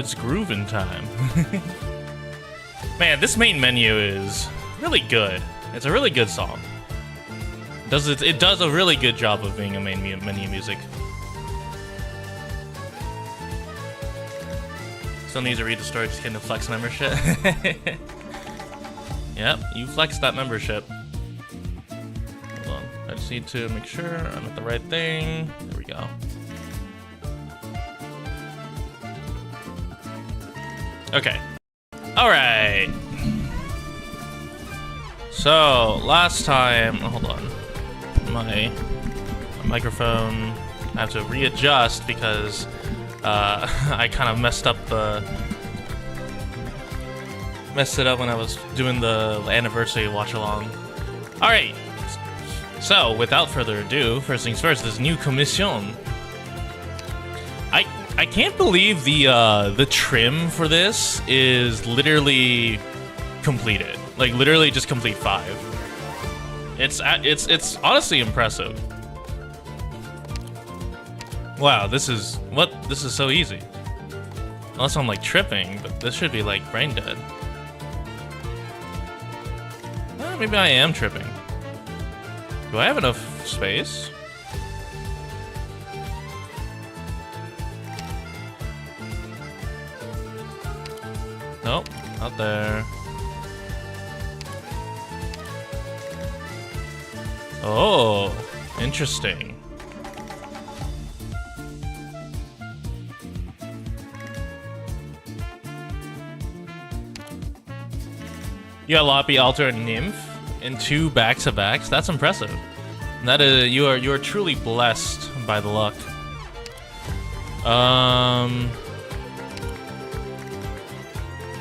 It's groovin' time. Man, this main menu is really good. It's a really good song. It does a really good job of being a main menu music. Still need to read the story to get into Flex membership. Yep, you flexed that membership. Hold on, I just need to make sure I'm at the right thing. There we go. Okay. Alright. So, last time... Oh, hold on. My microphone... I have to readjust because I kind of messed it up when I was doing the anniversary watch-along. Alright. So, without further ado, first things first, this new commission. I can't believe the trim for this is literally completed. Like literally just complete 5. It's honestly impressive. Wow, this is so easy. Unless I'm like tripping, but this should be like brain dead. Maybe I am tripping. Do I have enough space? Nope, not there. Oh, interesting. You got Loppy, Alter, and Nymph in 2 back-to-backs. That's impressive. That is, you are truly blessed by the luck.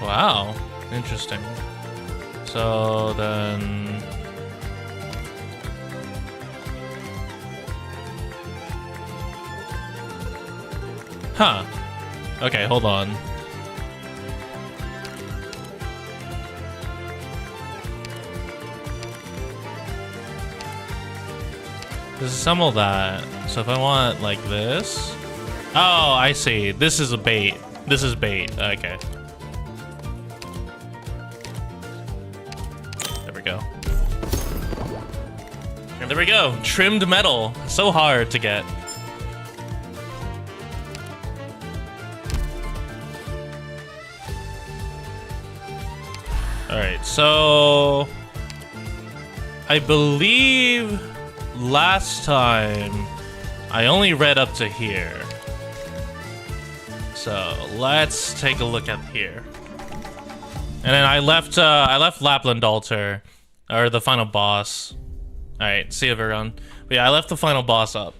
Wow, interesting. So then, huh? Okay, hold on. Disassemble that. So if I want like this, oh, I see. This is a bait. This is bait. Okay. Go. And there we go. Trimmed metal. So hard to get. Alright, so I believe last time I only read up to here. So let's take a look at here. And then I left Lapland Altar, or the final boss. Alright, see you, everyone. But yeah, I left the final boss up.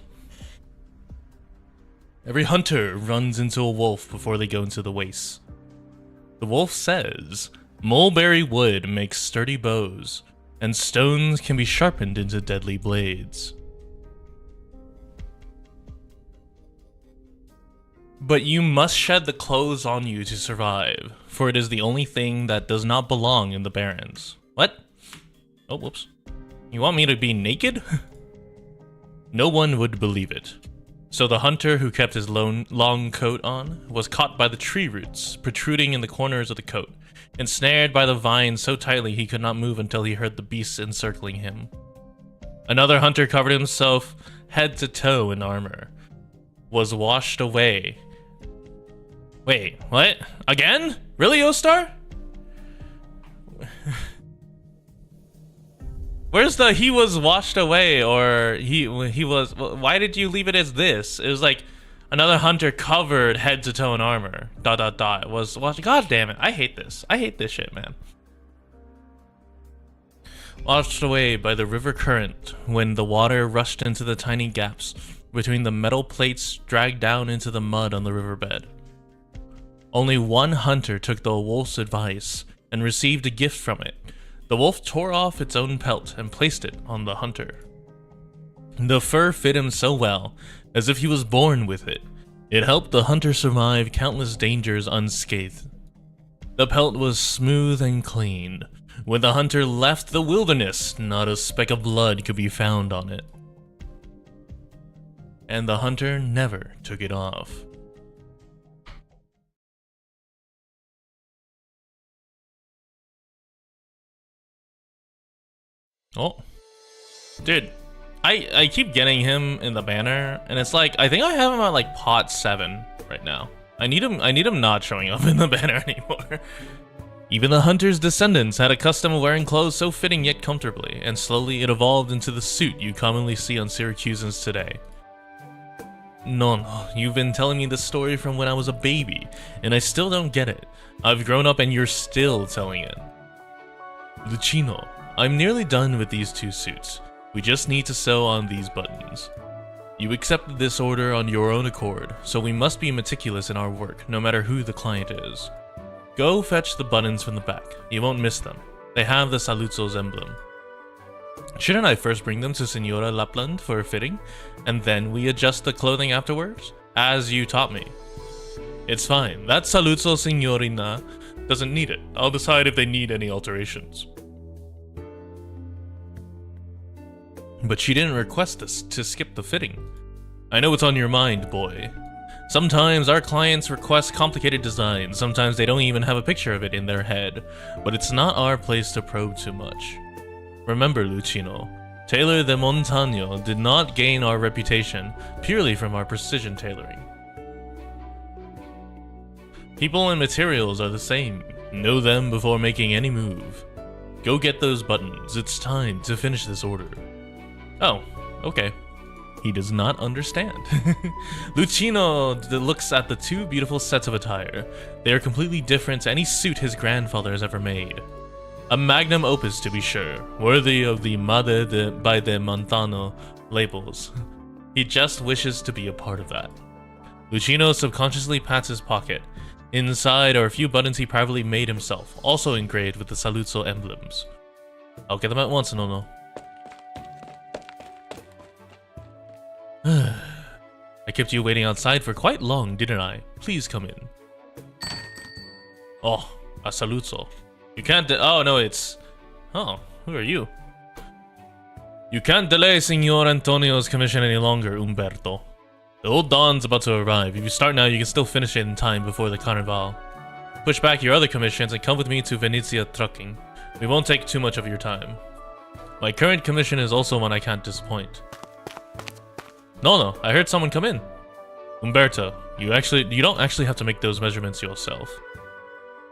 Every hunter runs into a wolf before they go into the waste. The wolf says, mulberry wood makes sturdy bows, and stones can be sharpened into deadly blades. But you must shed the clothes on you to survive, for it is the only thing that does not belong in the Barrens. What? Oh, whoops. You want me to be naked? No one would believe it. So the hunter who kept his long coat on was caught by the tree roots protruding in the corners of the coat, ensnared by the vines so tightly he could not move until he heard the beasts encircling him. Another hunter covered himself head to toe in armor, was washed away. Wait, what? Again? Really, Ostar? Where's the he was washed away, or he was... Why did you leave it as this? It was like another hunter covered head to toe in armor. ... was washed... God damn it. I hate this. I hate this shit, man. Washed away by the river current when the water rushed into the tiny gaps between the metal plates dragged down into the mud on the riverbed. Only one hunter took the wolf's advice and received a gift from it. The wolf tore off its own pelt and placed it on the hunter. The fur fit him so well, as if he was born with it. It helped the hunter survive countless dangers unscathed. The pelt was smooth and clean. When the hunter left the wilderness, not a speck of blood could be found on it. And the hunter never took it off. Oh. Dude, I keep getting him in the banner, and it's like, I think I have him at like pot 7 right now. I need him not showing up in the banner anymore. Even the hunter's descendants had a custom of wearing clothes so fitting yet comfortably, and slowly it evolved into the suit you commonly see on Syracusans today. No, you've been telling me this story from when I was a baby, and I still don't get it. I've grown up and you're still telling it. Lucino, I'm nearly done with these 2 suits. We just need to sew on these buttons. You accepted this order on your own accord, so we must be meticulous in our work, no matter who the client is. Go fetch the buttons from the back. You won't miss them. They have the Saluzzo's emblem. Shouldn't I first bring them to Signora Lapland for a fitting, and then we adjust the clothing afterwards? As you taught me. It's fine. That Saluzzo Signorina doesn't need it. I'll decide if they need any alterations. But she didn't request us to skip the fitting. I know what's on your mind, boy. Sometimes our clients request complicated designs, sometimes they don't even have a picture of it in their head, but it's not our place to probe too much. Remember, Lucino, Tailor de Montagno did not gain our reputation purely from our precision tailoring. People and materials are the same. Know them before making any move. Go get those buttons. It's time to finish this order. Oh, okay. He does not understand. Lucino looks at the 2 beautiful sets of attire. They are completely different to any suit his grandfather has ever made. A magnum opus, to be sure, worthy of the Madre by the Montano labels. He just wishes to be a part of that. Lucino subconsciously pats his pocket. Inside are a few buttons he privately made himself, also engraved with the Saluzzo emblems. I'll get them at once, Nono. I kept you waiting outside for quite long, didn't I? Please come in. Oh, a Saluzzo. You can't oh no, it's... Oh, who are you? You can't delay Signor Antonio's commission any longer, Umberto. The old dawn's about to arrive. If you start now, you can still finish it in time before the Carnival. Push back your other commissions and come with me to Venezia trucking. We won't take too much of your time. My current commission is also one I can't disappoint. No, I heard someone come in. Umberto, you don't actually have to make those measurements yourself.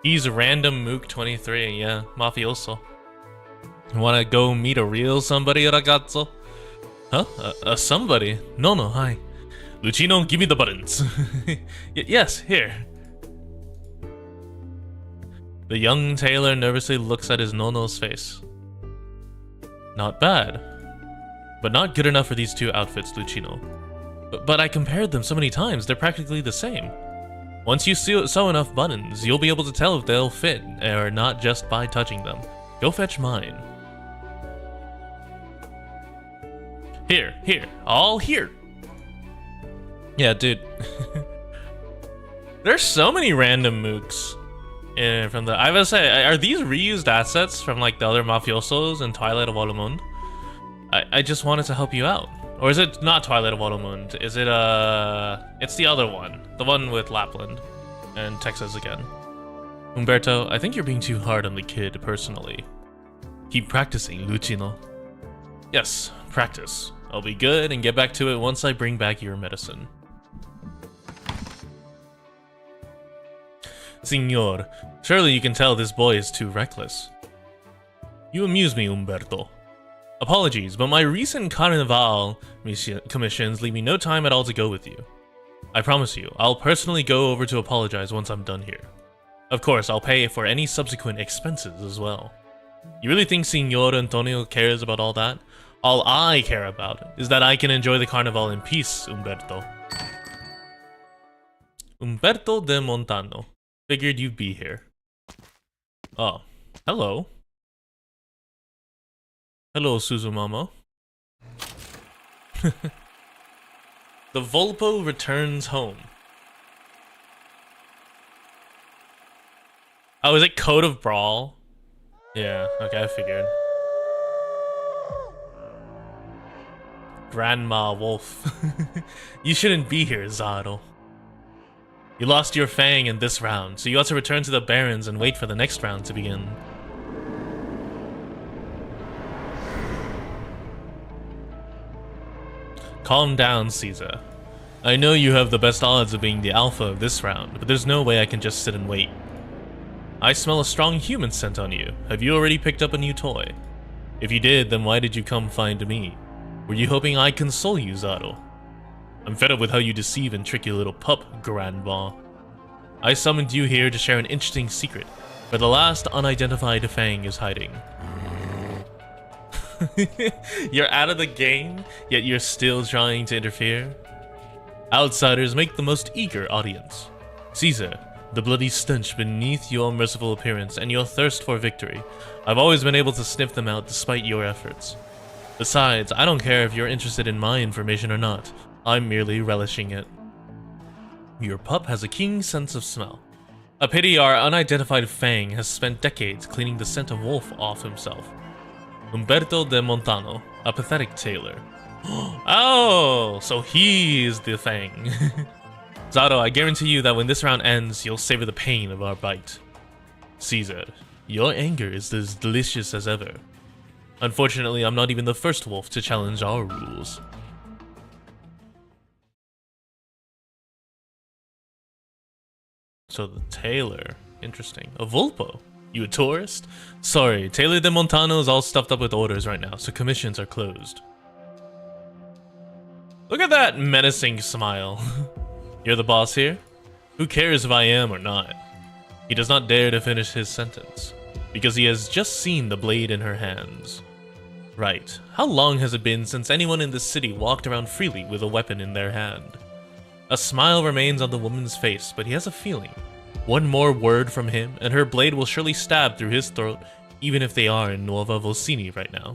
He's random Mook 23, yeah, mafioso. Wanna go meet a real somebody, ragazzo? Huh? A somebody? No, hi. Lucino, give me the buttons. Yes, here. The young tailor nervously looks at his Nono's face. Not bad. But not good enough for these 2 outfits, Lucino. But I compared them so many times, they're practically the same. Once you sew enough buttons, you'll be able to tell if they'll fit, or not just by touching them. Go fetch mine. Here, all here. Yeah, dude. There's so many random mooks. From the, I was say, are these reused assets from like the other mafiosos in Twilight of Walumund? I just wanted to help you out. Or is it not Twilight of Walumund? Is it, it's the other one. The one with Lapland. And Texas again. Umberto, I think you're being too hard on the kid, personally. Keep practicing, Lucino. Yes, practice. I'll be good and get back to it once I bring back your medicine. Signor, surely you can tell this boy is too reckless. You amuse me, Umberto. Apologies, but my recent Carnival commissions leave me no time at all to go with you. I promise you, I'll personally go over to apologize once I'm done here. Of course, I'll pay for any subsequent expenses as well. You really think Signor Antonio cares about all that? All I care about is that I can enjoy the Carnival in peace, Umberto. Umberto de Montano. Figured you'd be here. Oh, hello. Hello, Suzumamo. The Volpo returns home. Oh, is it Code of Brawl? Yeah, okay, I figured. Grandma Wolf. You shouldn't be here, Zaro. You lost your fang in this round, so you ought to return to the Barrens and wait for the next round to begin. Calm down, Caesar. I know you have the best odds of being the alpha of this round, but there's no way I can just sit and wait. I smell a strong human scent on you. Have you already picked up a new toy? If you did, then why did you come find me? Were you hoping I'd console you, Zato? I'm fed up with how you deceive and trick your little pup, Grandma. I summoned you here to share an interesting secret, where the last unidentified Fang is hiding. You're out of the game, yet you're still trying to interfere? Outsiders make the most eager audience. Caesar, the bloody stench beneath your merciful appearance and your thirst for victory. I've always been able to sniff them out despite your efforts. Besides, I don't care if you're interested in my information or not. I'm merely relishing it. Your pup has a keen sense of smell. A pity our unidentified Fang has spent decades cleaning the scent of wolf off himself. Umberto de Montano, a pathetic tailor. Oh, so he's the Fang. Zato, I guarantee you that when this round ends, you'll savor the pain of our bite. Caesar, your anger is as delicious as ever. Unfortunately, I'm not even the first wolf to challenge our rules. So the tailor, interesting. A Vulpo? You a tourist? Sorry, Tailor de Montano is all stuffed up with orders right now, so commissions are closed. Look at that menacing smile. You're the boss here? Who cares if I am or not? He does not dare to finish his sentence, because he has just seen the blade in her hands. Right, how long has it been since anyone in this city walked around freely with a weapon in their hand? A smile remains on the woman's face, but he has a feeling. One more word from him, and her blade will surely stab through his throat, even if they are in Nuova Volsini right now.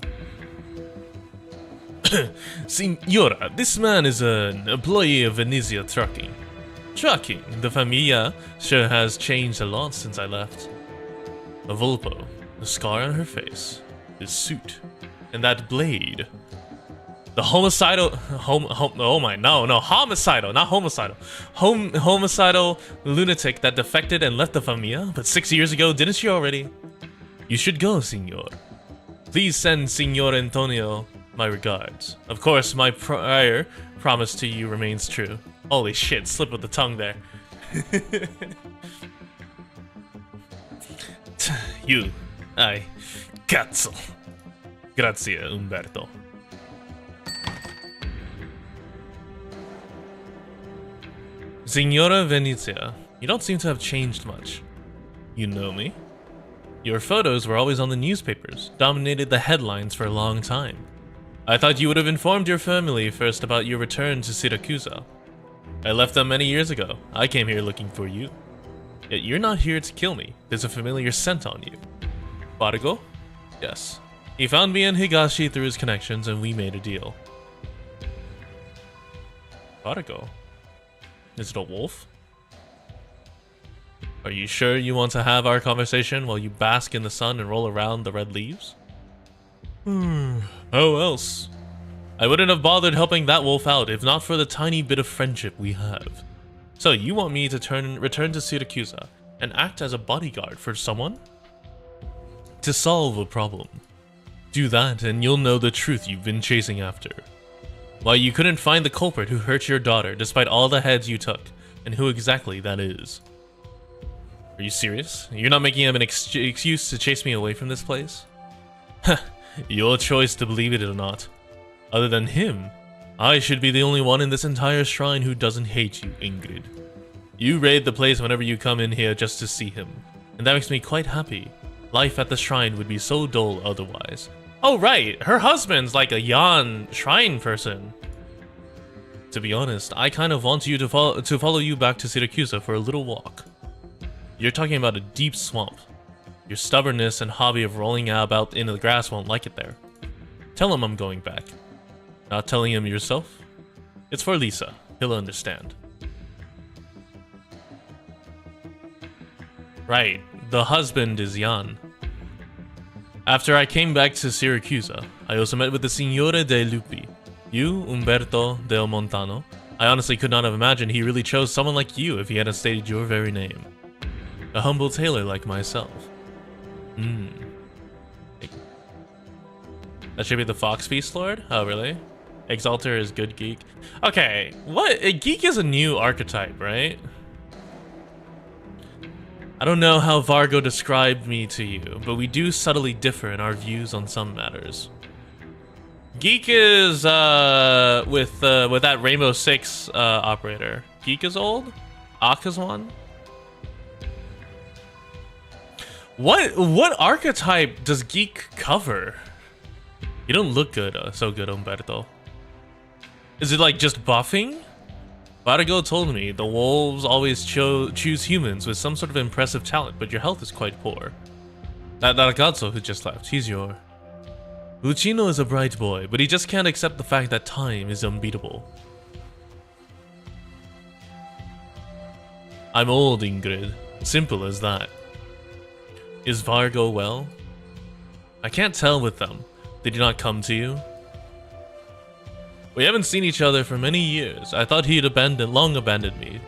Signora, this man is an employee of Venezia Trucking. Trucking? The familia sure has changed a lot since I left. A Vulpo, the scar on her face, his suit, and that blade. The homicidal, homicidal, not homicidal. Homicidal lunatic that defected and left the familia, but 6 years ago, didn't she already? You should go, Signor. Please send Signor Antonio my regards. Of course, my prior promise to you remains true. Holy shit, slip of the tongue there. You, cazzo. Grazie, Umberto. Signora Venezia, you don't seem to have changed much. You know me? Your photos were always on the newspapers, dominated the headlines for a long time. I thought you would have informed your family first about your return to Syracuse. I left them many years ago. I came here looking for you. Yet you're not here to kill me. There's a familiar scent on you. Barigo? Yes. He found me and Higashi through his connections and we made a deal. Barigo? Is it a wolf? Are you sure you want to have our conversation while you bask in the sun and roll around the red leaves? How else? I wouldn't have bothered helping that wolf out if not for the tiny bit of friendship we have. So you want me to return to Syracuse and act as a bodyguard for someone? To solve a problem. Do that and you'll know the truth you've been chasing after. Why you couldn't find the culprit who hurt your daughter despite all the heads you took, and who exactly that is. Are you serious? You're not making up an excuse to chase me away from this place? Heh, your choice to believe it or not. Other than him, I should be the only one in this entire shrine who doesn't hate you, Ingrid. You raid the place whenever you come in here just to see him, and that makes me quite happy. Life at the shrine would be so dull otherwise. Oh right, her husband's like a Yan shrine person. To be honest, I kind of want you to follow you back to Syracuse for a little walk. You're talking about a deep swamp. Your stubbornness and hobby of rolling about into the grass won't like it there. Tell him I'm going back. Not telling him yourself? It's for Lisa. He'll understand. Right, the husband is Jan. After I came back to Syracuse, I also met with the Signore de Lupi. You, Umberto del Montano. I honestly could not have imagined he really chose someone like you if he hadn't stated your very name. A humble tailor like myself. That should be the Fox Feast Lord? Oh, really? Exalter is good geek. Okay, what? A geek is a new archetype, right? I don't know how Vargo described me to you, but we do subtly differ in our views on some matters. Geek is with that Rainbow Six operator. Geek is old. Ak is one. What archetype does geek cover? You don't look good, so good, Umberto. Is it like just buffing? Vargo told me the wolves always choose humans with some sort of impressive talent, but your health is quite poor. That ragazzo who just left, he's your... Lucino is a bright boy, but he just can't accept the fact that time is unbeatable. I'm old, Ingrid. Simple as that. Is Vargo well? I can't tell with them. Did he not come to you? We haven't seen each other for many years. I thought he'd long abandoned me.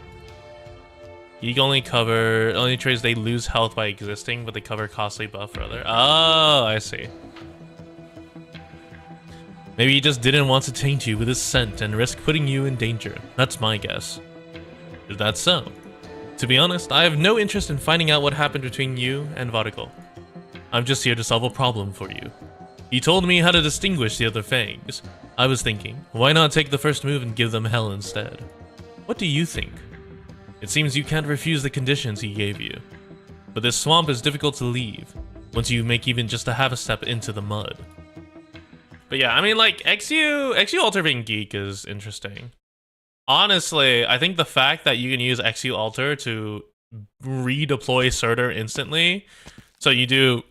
Geek only trades they lose health by existing, but they cover costly buff for other. Oh, I see. Maybe he just didn't want to taint you with his scent and risk putting you in danger. That's my guess. Is that so? To be honest, I have no interest in finding out what happened between you and Vargo. I'm just here to solve a problem for you. He told me how to distinguish the other fangs. I was thinking, why not take the first move and give them hell instead? What do you think? It seems you can't refuse the conditions he gave you. But this swamp is difficult to leave, once you make even just a half a step into the mud. But yeah, I mean, like, XU Alter being geek is interesting. Honestly, I think the fact that you can use XU Alter to redeploy Surtur instantly, so you do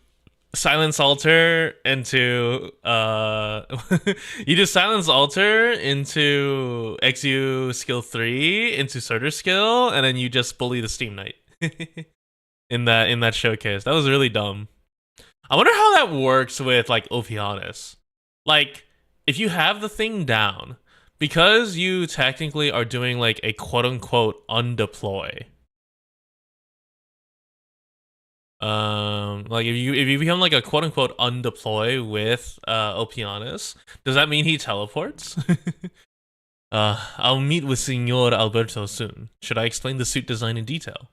Silence Alter into you do Silence Alter into XU skill 3 into Surtur skill, and then you just bully the Steam Knight in that showcase. That was really dumb. I wonder how that works with like Ophianus. Like, if you have the thing down, because you technically are doing like a quote-unquote undeploy. Like if you become like a quote-unquote undeploy with Ophianus, does that mean he teleports? I'll meet with Signor Alberto soon. Should I explain the suit design in detail?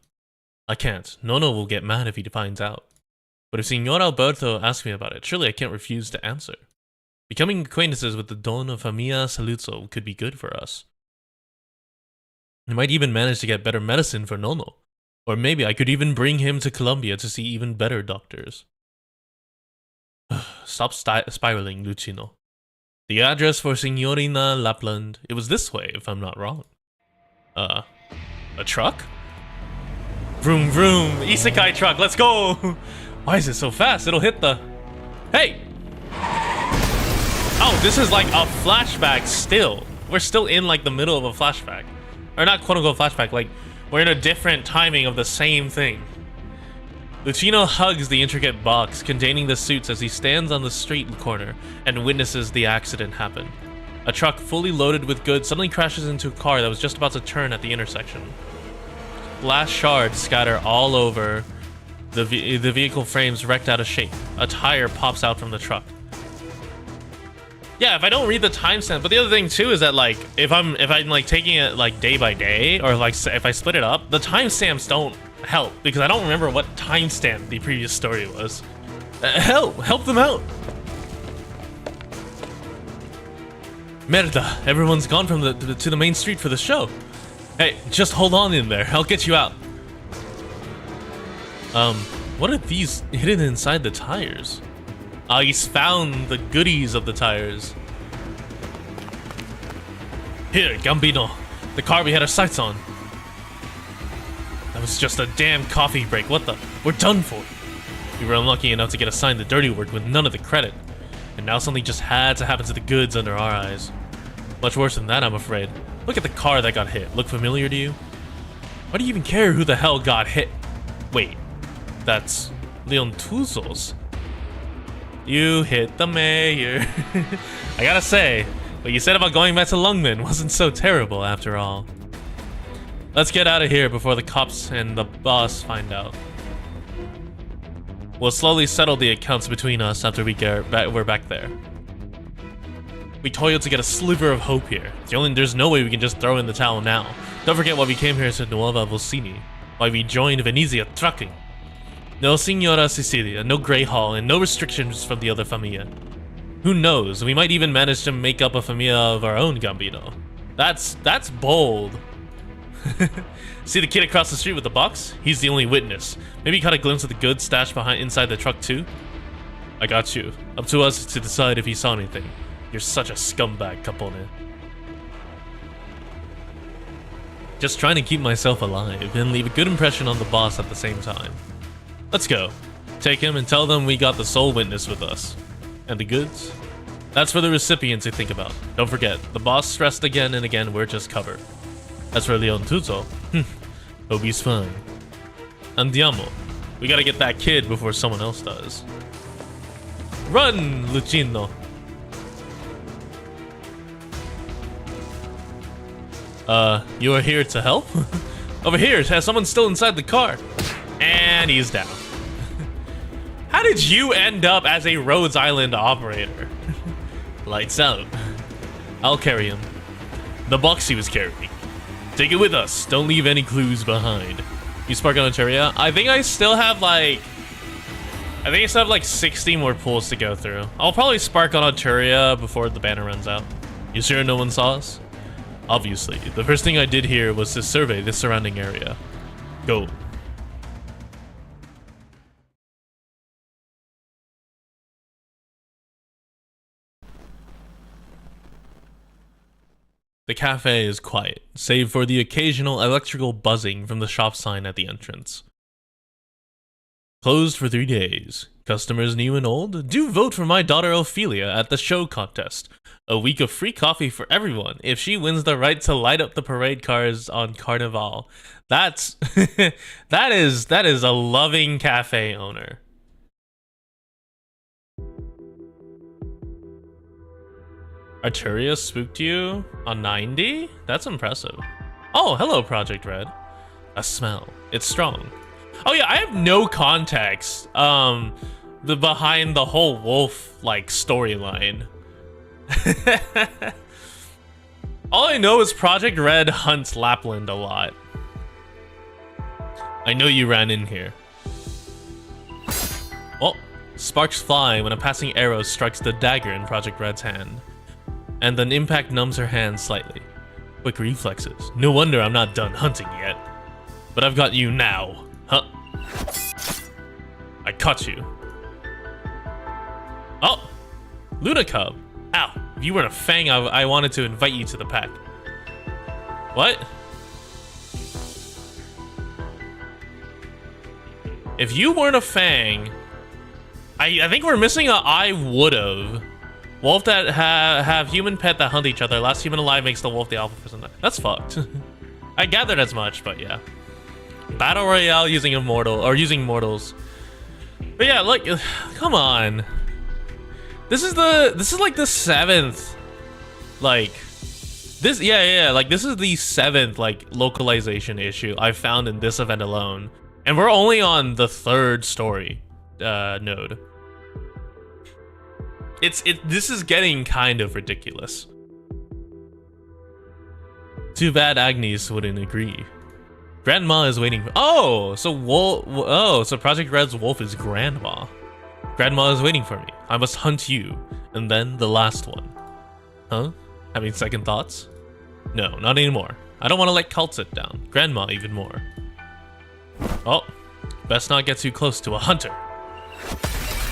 I can't. Nono will get mad if he finds out. But if Signor Alberto asks me about it, surely I can't refuse to answer. Becoming acquaintances with the Don of Familia Saluzzo could be good for us. I might even manage to get better medicine for Nono. Or maybe I could even bring him to Colombia to see even better doctors. Stop spiraling, Lucino. The address for Signorina Lapland, it was this way, if I'm not wrong. A truck? Vroom vroom, Isekai truck, let's go! Why is it so fast? It'll hit the... Hey! Oh, this is like a flashback still. We're still in like the middle of a flashback. Or not quote-unquote flashback, like we're in a different timing of the same thing. Lucino hugs the intricate box containing the suits as he stands on the street corner and witnesses the accident happen. A truck fully loaded with goods suddenly crashes into a car that was just about to turn at the intersection. Glass shards scatter all over. The vehicle frames wrecked out of shape. A tire pops out from the truck. Yeah, if I don't read the timestamp, but the other thing too is that like if I'm like taking it like day by day, or like if I split it up, the timestamps don't help because I don't remember what timestamp the previous story was. Help them out. Merda, everyone's gone from to the main street for the show. Hey, just hold on in there. I'll get you out. What are these hidden inside the tires? He's found the goodies of the tires. Here, Gambino. The car we had our sights on. That was just a damn coffee break. What the? We're done for. We were unlucky enough to get assigned the dirty work with none of the credit. And now something just had to happen to the goods under our eyes. Much worse than that, I'm afraid. Look at the car that got hit. Look familiar to you? Why do you even care who the hell got hit? Wait. That's Leon Tuzos. You hit the mayor. I gotta say, what you said about going back to Lungman wasn't so terrible after all. Let's get out of here before the cops and the boss find out. We'll slowly settle the accounts between us after we're back there. We toiled to get a sliver of hope here. There's no way we can just throw in the towel now. Don't forget why we came here to Nuova Volsini. Why we joined Venezia Trucking. No Signora Sicilia, no Grey Hall, and no restrictions from the other familia. Who knows, we might even manage to make up a familia of our own, Gambino. That's bold. See the kid across the street with the box? He's the only witness. Maybe you caught a glimpse of the goods stashed inside the truck too? I got you. Up to us to decide if he saw anything. You're such a scumbag, Capone. Just trying to keep myself alive and leave a good impression on the boss at the same time. Let's go. Take him and tell them we got the sole witness with us. And the goods? That's for the recipient to think about. Don't forget, the boss stressed again and again we're just cover. As for Leon Tuzo, hope he's fine. Andiamo. We gotta get that kid before someone else does. Run, Lucino! You are here to help? Over here, has someone still inside the car? And he's down. How did you end up as a Rhodes Island operator? Lights out. I'll carry him. The box he was carrying. Take it with us. Don't leave any clues behind. You spark on Ontario? I think I still have like 60 more pulls to go through. I'll probably spark on Ontario before the banner runs out. You sure no one saw us? Obviously. The first thing I did here was to survey the surrounding area. Go. The cafe is quiet, save for the occasional electrical buzzing from the shop sign at the entrance. Closed for 3 days. Customers new and old, do vote for my daughter Ophelia at the show contest. A week of free coffee for everyone if she wins the right to light up the parade cars on Carnival. That's that is a loving cafe owner. Arturia spooked you on 90? That's impressive. Oh, hello, Project Red. A smell. It's strong. Oh yeah, I have no context behind the whole wolf like storyline. All I know is Project Red hunts Lapland a lot. I know you ran in here. Oh, sparks fly when a passing arrow strikes the dagger in Project Red's hand. And an impact numbs her hand slightly. Quick reflexes. No wonder I'm not done hunting yet. But I've got you now. Huh? I caught you. Oh! Luna Cub. Ow. If you weren't a Fang, I wanted to invite you to the pack. What? If you weren't a Fang, I think we're missing a I would've. Wolf that have human pet that hunt each other. Last human alive makes the wolf the alpha person. That's fucked. I gathered as much, but yeah. Battle Royale using immortal or using mortals. But yeah, look, come on. This is like the 7th, like this. Yeah. Like this is the 7th like localization issue I've found in this event alone, and we're only on the 3rd story node. This is getting kind of ridiculous. Too bad Agnes wouldn't agree. Grandma is waiting for— so Project Red's wolf is Grandma. Grandma is waiting for me. I must hunt you, and then the last one. Huh? Having second thoughts? No, not anymore. I don't want to let Cult sit down. Grandma even more. Oh, best not get too close to a hunter.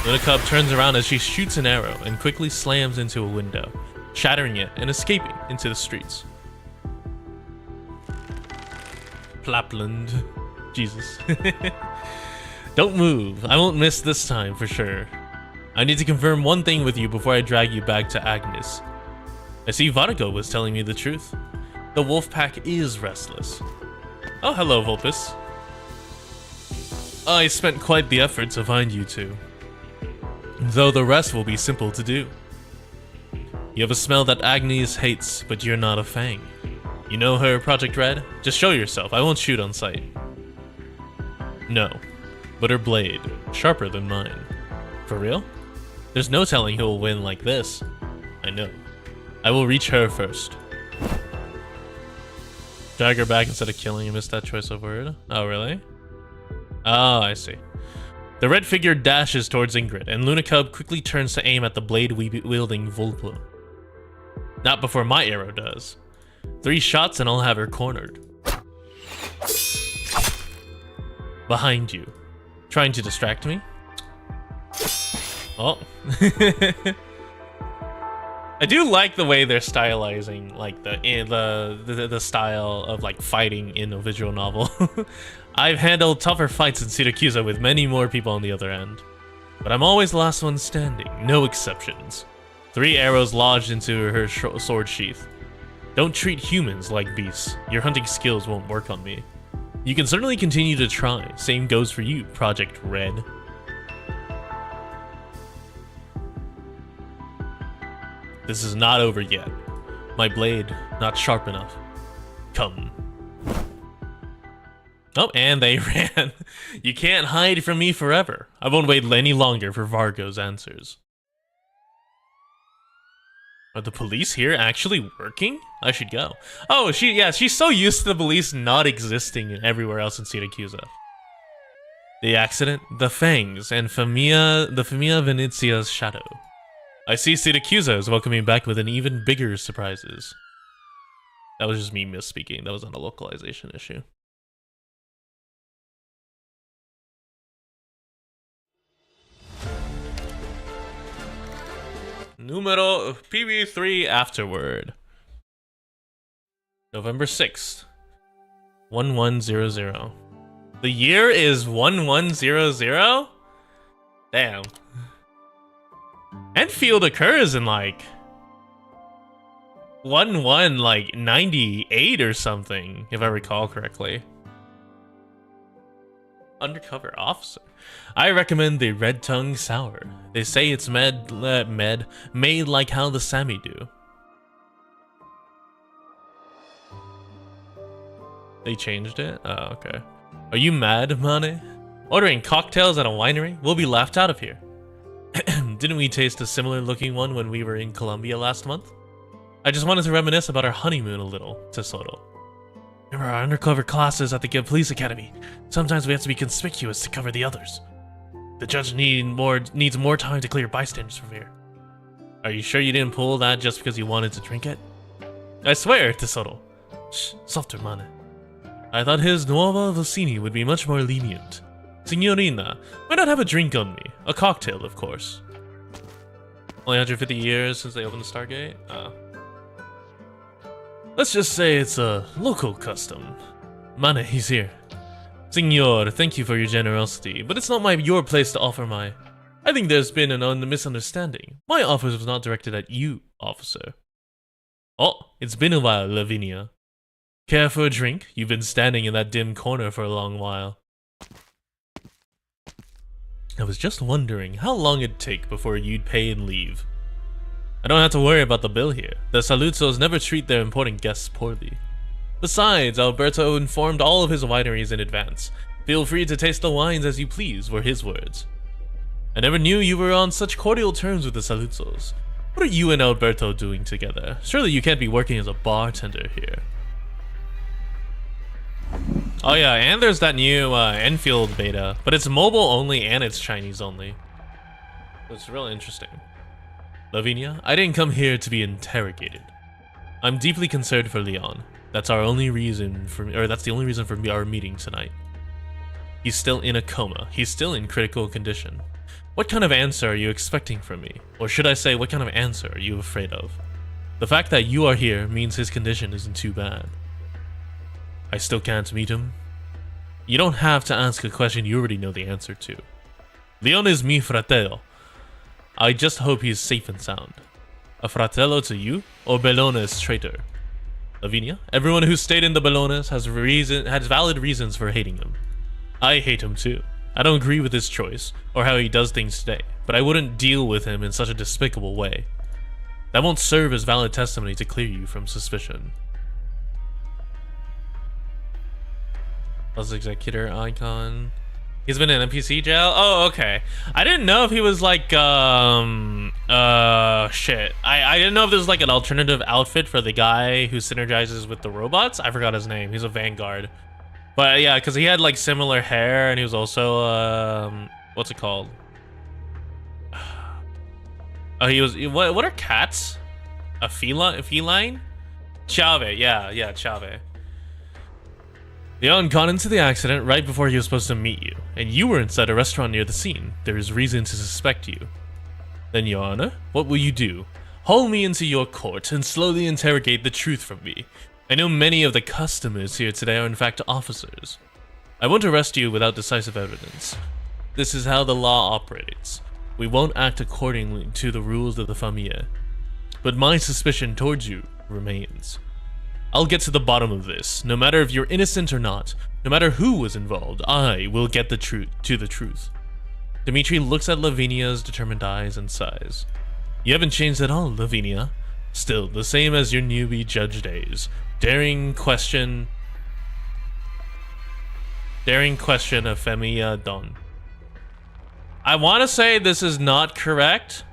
Luna Cub turns around as she shoots an arrow and quickly slams into a window, shattering it and escaping into the streets. Plapland. Jesus. Don't move. I won't miss this time for sure. I need to confirm one thing with you before I drag you back to Agnes. I see Vodako was telling me the truth. The wolf pack is restless. Oh, hello, Vulpus. I spent quite the effort to find you two. Though the rest will be simple to do. You have a smell that Agnes hates, but you're not a Fang. You know her, Project Red? Just show yourself. I won't shoot on sight. No. But her blade, sharper than mine. For real? There's no telling who'll win like this. I know. I will reach her first. Drag her back instead of killing. You missed that choice of word. Oh, really? Oh, I see. The red figure dashes towards Ingrid, and Lunacub quickly turns to aim at the blade-wielding Volpo. Not before my arrow does. 3 shots and I'll have her cornered. Behind you. Trying to distract me? Oh. I do like the way they're stylizing, like the style of like fighting in a visual novel. I've handled tougher fights in Syracuse with many more people on the other end, but I'm always the last one standing, no exceptions. 3 arrows lodged into her sword sheath. Don't treat humans like beasts. Your hunting skills won't work on me. You can certainly continue to try. Same goes for you, Project Red. This is not over yet. My blade, not sharp enough. Come. Oh, and they ran. You can't hide from me forever. I won't wait any longer for Vargo's answers. Are the police here actually working? I should go. Oh, she's so used to the police not existing everywhere else in Syracuse. The accident, the fangs, and the Famiglia Venezia's shadow. I see Syracuse is welcoming back with an even bigger surprises. That was just me misspeaking. That was not a localization issue. Numero PB3 afterward. November 6th. 1100. The year is 1100? Damn. Enfield occurs in like 98 or something, if I recall correctly. Undercover officer. I recommend the red tongue sour. They say it's made like how the Sami do. They changed it? Oh, okay. Are you mad, Mane? Ordering cocktails at a winery? We'll be laughed out of here. Didn't we taste a similar looking one when we were in Colombia last month? I just wanted to reminisce about our honeymoon a little, Tesoro. Remember our undercover classes at the Police Academy? Sometimes we have to be conspicuous to cover the others. The judge needs more time to clear bystanders from here. Are you sure you didn't pull that just because you wanted to drink it? I swear, Tesoro. Shh, softer, Mane. I thought his Nuova Vocini would be much more lenient. Signorina, why not have a drink on me? A cocktail, of course. Only 150 years since they opened the Stargate? Let's just say it's a local custom. Mane, he's here. Signor, thank you for your generosity, but it's not your place to offer my... I think there's been a misunderstanding. My offer was not directed at you, officer. Oh, it's been a while, Lavinia. Care for a drink? You've been standing in that dim corner for a long while. I was just wondering how long it'd take before you'd pay and leave. I don't have to worry about the bill here. The Saluzos never treat their important guests poorly. Besides, Alberto informed all of his wineries in advance. Feel free to taste the wines as you please, were his words. I never knew you were on such cordial terms with the Saluzos. What are you and Alberto doing together? Surely you can't be working as a bartender here. Oh yeah, and there's that new Enfield beta, but it's mobile only and it's Chinese only. It's really interesting. Lavinia, I didn't come here to be interrogated. I'm deeply concerned for Leon. That's the only reason for our meeting tonight. He's still in a coma. He's still in critical condition. What kind of answer are you expecting from me? Or should I say, what kind of answer are you afraid of? The fact that you are here means his condition isn't too bad. I still can't meet him? You don't have to ask a question you already know the answer to. Leon is mi fratello. I just hope he's safe and sound. A fratello to you, or Bellona's traitor? Lavinia, everyone who stayed in the Bellonas has valid reasons for hating him. I hate him too. I don't agree with his choice, or how he does things today, but I wouldn't deal with him in such a despicable way. That won't serve as valid testimony to clear you from suspicion. Plus executor icon. He's been in NPC jail? Oh, okay. I didn't know if he was like, shit. I didn't know if there's like an alternative outfit for the guy who synergizes with the robots. I forgot his name. He's a Vanguard. But yeah, because he had like similar hair and he was also, what's it called? Oh, he was, what are cats? A feline? Chave, yeah, Chave. Leon got into the accident right before he was supposed to meet you, and you were inside a restaurant near the scene. There is reason to suspect you. Then, Your Honor, what will you do? Haul me into your court and slowly interrogate the truth from me. I know many of the customers here today are in fact officers. I won't arrest you without decisive evidence. This is how the law operates. We won't act accordingly to the rules of the familia. But my suspicion towards you remains. I'll get to the bottom of this. No matter if you're innocent or not, no matter who was involved, I will get the truth. Dimitri looks at Lavinia's determined eyes and sighs. You haven't changed at all, Lavinia. Still, the same as your newbie judge days. Daring question of Familia Don. I want to say this is not correct,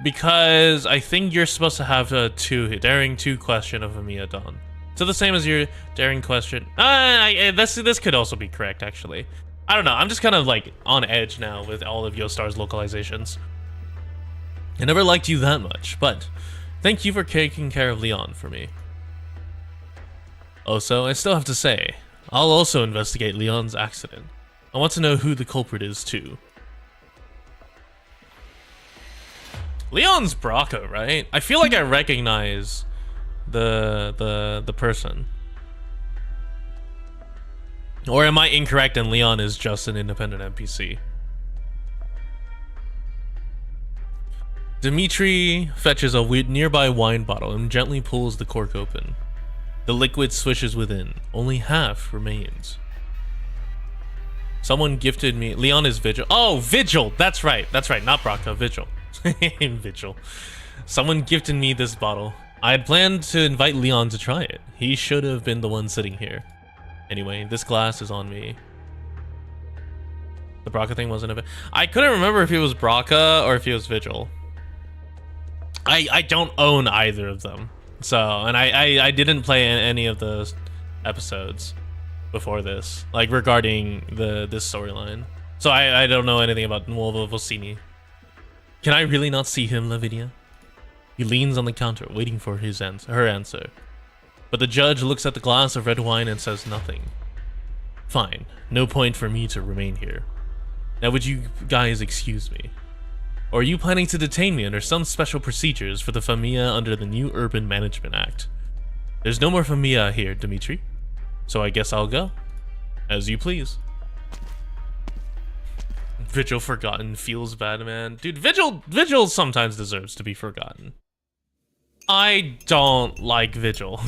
because I think you're supposed to have a daring two question of Familia Don. So the same as your daring question. This could also be correct, actually. I don't know. I'm just kind of like on edge now with all of Yostar's localizations. I never liked you that much, but thank you for taking care of Leon for me. Also, I still have to say, I'll also investigate Leon's accident. I want to know who the culprit is too. Leon's Braca, right? I feel like I recognize the person. Or am I incorrect and Leon is just an independent NPC? Dimitri fetches a nearby wine bottle and gently pulls the cork open. The liquid swishes within. Only half remains. Someone gifted me... Leon is Vigil. Oh, Vigil! That's right. Not Braca. Vigil. Vigil. Someone gifted me this bottle. I had planned to invite Leon to try it. He should have been the one sitting here. Anyway, this glass is on me. The Braca thing wasn't a bit... I couldn't remember if it was Braca or if it was Vigil. I don't own either of them. So, and I didn't play any of the episodes before this, like regarding this storyline. So I don't know anything about Nuovo Vocini. Can I really not see him, Lavinia? He leans on the counter, waiting for her answer. But the judge looks at the glass of red wine and says nothing. Fine, no point for me to remain here. Now would you guys excuse me? Or are you planning to detain me under some special procedures for the Familia under the new Urban Management Act? There's no more Familia here, Dimitri. So I guess I'll go. As you please. Vigil forgotten feels bad, man. Dude, Vigil sometimes deserves to be forgotten. I don't like Vigil.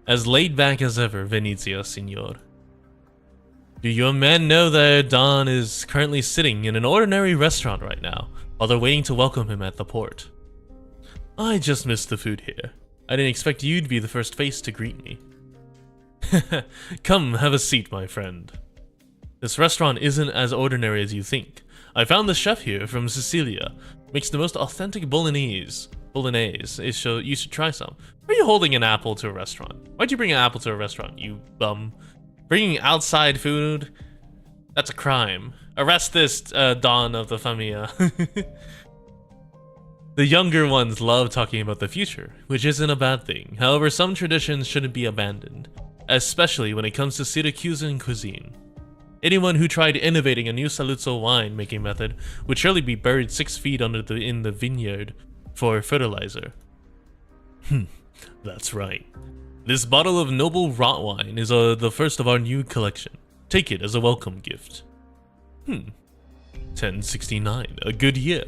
As laid back as ever, Venezia, signor. Do your men know that Don is currently sitting in an ordinary restaurant right now, while they're waiting to welcome him at the port? I just missed the food here. I didn't expect you to be the first face to greet me. Come, have a seat, my friend. This restaurant isn't as ordinary as you think. I found the chef here from Sicilia. Makes the most authentic bolognese. So you should try some. Why are you holding an apple to a restaurant? Why'd you bring an apple to a restaurant, you bum? Bringing outside food? That's a crime. Arrest this Don of the Familia. The younger ones love talking about the future, which isn't a bad thing. However, some traditions shouldn't be abandoned, especially when it comes to Syracusan cuisine. Anyone who tried innovating a new Saluzzo wine making method would surely be buried 6 feet in the vineyard for fertilizer. That's right. This bottle of noble rot wine is the first of our new collection. Take it as a welcome gift. 1069, a good year.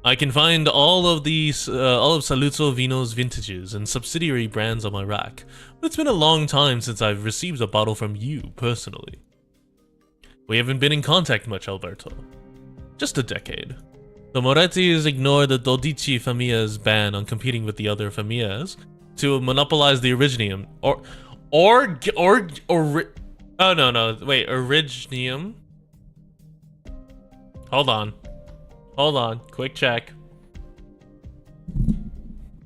I can find all of Saluzzo Vino's vintages and subsidiary brands on my rack, but it's been a long time since I've received a bottle from you personally. We haven't been in contact much, Alberto. Just a decade. The Morettis ignore the Dodici Familla's ban on competing with the other Famillas to monopolize the Originium. Oh, no. Wait, Originium? Hold on. Quick check.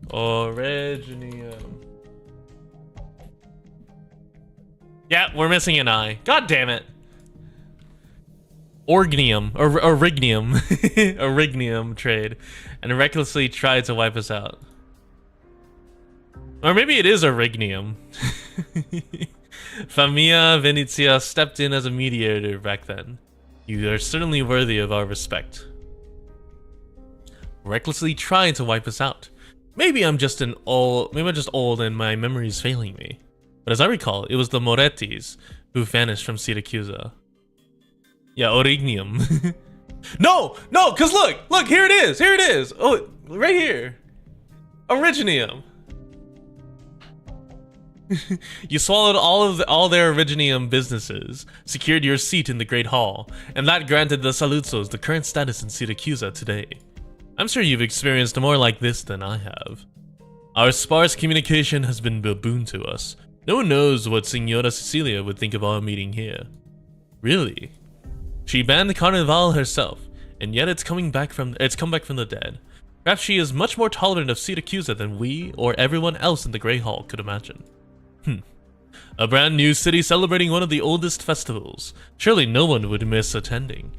Originium. Yeah, we're missing an I. God damn it. Orignium trade, and recklessly tried to wipe us out. Or maybe it is Orignium. Famiglia Venezia stepped in as a mediator back then. You are certainly worthy of our respect. Recklessly trying to wipe us out. Maybe I'm just old and my memory's failing me. But as I recall, it was the Morettis who vanished from Siracusa. Yeah, Orignium. No, cause look, here it is. Oh, right here. Originium. You swallowed all their Originium businesses, secured your seat in the Great Hall, and that granted the Saluzos the current status in Siracusa today. I'm sure you've experienced more like this than I have. Our sparse communication has been a boon to us. No one knows what Signora Cecilia would think of our meeting here. Really? She banned Carnival herself, and yet it's come back from the dead. Perhaps she is much more tolerant of Siracusa than we or everyone else in the Grey Hall could imagine. A brand new city celebrating one of the oldest festivals. Surely no one would miss attending.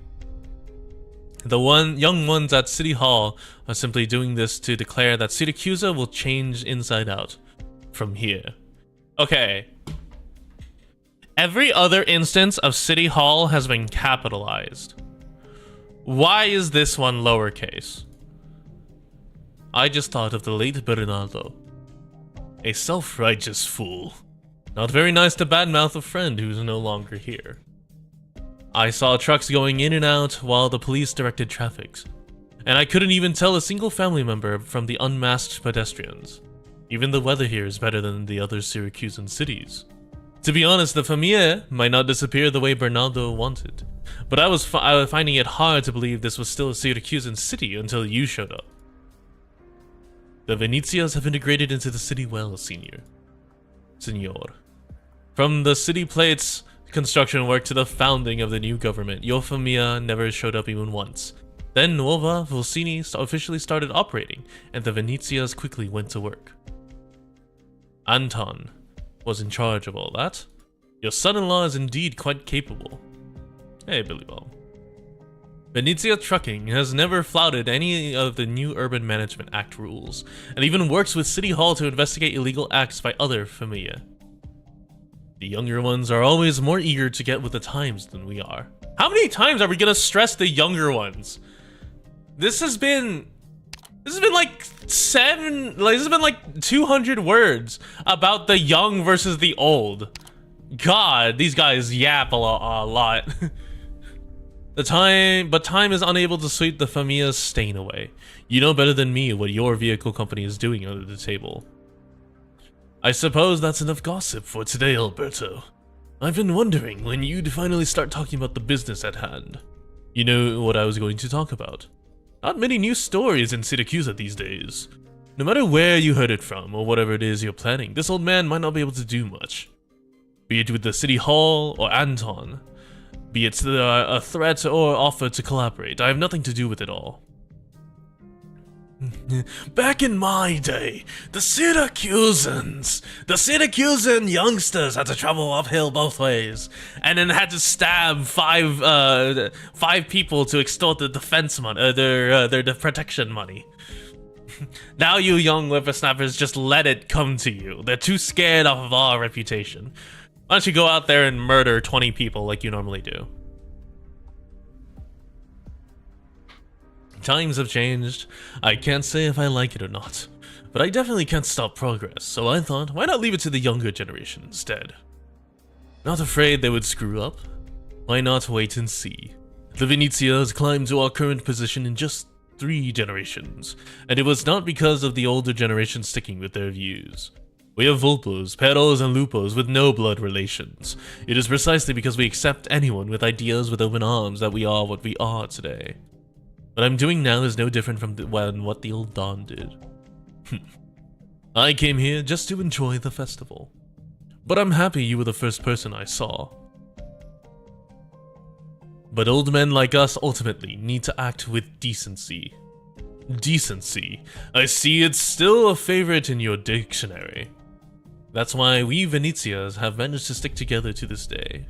The young ones at City Hall are simply doing this to declare that Siracusa will change inside out from here. Okay. Every other instance of City Hall has been capitalized. Why is this one lowercase? I just thought of the late Bernardo. A self-righteous fool. Not very nice to badmouth a friend who's no longer here. I saw trucks going in and out while the police directed traffic, and I couldn't even tell a single family member from the unmasked pedestrians. Even the weather here is better than the other Syracusan cities. To be honest, the Famiglia might not disappear the way Bernardo wanted, but I was finding it hard to believe this was still a Syracusan city until you showed up. The Venezias have integrated into the city well, Signor. From the city plates construction work to the founding of the new government, your Famiglia never showed up even once. Then Nuova Volsini officially started operating, and the Venezias quickly went to work. Anton was in charge of all that. Your son-in-law is indeed quite capable. Hey, Billy Bob. Venezia Trucking has never flouted any of the new Urban Management Act rules, and even works with City Hall to investigate illegal acts by other Famiglia. The younger ones are always more eager to get with the times than we are. How many times are we gonna stress the younger ones? This has been like 200 words about the young versus the old. God, these guys yap a lot. But time is unable to sweep the Famiglia's stain away. You know better than me what your vehicle company is doing under the table. I suppose that's enough gossip for today, Alberto. I've been wondering when you'd finally start talking about the business at hand. You know what I was going to talk about. Not many new stories in Siracusa these days. No matter where you heard it from, or whatever it is you're planning, this old man might not be able to do much. Be it with the City Hall or Anton. Be it a threat or offer to collaborate, I have nothing to do with it all. Back in my day, the Syracusan youngsters had to travel uphill both ways, and then had to stab five people to extort the defense money, their protection money. Now you young whippersnappers just let it come to you. They're too scared off of our reputation. Why don't you go out there and murder 20 people like you normally do? Times have changed. I can't say if I like it or not, but I definitely can't stop progress, so I thought, why not leave it to the younger generation instead? Not afraid they would screw up? Why not wait and see? The Venezias climbed to our current position in just 3 generations, and it was not because of the older generation sticking with their views. We have Vulpos, Perros, and Lupos with no blood relations. It is precisely because we accept anyone with ideas with open arms that we are what we are today. What I'm doing now is no different from what the old Don did. I came here just to enjoy the festival. But I'm happy you were the first person I saw. But old men like us ultimately need to act with decency. Decency. I see it's still a favorite in your dictionary. That's why we Venezians have managed to stick together to this day.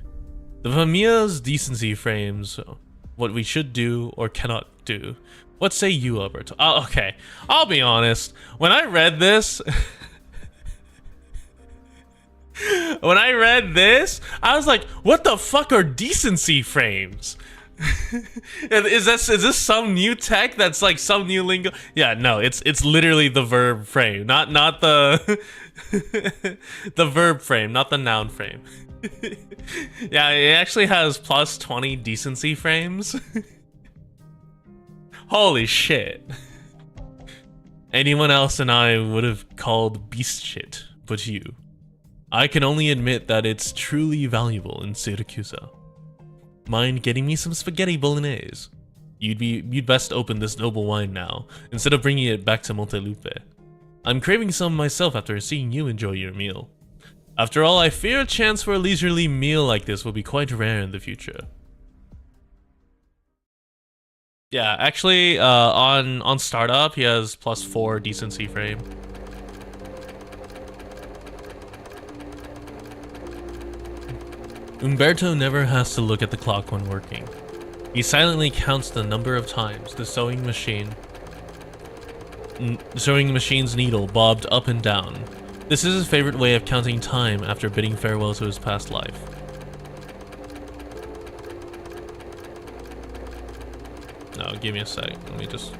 The Familla's decency frames what we should do or cannot do. What say you, Alberto? Oh, okay, I'll be honest. When I read this, I was like, what the fuck are decency frames? Is this some new tech that's like some new lingo? Yeah, no, it's literally the verb frame, not the the verb frame, not the noun frame. Yeah, it actually has plus 20 decency frames. Holy shit. Anyone else and I would have called beast shit, but you. I can only admit that it's truly valuable in Syracuse. Mind getting me some spaghetti bolognese? You'd best open this noble wine now, instead of bringing it back to Montelupe. I'm craving some myself after seeing you enjoy your meal. After all, I fear a chance for a leisurely meal like this will be quite rare in the future. Yeah, actually, on startup, he has plus 4 decency frame. Umberto never has to look at the clock when working. He silently counts the number of times the sewing machine's needle bobbed up and down. This is his favorite way of counting time after bidding farewell to his past life. No, give me a sec. Let me just...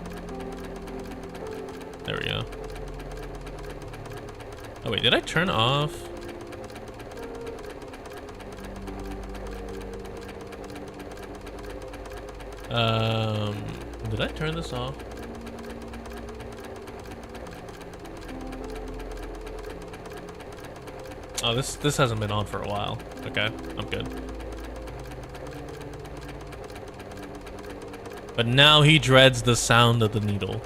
There we go. Oh wait, did I turn off? Did I turn this off? Oh, this hasn't been on for a while. Okay, I'm good. But now he dreads the sound of the needle.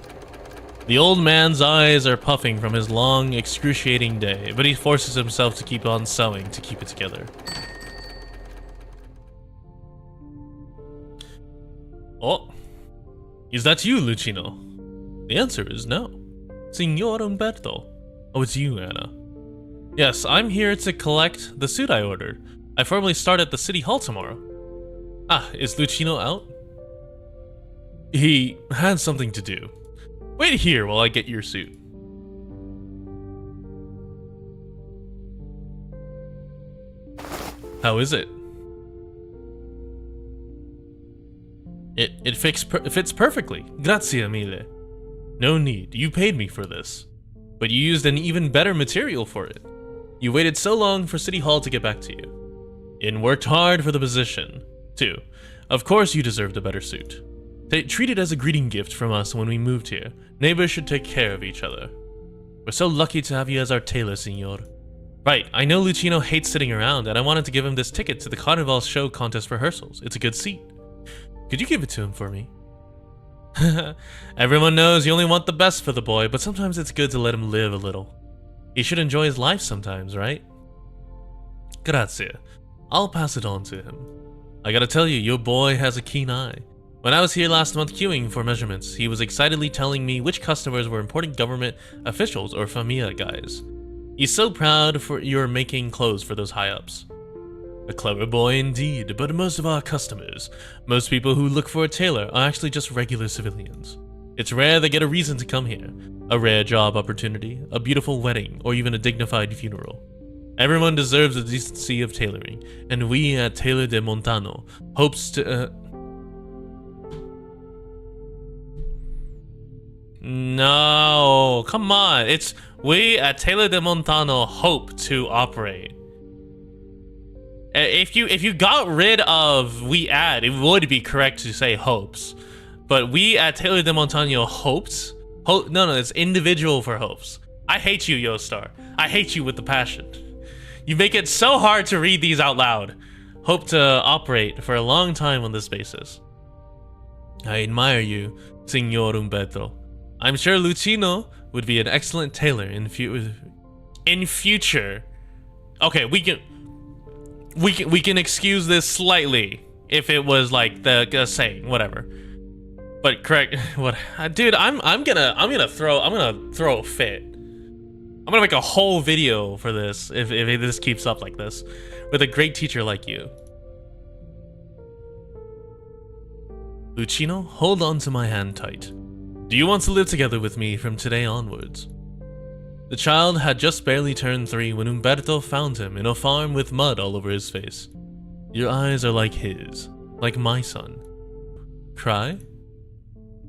The old man's eyes are puffing from his long, excruciating day, but he forces himself to keep on sewing to keep it together. Oh, is that you, Lucino? The answer is no. Signor Umberto. Oh, it's you, Anna. Yes, I'm here to collect the suit I ordered. I formally start at the city hall tomorrow. Ah, is Lucino out? He had something to do. Wait here while I get your suit. How is it? It fits perfectly. Grazie mille. No need, you paid me for this. But you used an even better material for it. You waited so long for City Hall to get back to you. And worked hard for the position, too. Of course you deserved a better suit. Treat it as a greeting gift from us when we moved here. Neighbors should take care of each other. We're so lucky to have you as our tailor, signor. Right, I know Lucino hates sitting around, and I wanted to give him this ticket to the Carnival show contest rehearsals. It's a good seat. Could you give it to him for me? Everyone knows you only want the best for the boy, but sometimes it's good to let him live a little. He should enjoy his life sometimes, right? Grazie. I'll pass it on to him. I gotta tell you, your boy has a keen eye. When I was here last month queuing for measurements, he was excitedly telling me which customers were important government officials or familia guys. He's so proud for you're making clothes for those high-ups. A clever boy indeed, but most of our customers, most people who look for a tailor are actually just regular civilians. It's rare they get a reason to come here. A rare job opportunity, a beautiful wedding, or even a dignified funeral. Everyone deserves the decency of tailoring, and we at Tailor de Montano hopes to... No, come on. It's we at Tailor de Montano hope to operate. If you got rid of we at, it would be correct to say hopes. But we at Tailor de Montano hopes? No, it's individual for hopes. I hate you, Yostar. I hate you with the passion. You make it so hard to read these out loud. Hope to operate for a long time on this basis. I admire you, Signor Umberto. I'm sure Lucino would be an excellent tailor in future. Okay, we can excuse this slightly if it was like the saying, whatever. But correct, what, dude? I'm gonna throw a fit. I'm gonna make a whole video for this if this keeps up like this, with a great teacher like you. Lucino, hold on to my hand tight. Do you want to live together with me from today onwards? The child had just barely turned 3 when Umberto found him in a farm with mud all over his face. Your eyes are like his, like my son. Cry?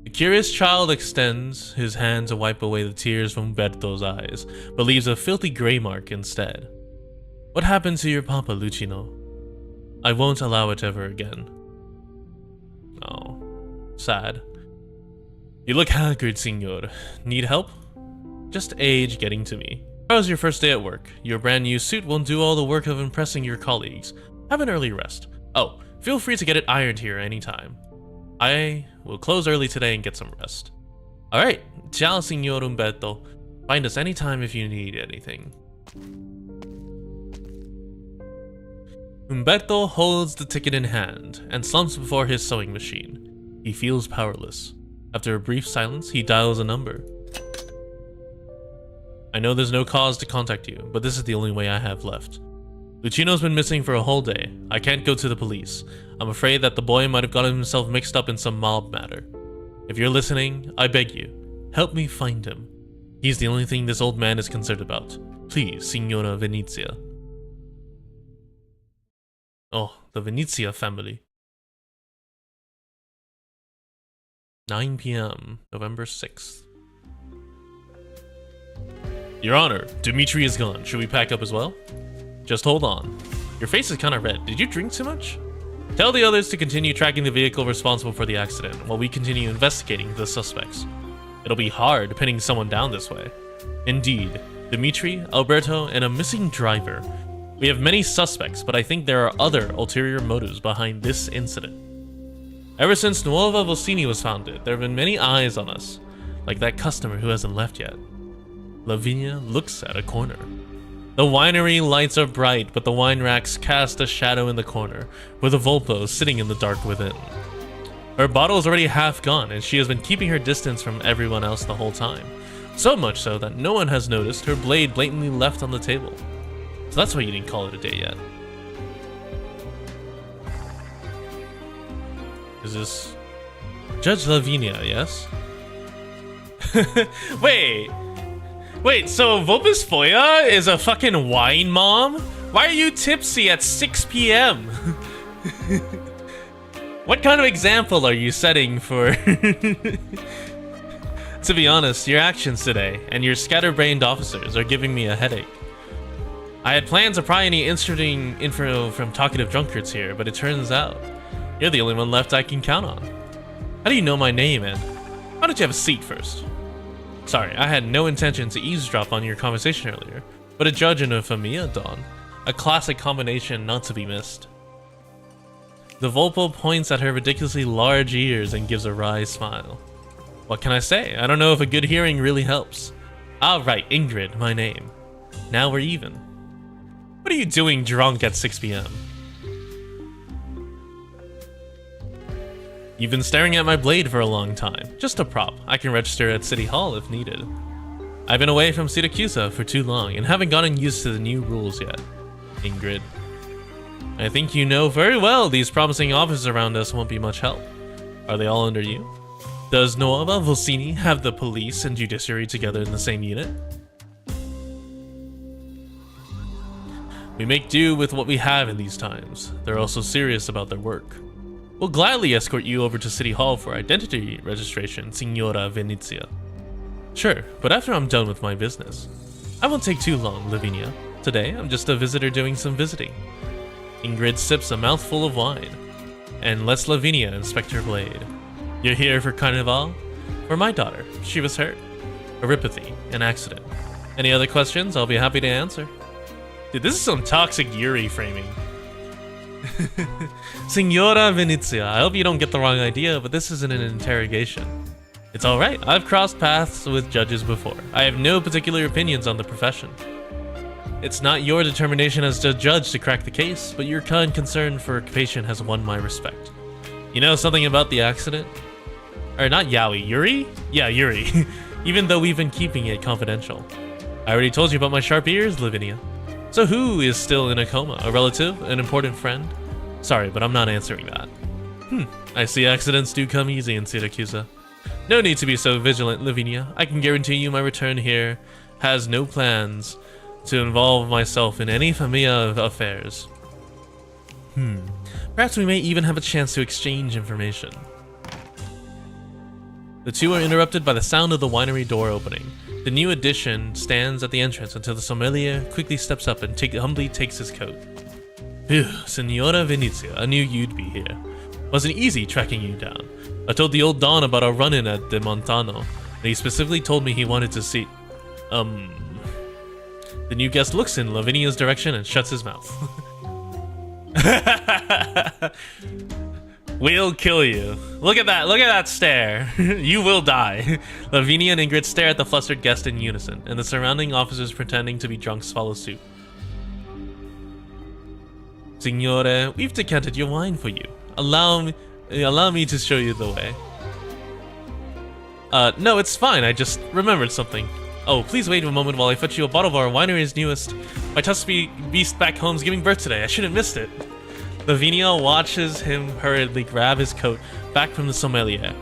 The curious child extends his hand to wipe away the tears from Umberto's eyes, but leaves a filthy grey mark instead. What happened to your papa, Lucino? I won't allow it ever again. Oh, sad. You look haggard, Signor. Need help? Just age getting to me. How's your first day at work? Your brand new suit won't do all the work of impressing your colleagues. Have an early rest. Oh, feel free to get it ironed here anytime. I will close early today and get some rest. Alright, ciao, Signor Umberto. Find us anytime if you need anything. Umberto holds the ticket in hand and slumps before his sewing machine. He feels powerless. After a brief silence, he dials a number. I know there's no cause to contact you, but this is the only way I have left. Lucino's been missing for a whole day. I can't go to the police. I'm afraid that the boy might have gotten himself mixed up in some mob matter. If you're listening, I beg you, help me find him. He's the only thing this old man is concerned about. Please, Signora Venezia. Oh, the Venezia family. 9 p.m., November 6th. Your Honor, Dimitri is gone. Should we pack up as well? Just hold on. Your face is kind of red. Did you drink too much? Tell the others to continue tracking the vehicle responsible for the accident while we continue investigating the suspects. It'll be hard pinning someone down this way. Indeed, Dimitri, Alberto, and a missing driver. We have many suspects, but I think there are other ulterior motives behind this incident. Ever since Nuova Vocini was founded, there have been many eyes on us, like that customer who hasn't left yet. Lavinia looks at a corner. The winery lights are bright, but the wine racks cast a shadow in the corner, with a Volpo sitting in the dark within. Her bottle is already half gone, and she has been keeping her distance from everyone else the whole time. So much so that no one has noticed her blade blatantly left on the table. So that's why you didn't call it a day yet. Is this Judge Lavinia, yes? Wait, so Vobisfoya is a fucking wine mom? Why are you tipsy at 6 p.m.? What kind of example are you setting for... To be honest, your actions today and your scatterbrained officers are giving me a headache. I had planned to pry any interesting info from talkative drunkards here, but it turns out you're the only one left I can count on. How do you know my name, and why don't you have a seat first? Sorry, I had no intention to eavesdrop on your conversation earlier, but a judge and a familia dawn. A classic combination not to be missed. The Volpo points at her ridiculously large ears and gives a wry smile. What can I say? I don't know if a good hearing really helps. Ah, right, Ingrid, my name. Now we're even. What are you doing drunk at 6 p.m.? You've been staring at my blade for a long time. Just a prop. I can register at City Hall if needed. I've been away from Syracuse for too long and haven't gotten used to the new rules yet. Ingrid. I think you know very well these promising officers around us won't be much help. Are they all under you? Does Nuova Vocini have the police and judiciary together in the same unit? We make do with what we have in these times. They're also serious about their work. We'll gladly escort you over to City Hall for identity registration, Signora Venezia. Sure, but after I'm done with my business. I won't take too long, Lavinia. Today, I'm just a visitor doing some visiting. Ingrid sips a mouthful of wine and lets Lavinia inspect her blade. You're here for Carnival? For my daughter. She was hurt. Erypathy, an accident. Any other questions? I'll be happy to answer. Dude, this is some toxic Yuri framing. Signora Venezia, I hope you don't get the wrong idea, but this isn't an interrogation. It's alright, I've crossed paths with judges before. I have no particular opinions on the profession. It's not your determination as a judge to crack the case, but your kind concern for a patient has won my respect. You know something about the accident? Or not Yaoi, Yuri? Yeah, Yuri. Even though we've been keeping it confidential. I already told you about my sharp ears, Lavinia. So who is still in a coma? A relative? An important friend? Sorry, but I'm not answering that. I see accidents do come easy in Syracuse. No need to be so vigilant, Lavinia. I can guarantee you my return here has no plans to involve myself in any familia affairs. Perhaps we may even have a chance to exchange information. The two are interrupted by the sound of the winery door opening. The new addition stands at the entrance until the sommelier quickly steps up and humbly takes his coat. Phew, Signora Venezia, I knew you'd be here. Wasn't easy tracking you down. I told the old Don about our run-in at De Montano, and he specifically told me he wanted to see... The new guest looks in Lavinia's direction and shuts his mouth. We'll kill you. Look at that stare. You will die. Lavinia and Ingrid stare at the flustered guest in unison, and the surrounding officers pretending to be drunks follow suit. Signore, we've decanted your wine for you. Allow me to show you the way. No, it's fine. I just remembered something. Oh, please wait a moment while I fetch you a bottle of our winery's newest. My Tusky beast back home's giving birth today. I should have missed it. Lavinia watches him hurriedly grab his coat back from the sommelier.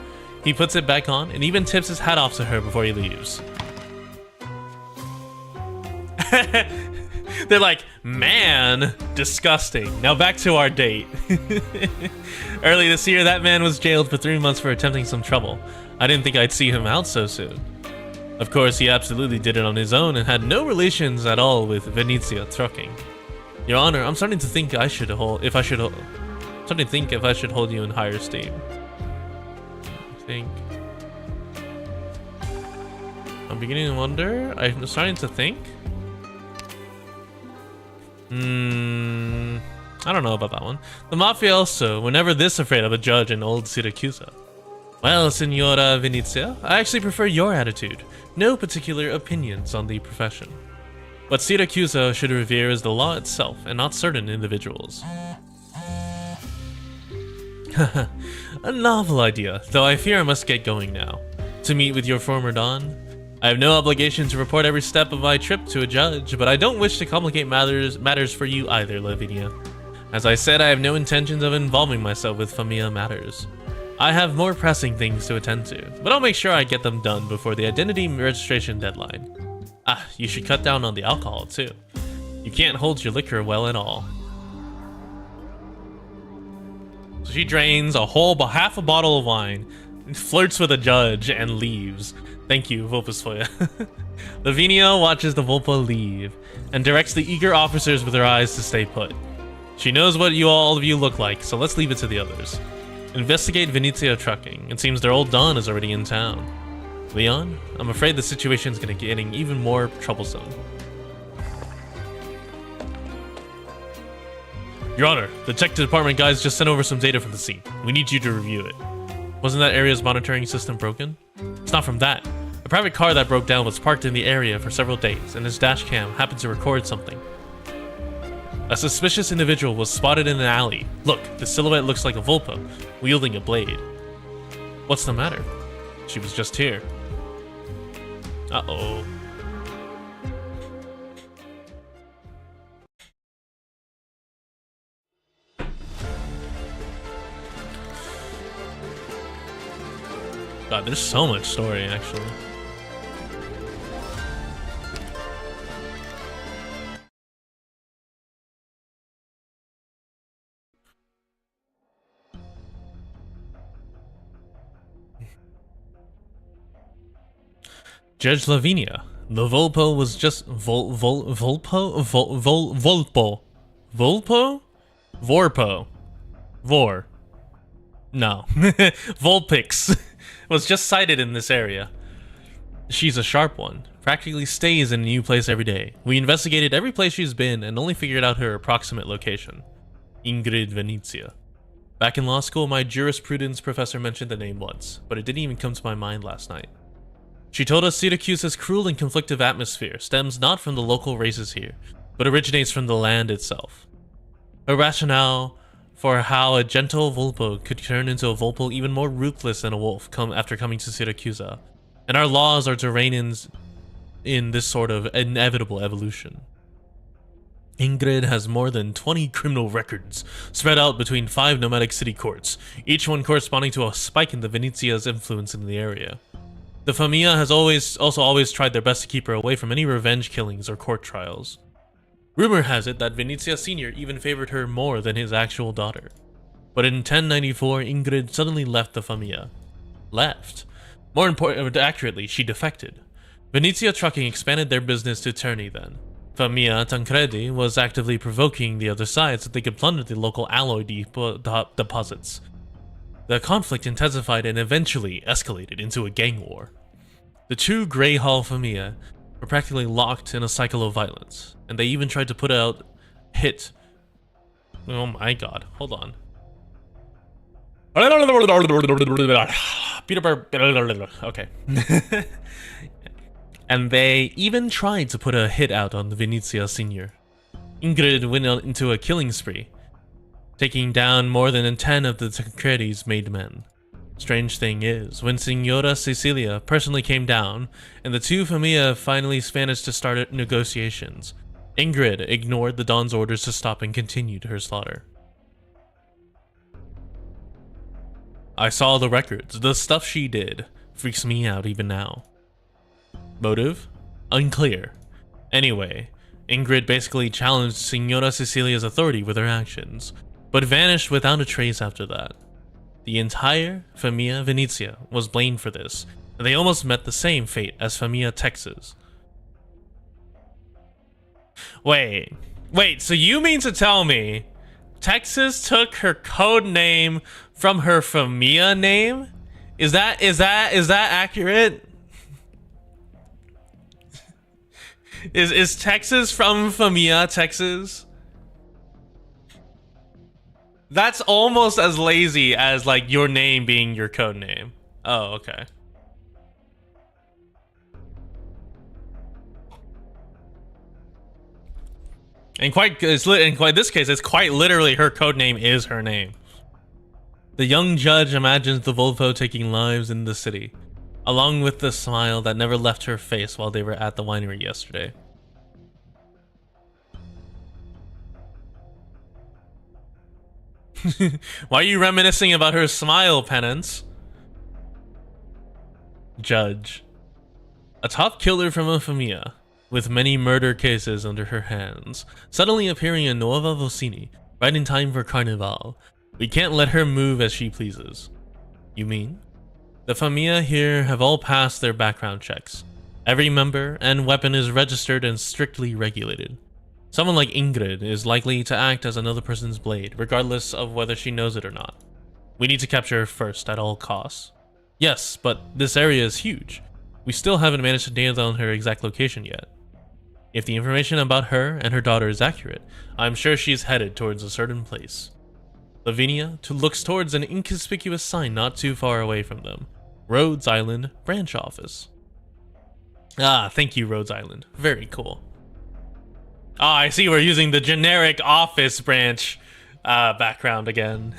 He puts it back on and even tips his hat off to her before he leaves. They're like, man, disgusting. Now back to our date. Early this year, that man was jailed for 3 months for attempting some trouble. I didn't think I'd see him out so soon. Of course, he absolutely did it on his own and had no relations at all with Venezia trucking. Your Honor, I'm starting to think if I should hold you in higher esteem. I'm beginning to wonder. I'm starting to think. I don't know about that one. The mafioso were never this afraid of a judge in old Syracuse. Well, Signora Venezia, I actually prefer your attitude. No particular opinions on the profession. What Syracuse should revere is the law itself, and not certain individuals. A novel idea, though I fear I must get going now. To meet with your former Don. I have no obligation to report every step of my trip to a judge, but I don't wish to complicate matters for you either, Lavinia. As I said, I have no intentions of involving myself with familia matters. I have more pressing things to attend to, but I'll make sure I get them done before the identity registration deadline. You should cut down on the alcohol too. You can't hold your liquor well at all. So she drains half a bottle of wine, flirts with a judge, and leaves. Thank you, Volpasfoya. Lavinia watches the Volpa leave, and directs the eager officers with her eyes to stay put. She knows what all of you look like, so let's leave it to the others. Investigate Venezia trucking. It seems their old Don is already in town. Leon, I'm afraid the situation's getting even more troublesome. Your Honor, the detective department guys just sent over some data from the scene. We need you to review it. Wasn't that area's monitoring system broken? It's not from that. A private car that broke down was parked in the area for several days, and his dash cam happened to record something. A suspicious individual was spotted in an alley. Look, the silhouette looks like a Volpa, wielding a blade. What's the matter? She was just here. Uh-oh. God, there's so much story, actually. Judge Lavinia. The Volpo was just Vorpo? Vor. No. Volpix was just sighted in this area. She's a sharp one. Practically stays in a new place every day. We investigated every place she's been and only figured out her approximate location. Ingrid Venezia. Back in law school, my jurisprudence professor mentioned the name once, but it didn't even come to my mind last night. She told us Syracuse's cruel and conflictive atmosphere stems not from the local races here, but originates from the land itself. Her rationale for how a gentle Volpo could turn into a Volpo even more ruthless than a wolf after coming to Syracuse, and our laws are to rein in this sort of inevitable evolution. Ingrid has more than 20 criminal records, spread out between 5 nomadic city courts, each one corresponding to a spike in the Venezia's influence in the area. The Famiglia has always tried their best to keep her away from any revenge killings or court trials. Rumor has it that Venezia Sr. even favored her more than his actual daughter. But in 1094, Ingrid suddenly left the Famiglia. Left. More accurately, she defected. Venezia Trucking expanded their business to Terni then. Famiglia Tancredi was actively provoking the other side so they could plunder the local alloy deposits. The conflict intensified and eventually escalated into a gang war. The two Grey Hall Famiglia were practically locked in a cycle of violence, and they even tried to put out hit. Oh my god, hold on. Okay. And they even tried to put a hit out on the Venezia Sr. Ingrid went into a killing spree, taking down more than 10 of the Tancredi's made men. Strange thing is, when Signora Cecilia personally came down, and the two Famiglia finally managed to start negotiations, Ingrid ignored the Don's orders to stop and continued her slaughter. I saw the records. The stuff she did freaks me out even now. Motive? Unclear. Anyway, Ingrid basically challenged Signora Cecilia's authority with her actions, but vanished without a trace after that. The entire Famiglia Venezia was blamed for this, and they almost met the same fate as Famiglia Texas. Wait, so you mean to tell me Texas took her code name from her Famiglia name? Is that accurate? Is Texas from Famiglia, Texas? That's almost as lazy as like your name being your code name. Oh, okay. In this case, it's quite literally her code name is her name. The young judge imagines the Volvo taking lives in the city, along with the smile that never left her face while they were at the winery yesterday. Why are you reminiscing about her smile, Penance? Judge. A top killer from a Famiglia, with many murder cases under her hands, suddenly appearing in Nuova Vocini, right in time for Carnival. We can't let her move as she pleases. You mean? The Famiglia here have all passed their background checks. Every member and weapon is registered and strictly regulated. Someone like Ingrid is likely to act as another person's blade, regardless of whether she knows it or not. We need to capture her first at all costs. Yes, but this area is huge. We still haven't managed to nail down her exact location yet. If the information about her and her daughter is accurate, I'm sure she's headed towards a certain place. Lavinia looks towards an inconspicuous sign not too far away from them. Rhodes Island Branch Office. Ah, thank you, Rhodes Island. Very cool. Ah, I see we're using the generic office branch background again.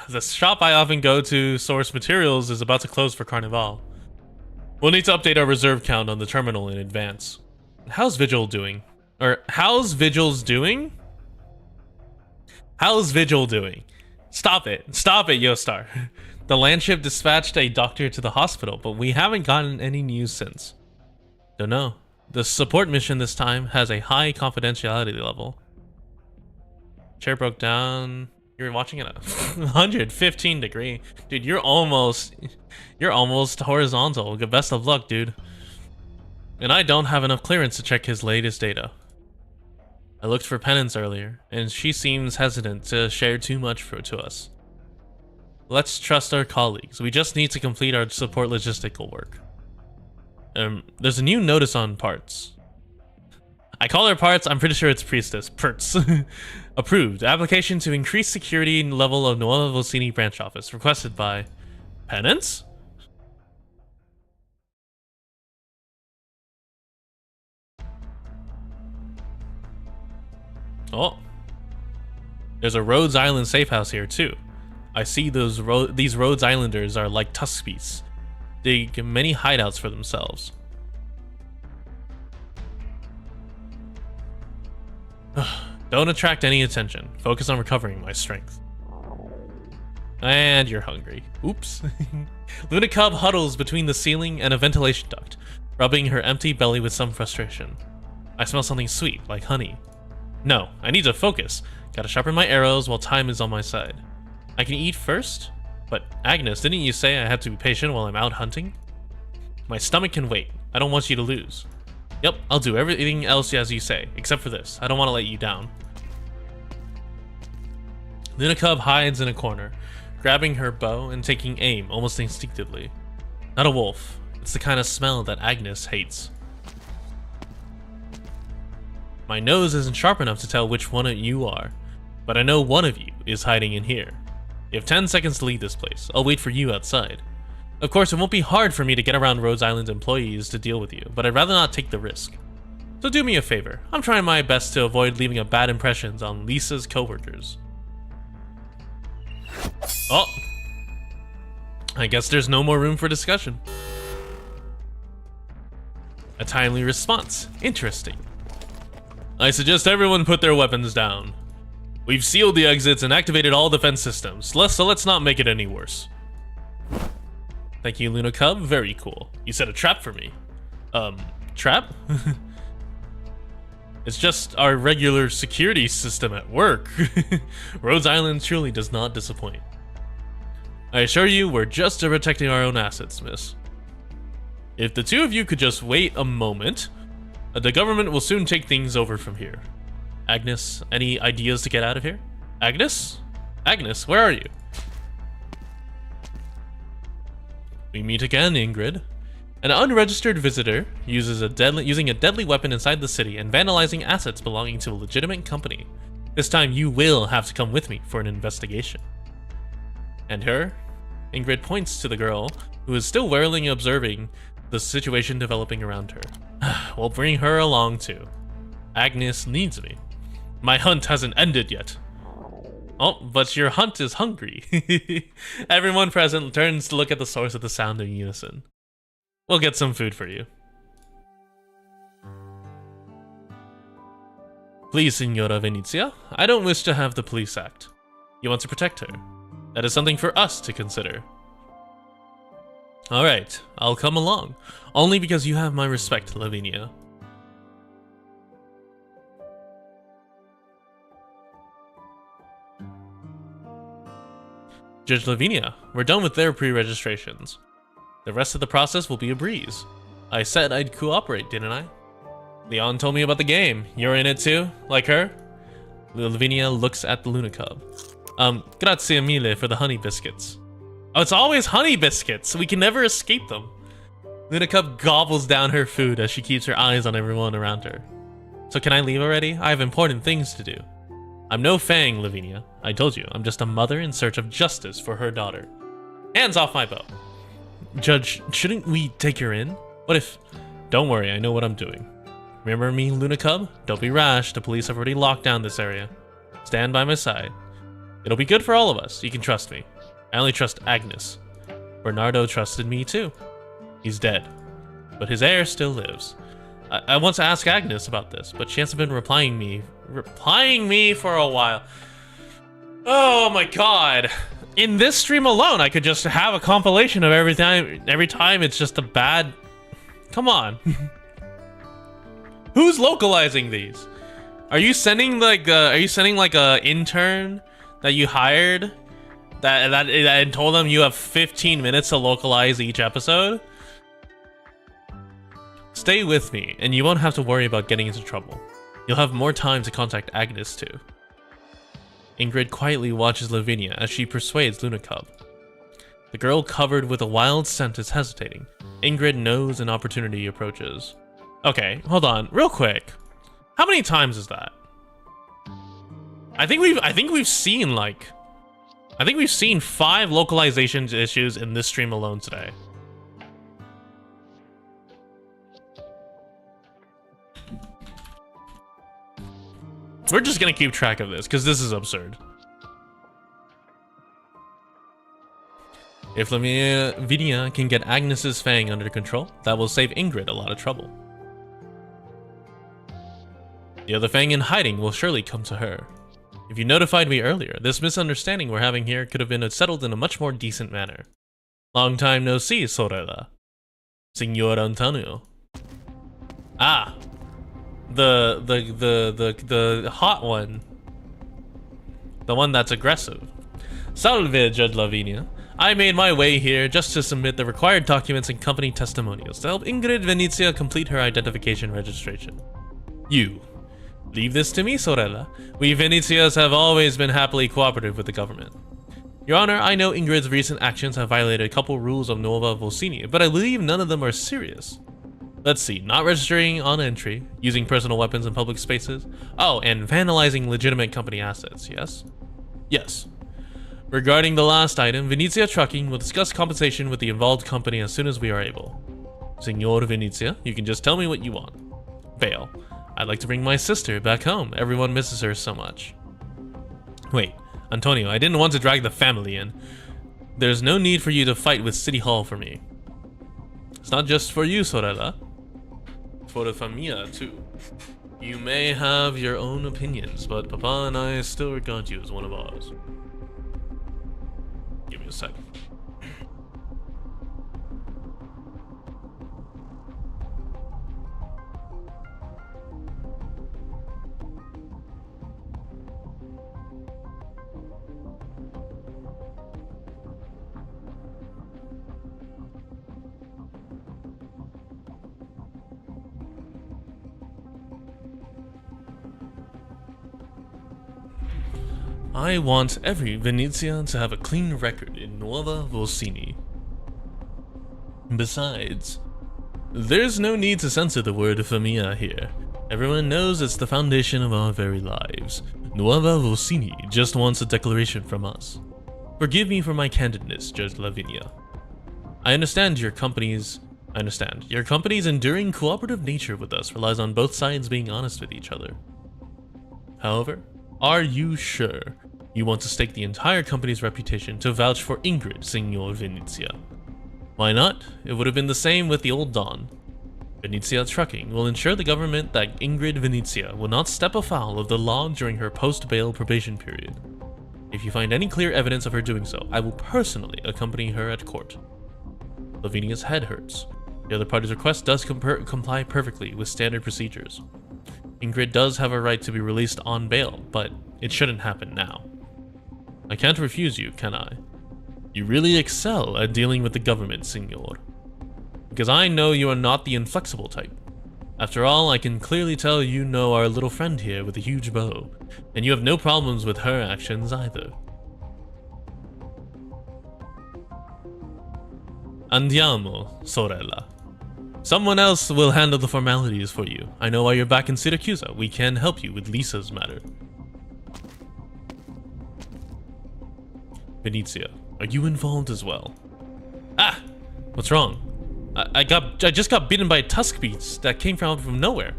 The shop I often go to source materials is about to close for Carnival. We'll need to update our reserve count on the terminal in advance. How's Vigil doing? Or, how's Vigil's doing? How's Vigil doing? Stop it, Yostar. The landship dispatched a doctor to the hospital, but we haven't gotten any news since. Don't know. The support mission this time has a high confidentiality level. Chair broke down. You're watching it at 115 degree. Dude, you're almost horizontal. Good best of luck, dude. And I don't have enough clearance to check his latest data. I looked for Penance earlier, and she seems hesitant to share too much to us. Let's trust our colleagues. We just need to complete our support logistical work. There's a new notice on parts. I call her parts. I'm pretty sure it's priestess. Perts. Approved. Application to increase security level of Nuova Vocini branch office. Requested by Penance? Oh. There's a Rhodes Island safe house here too. I see these Rhodes Islanders are like Tuskbeasts. They dig many hideouts for themselves. Don't attract any attention. Focus on recovering my strength. And you're hungry. Oops. Luna Cub huddles between the ceiling and a ventilation duct, rubbing her empty belly with some frustration. I smell something sweet, like honey. No, I need to focus. Gotta sharpen my arrows while time is on my side. I can eat first? But Agnes, didn't you say I have to be patient while I'm out hunting? My stomach can wait. I don't want you to lose. Yep, I'll do everything else as you say, except for this. I don't want to let you down. Luna Cub hides in a corner, grabbing her bow and taking aim almost instinctively. Not a wolf. It's the kind of smell that Agnes hates. My nose isn't sharp enough to tell which one of you are, but I know one of you is hiding in here. You have 10 seconds to leave this place. I'll wait for you outside. Of course, it won't be hard for me to get around Rhodes Island employees to deal with you, but I'd rather not take the risk. So do me a favor. I'm trying my best to avoid leaving a bad impression on Lisa's coworkers. Oh! I guess there's no more room for discussion. A timely response. Interesting. I suggest everyone put their weapons down. We've sealed the exits and activated all defense systems, so let's not make it any worse. Thank you, Luna Cub. Very cool. You set a trap for me. Trap? It's just our regular security system at work. Rhodes Island truly does not disappoint. I assure you, we're just protecting our own assets, miss. If the two of you could just wait a moment, the government will soon take things over from here. Agnes, any ideas to get out of here? Agnes? Agnes, where are you? We meet again, Ingrid. An unregistered visitor using a deadly weapon inside the city and vandalizing assets belonging to a legitimate company. This time you will have to come with me for an investigation. And her? Ingrid points to the girl, who is still warily observing the situation developing around her. We'll bring her along too. Agnes needs me. My hunt hasn't ended yet. Oh, but your hunt is hungry. Everyone present turns to look at the source of the sound in unison. We'll get some food for you. Please, Signora Venezia, I don't wish to have the police act. You want to protect her. That is something for us to consider. Alright, I'll come along. Only because you have my respect, Lavinia. Judge Lavinia, we're done with their pre-registrations. The rest of the process will be a breeze. I said I'd cooperate, didn't I? Leon told me about the game. You're in it too? Like her? Lavinia looks at the Luna Cub. Grazie mille for the honey biscuits. Oh, it's always honey biscuits. We can never escape them. Luna Cub gobbles down her food as she keeps her eyes on everyone around her. So can I leave already? I have important things to do. I'm no Fang, Lavinia. I told you, I'm just a mother in search of justice for her daughter. Hands off my bow. Judge, shouldn't we take her in? What if... Don't worry, I know what I'm doing. Remember me, Luna Cub? Don't be rash, the police have already locked down this area. Stand by my side. It'll be good for all of us, you can trust me. I only trust Agnes. Bernardo trusted me too. He's dead, but his heir still lives. I want to ask Agnes about this, but she hasn't been replying me for a while. Oh my god. In this stream alone, I could just have a compilation of every time it's just a bad... Come on. Who's localizing these? Are you sending like a intern that you hired that told them you have 15 minutes to localize each episode? Stay with me, and you won't have to worry about getting into trouble. You'll have more time to contact Agnes too. Ingrid quietly watches Lavinia as she persuades Luna Cub. The girl covered with a wild scent is hesitating. Ingrid knows an opportunity approaches. Okay, hold on, real quick. How many times is that? I think we've seen like, I think we've seen 5 localization issues in this stream alone today. We're just gonna keep track of this because this is absurd. If Lavinia can get Agnes's Fang under control, that will save Ingrid a lot of trouble. The other Fang in hiding will surely come to her. If you notified me earlier, this misunderstanding we're having here could have been settled in a much more decent manner. Long time no see, Sorella. Signor Antonio. Ah! The hot one. The one that's aggressive. Salve, Judge Lavinia. I made my way here just to submit the required documents and company testimonials to help Ingrid Venezia complete her identification registration. You. Leave this to me, Sorella. We Venezias have always been happily cooperative with the government. Your Honor, I know Ingrid's recent actions have violated a couple rules of Nuova Volsini, but I believe none of them are serious. Let's see, not registering on entry, using personal weapons in public spaces, oh, and vandalizing legitimate company assets, yes? Yes. Regarding the last item, Venezia Trucking will discuss compensation with the involved company as soon as we are able. Signor Venezia, you can just tell me what you want. Bail. I'd like to bring my sister back home. Everyone misses her so much. Wait, Antonio, I didn't want to drag the family in. There's no need for you to fight with City Hall for me. It's not just for you, Sorella. For the familia, too. You may have your own opinions, but Papa and I still regard you as one of ours. Give me a sec. I want every Venezian to have a clean record in Nuova Volsini. Besides, there's no need to censor the word familia here. Everyone knows it's the foundation of our very lives. Nuova Volsini just wants a declaration from us. Forgive me for my candidness, Judge Lavinia. I understand your company's enduring cooperative nature with us relies on both sides being honest with each other. However, are you sure you want to stake the entire company's reputation to vouch for Ingrid, Signor Venezia? Why not? It would have been the same with the old Don. Venezia Trucking will ensure the government that Ingrid Venezia will not step afoul of the law during her post-bail probation period. If you find any clear evidence of her doing so, I will personally accompany her at court. Lavinia's head hurts. The other party's request does comply perfectly with standard procedures. Ingrid does have a right to be released on bail, but it shouldn't happen now. I can't refuse you, can I? You really excel at dealing with the government, Signor. Because I know you are not the inflexible type. After all, I can clearly tell you know our little friend here with a huge bow, and you have no problems with her actions either. Andiamo, sorella. Someone else will handle the formalities for you. I know why you're back in Syracuse. We can help you with Lisa's matter. Venezia, are you involved as well? Ah! What's wrong? I just got bitten by a tusk beast that came from nowhere.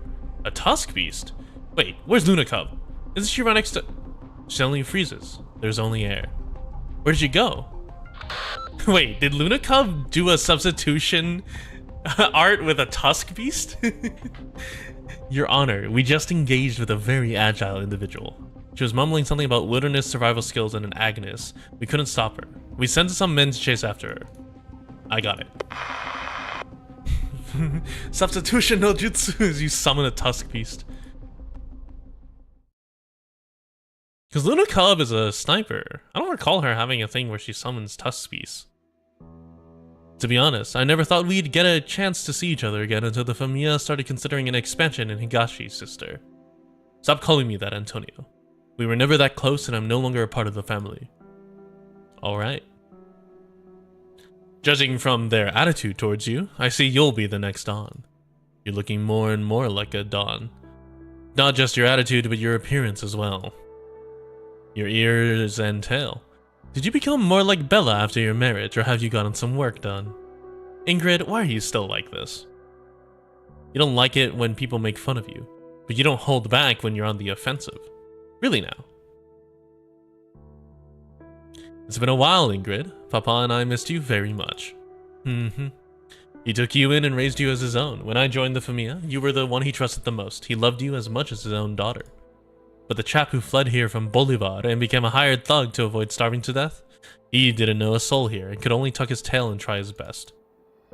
A tusk beast? Wait, where's Luna Cub? Isn't she right next to... She only freezes. There's only air. Where did she go? Wait, did Luna Cub do a substitution art with a tusk beast? Your Honor, we just engaged with a very agile individual. She was mumbling something about wilderness survival skills and an Agnes. We couldn't stop her. We sent some men to chase after her. I got it. Substitution no jutsu is you summon a tusk beast. Because Luna Cub is a sniper. I don't recall her having a thing where she summons tusk beasts. To be honest, I never thought we'd get a chance to see each other again until the Familia started considering an expansion in Higashi's sister. Stop calling me that, Antonio. We were never that close and I'm no longer a part of the family. Alright. Judging from their attitude towards you, I see you'll be the next Don. You're looking more and more like a Don. Not just your attitude, but your appearance as well. Your ears and tail. Did you become more like Bella after your marriage, or have you gotten some work done? Ingrid, why are you still like this? You don't like it when people make fun of you, but you don't hold back when you're on the offensive. Really now. It's been a while, Ingrid. Papa and I missed you very much. He took you in and raised you as his own. When I joined the familia, you were the one he trusted the most. He loved you as much as his own daughter. But the chap who fled here from Bolivar and became a hired thug to avoid starving to death, he didn't know a soul here and could only tuck his tail and try his best.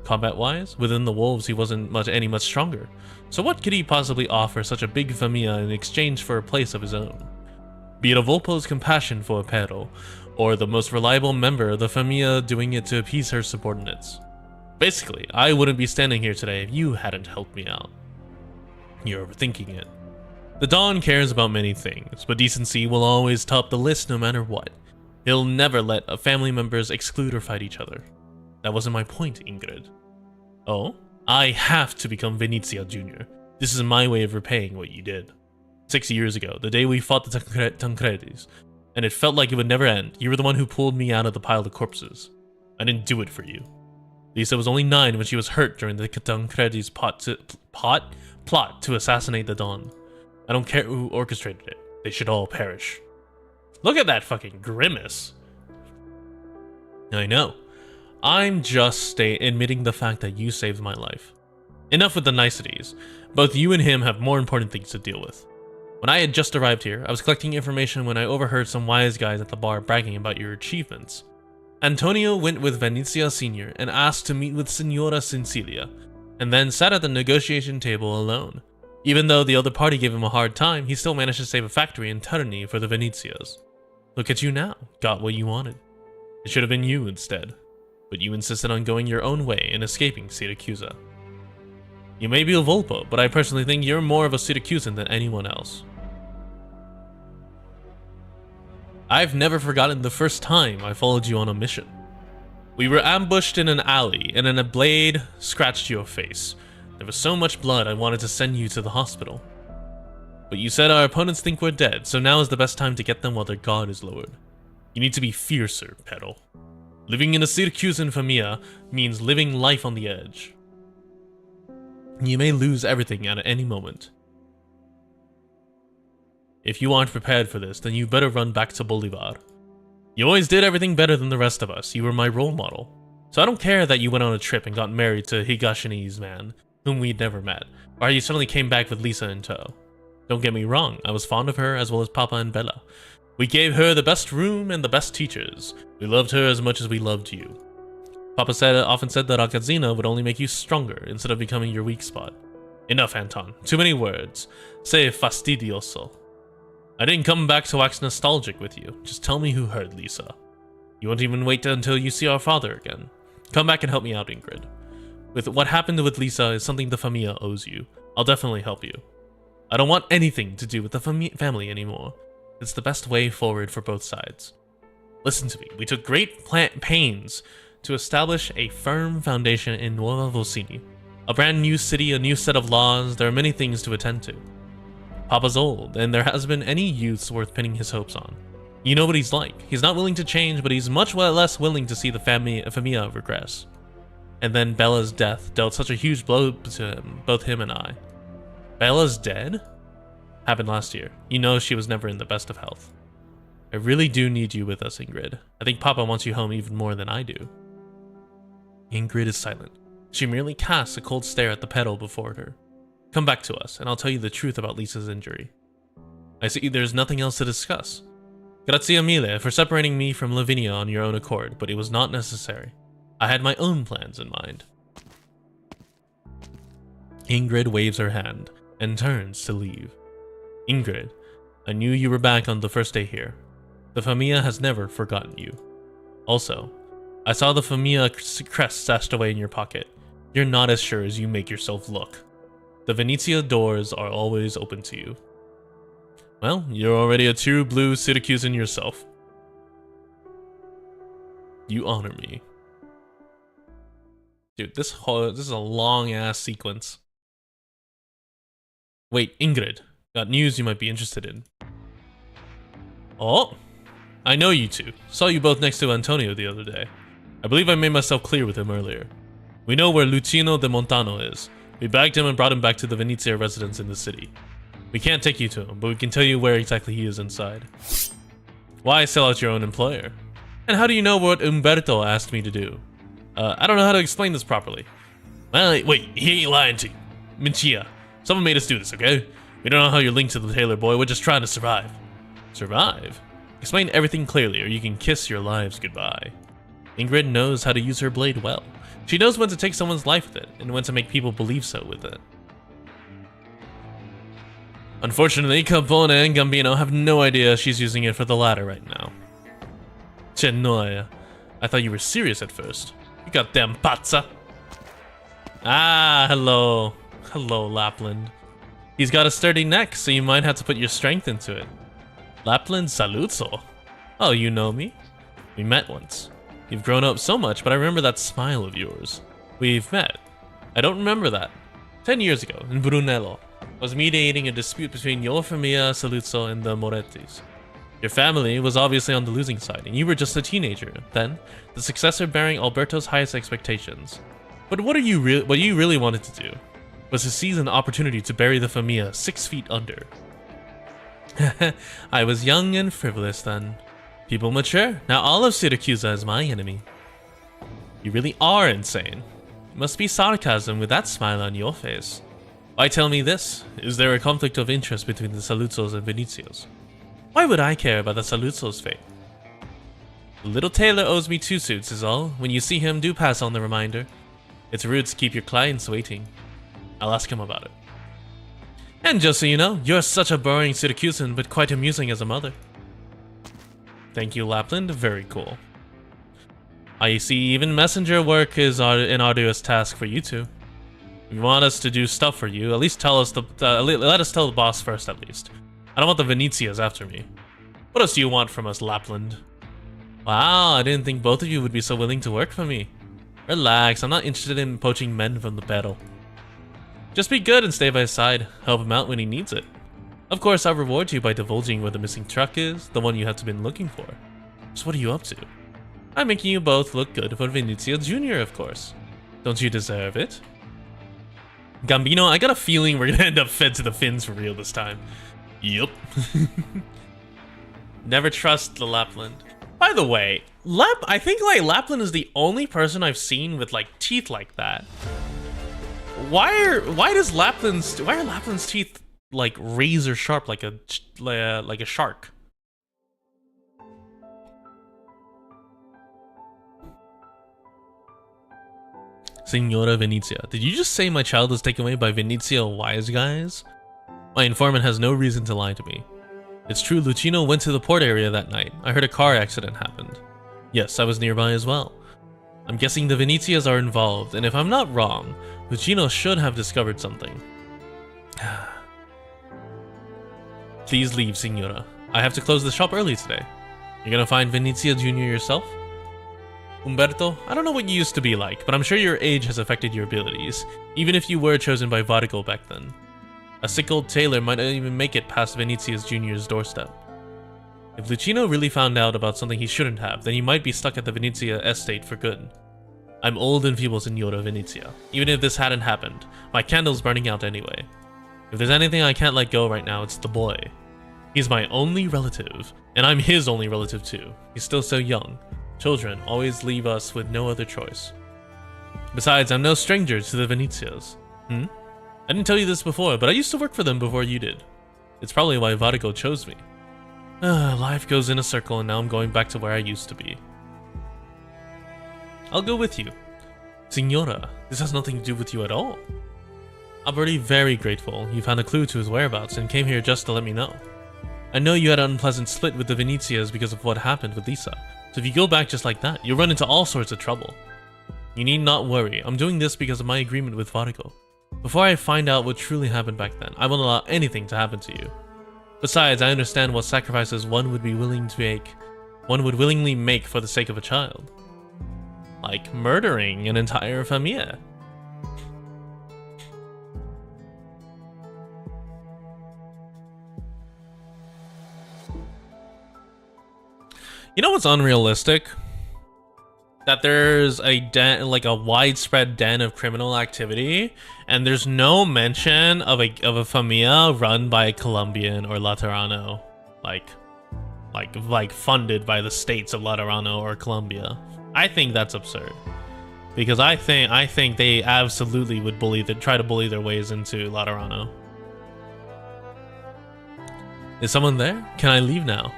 Combat-wise, within the wolves he wasn't much stronger, so what could he possibly offer such a big familia in exchange for a place of his own? Be it a Volpo's compassion for a Pero, or the most reliable member of the familia doing it to appease her subordinates. Basically, I wouldn't be standing here today if you hadn't helped me out. You're overthinking it. The Don cares about many things, but decency will always top the list no matter what. He'll never let family members exclude or fight each other. That wasn't my point, Ingrid. Oh? I have to become Venezia Jr. This is my way of repaying what you did. 6 years ago, the day we fought the Tancredis, and it felt like it would never end, you were the one who pulled me out of the pile of corpses. I didn't do it for you. Lisa was only 9 when she was hurt during the Tancredis' plot to assassinate the Don. I don't care who orchestrated it. They should all perish. Look at that fucking grimace. I know. I'm just admitting the fact that you saved my life. Enough with the niceties. Both you and him have more important things to deal with. When I had just arrived here, I was collecting information when I overheard some wise guys at the bar bragging about your achievements. Antonio went with Venezia Sr. and asked to meet with Signora Cincilia, and then sat at the negotiation table alone. Even though the other party gave him a hard time, he still managed to save a factory in Terni for the Venezias. Look at you now, got what you wanted. It should have been you instead, but you insisted on going your own way and escaping Syracusa. You may be a Volpo, but I personally think you're more of a Syracusan than anyone else. I've never forgotten the first time I followed you on a mission. We were ambushed in an alley, and then a blade scratched your face. There was so much blood I wanted to send you to the hospital. But you said our opponents think we're dead, so now is the best time to get them while their guard is lowered. You need to be fiercer, Pero. Living in a Syracusan familia means living life on the edge. You may lose everything at any moment. If you aren't prepared for this, then you better run back to Bolivar. You always did everything better than the rest of us. You were my role model. So I don't care that you went on a trip and got married to Higashini's man, whom we'd never met, or you suddenly came back with Lisa in tow. Don't get me wrong, I was fond of her as well as Papa and Bella. We gave her the best room and the best teachers. We loved her as much as we loved you. Papa often said that Akazina would only make you stronger instead of becoming your weak spot. Enough, Anton. Too many words. Say fastidioso. I didn't come back to wax nostalgic with you. Just tell me who hurt Lisa. You won't even wait until you see our father again. Come back and help me out, Ingrid. With what happened with Lisa is something the familia owes you. I'll definitely help you. I don't want anything to do with the family anymore. It's the best way forward for both sides. Listen to me. We took great pains to establish a firm foundation in Nuova Vocini. A brand new city, a new set of laws. There are many things to attend to. Papa's old, and there hasn't been any youths worth pinning his hopes on. You know what he's like. He's not willing to change, but he's much less willing to see the familia regress. And then Bella's death dealt such a huge blow to him, both him and I. Bella's dead? Happened last year. You know she was never in the best of health. I really do need you with us, Ingrid. I think Papa wants you home even more than I do. Ingrid is silent. She merely casts a cold stare at the pedal before her. Come back to us, and I'll tell you the truth about Lisa's injury. I see there's nothing else to discuss. Grazie mille for separating me from Lavinia on your own accord, but it was not necessary. I had my own plans in mind. Ingrid waves her hand and turns to leave. Ingrid, I knew you were back on the first day here. The familia has never forgotten you. Also, I saw the familia crest stashed away in your pocket. You're not as sure as you make yourself look. The Venezia doors are always open to you. Well, you're already a true blue Syracusan yourself. You honor me. Dude, this is a long ass sequence. Wait, Ingrid, Got news you might be interested in. Oh, I know you two. Saw you both next to Antonio the other day. I believe I made myself clear with him earlier. We know where Lucino de Montano is. We bagged him and brought him back to the Venezia residence in the city. We can't take you to him, but we can tell you where exactly he is inside. Why sell out your own employer? And how do you know what Umberto asked me to do? I don't know how to explain this properly. Well, wait, he ain't lying to you. Minchia, someone made us do this, okay? We don't know how you're linked to the tailor boy, we're just trying to survive. Survive? Explain everything clearly or you can kiss your lives goodbye. Ingrid knows how to use her blade well. She knows when to take someone's life with it, and when to make people believe so with it. Unfortunately, Capone and Gambino have no idea she's using it for the latter right now. Cenoia, I thought you were serious at first. You goddamn pazza. Ah, hello. Hello, Lapland. He's got a sturdy neck, so you might have to put your strength into it. Lapland saluzzo. Oh, you know me? We met once. You've grown up so much, but I remember that smile of yours. We've met. I don't remember that. 10 years ago, in Brunello, I was mediating a dispute between your familia Saluzzo and the Morettis. Your family was obviously on the losing side, and you were just a teenager, then, the successor bearing Alberto's highest expectations. But what you really wanted to do was to seize an opportunity to bury the familia 6 feet under. I was young and frivolous then. People mature. Now all of Syracuse is my enemy. You really are insane. It must be sarcasm with that smile on your face. Why tell me this? Is there a conflict of interest between the Saluzzos and Venezios? Why would I care about the Saluzzos' fate? The little tailor owes me 2 suits is all. When you see him, do pass on the reminder. It's rude to keep your clients waiting. I'll ask him about it. And just so you know, you're such a boring Syracusan, but quite amusing as a mother. Thank you, Lapland. Very cool. I see even messenger work is an arduous task for you two. If you want us to do stuff for you, at least tell us let us tell the boss first at least. I don't want the Venezias after me. What else do you want from us, Lapland? Wow, I didn't think both of you would be so willing to work for me. Relax, I'm not interested in poaching men from the battle. Just be good and stay by his side. Help him out when he needs it. Of course, I'll reward you by divulging where the missing truck is, the one you have been looking for. So what are you up to? I'm making you both look good for Venezia Jr., of course. Don't you deserve it? Gambino, I got a feeling we're gonna end up fed to the Finns for real this time. Yup. Never trust the Lapland. By the way, I think like Lapland is the only person I've seen with like teeth like that. Why are Lapland's teeth like razor sharp like a shark? Signora Venezia, did you just say my child is taken away by Venezia wise guys? My informant has no reason to lie to me. It's true Lucino went to the port area that night. I heard a car accident happened. Yes, I was nearby as well. I'm guessing the Venezias are involved, and if I'm not wrong, Lucino should have discovered something. Please leave, Signora. I have to close the shop early today. You're gonna find Venezia Jr. yourself? Umberto, I don't know what you used to be like, but I'm sure your age has affected your abilities, even if you were chosen by Vargo back then. A sick old tailor might not even make it past Venezia Jr.'s doorstep. If Lucino really found out about something he shouldn't have, then he might be stuck at the Venezia estate for good. I'm old and feeble, Signora Venezia. Even if this hadn't happened, my candle's burning out anyway. If there's anything I can't let go right now, it's the boy. He's my only relative, and I'm his only relative too. He's still so young. Children always leave us with no other choice. Besides, I'm no stranger to the Venezias. I didn't tell you this before, but I used to work for them before you did. It's probably why Vargo chose me. Life goes in a circle, and now I'm going back to where I used to be. I'll go with you. Signora, this has nothing to do with you at all. I'm already very grateful you found a clue to his whereabouts and came here just to let me know. I know you had an unpleasant split with the Venezias because of what happened with Lisa, so if you go back just like that, you'll run into all sorts of trouble. You need not worry, I'm doing this because of my agreement with Vargo. Before I find out what truly happened back then, I won't allow anything to happen to you. Besides, I understand what sacrifices one would willingly make for the sake of a child. Like murdering an entire familia. You know what's unrealistic? That there's a den, like a widespread den of criminal activity, and there's no mention of a familia run by a Colombian or Laterano, like funded by the states of Laterano or Colombia. I think that's absurd, because I think they absolutely would try to bully their ways into Laterano. Is someone there? Can I leave now?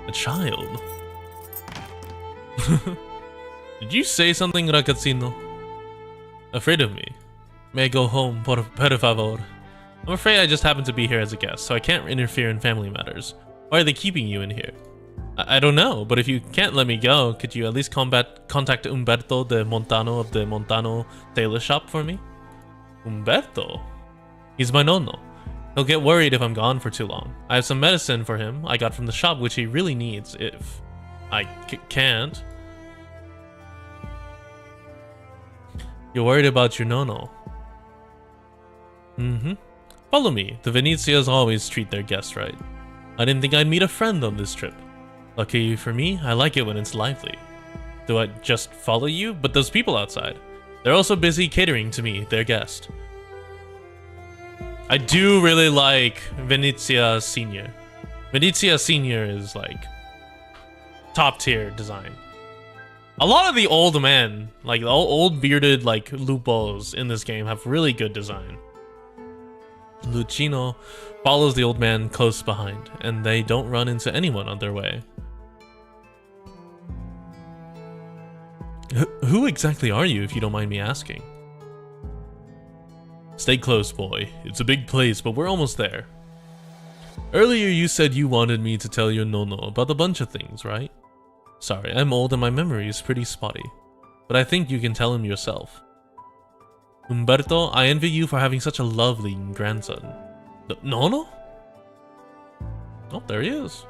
A child. Did you say something, ragazzino? Afraid of me? May I go home, per favor? I'm afraid I just happen to be here as a guest, so I can't interfere in family matters. Why are they keeping you in here? I don't know, but if you can't let me go, could you at least contact Umberto de Montano of the Montano tailor shop for me? Umberto? He's my nonno. He'll get worried if I'm gone for too long. I have some medicine for him I got from the shop, which he really needs if I can't. You're worried about your nonno. Follow me. The Venezians always treat their guests right. I didn't think I'd meet a friend on this trip. Lucky for me, I like it when it's lively. Do I just follow you? But those people outside. They're also busy catering to me, their guest. I do really like Venezia Senior. Venezia Senior is like top tier design. A lot of the old men, like the old bearded like lupos in this game, have really good design. Lucino follows the old man close behind, and they don't run into anyone on their way. Who exactly are you, if you don't mind me asking? Stay close, boy. It's a big place, but we're almost there. Earlier you said you wanted me to tell your nonno about a bunch of things, right? Sorry, I'm old and my memory is pretty spotty, but I think you can tell him yourself. Umberto, I envy you for having such a lovely grandson. Nonno? Oh, there he is.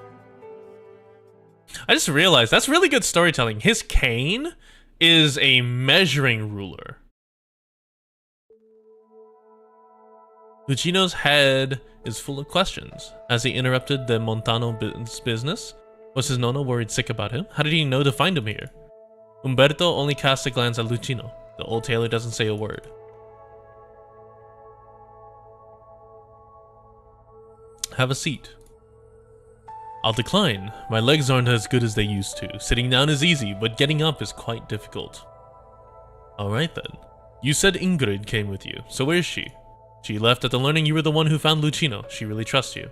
I just realized that's really good storytelling. His cane is a measuring ruler. Lucino's head is full of questions. Has he interrupted the Montano business? Was his nonno worried sick about him? How did he know to find him here? Umberto only casts a glance at Lucino. The old tailor doesn't say a word. Have a seat. I'll decline. My legs aren't as good as they used to. Sitting down is easy, but getting up is quite difficult. Alright then. You said Ingrid came with you, so where is she? She left after learning you were the one who found Lucino. She really trusts you.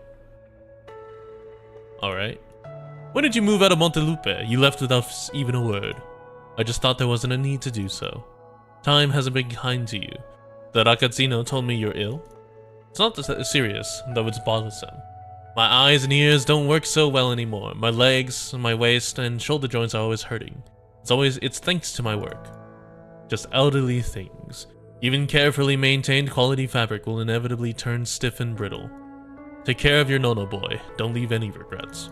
Alright. When did you move out of Montelupe? You left without even a word. I just thought there wasn't a need to do so. Time hasn't been kind to you. The ragazzino told me you're ill. It's not serious, though it's bothersome. My eyes and ears don't work so well anymore. My legs, my waist, and shoulder joints are always hurting. It's thanks to my work. Just elderly things. Even carefully maintained quality fabric will inevitably turn stiff and brittle. Take care of your nonno, boy. Don't leave any regrets.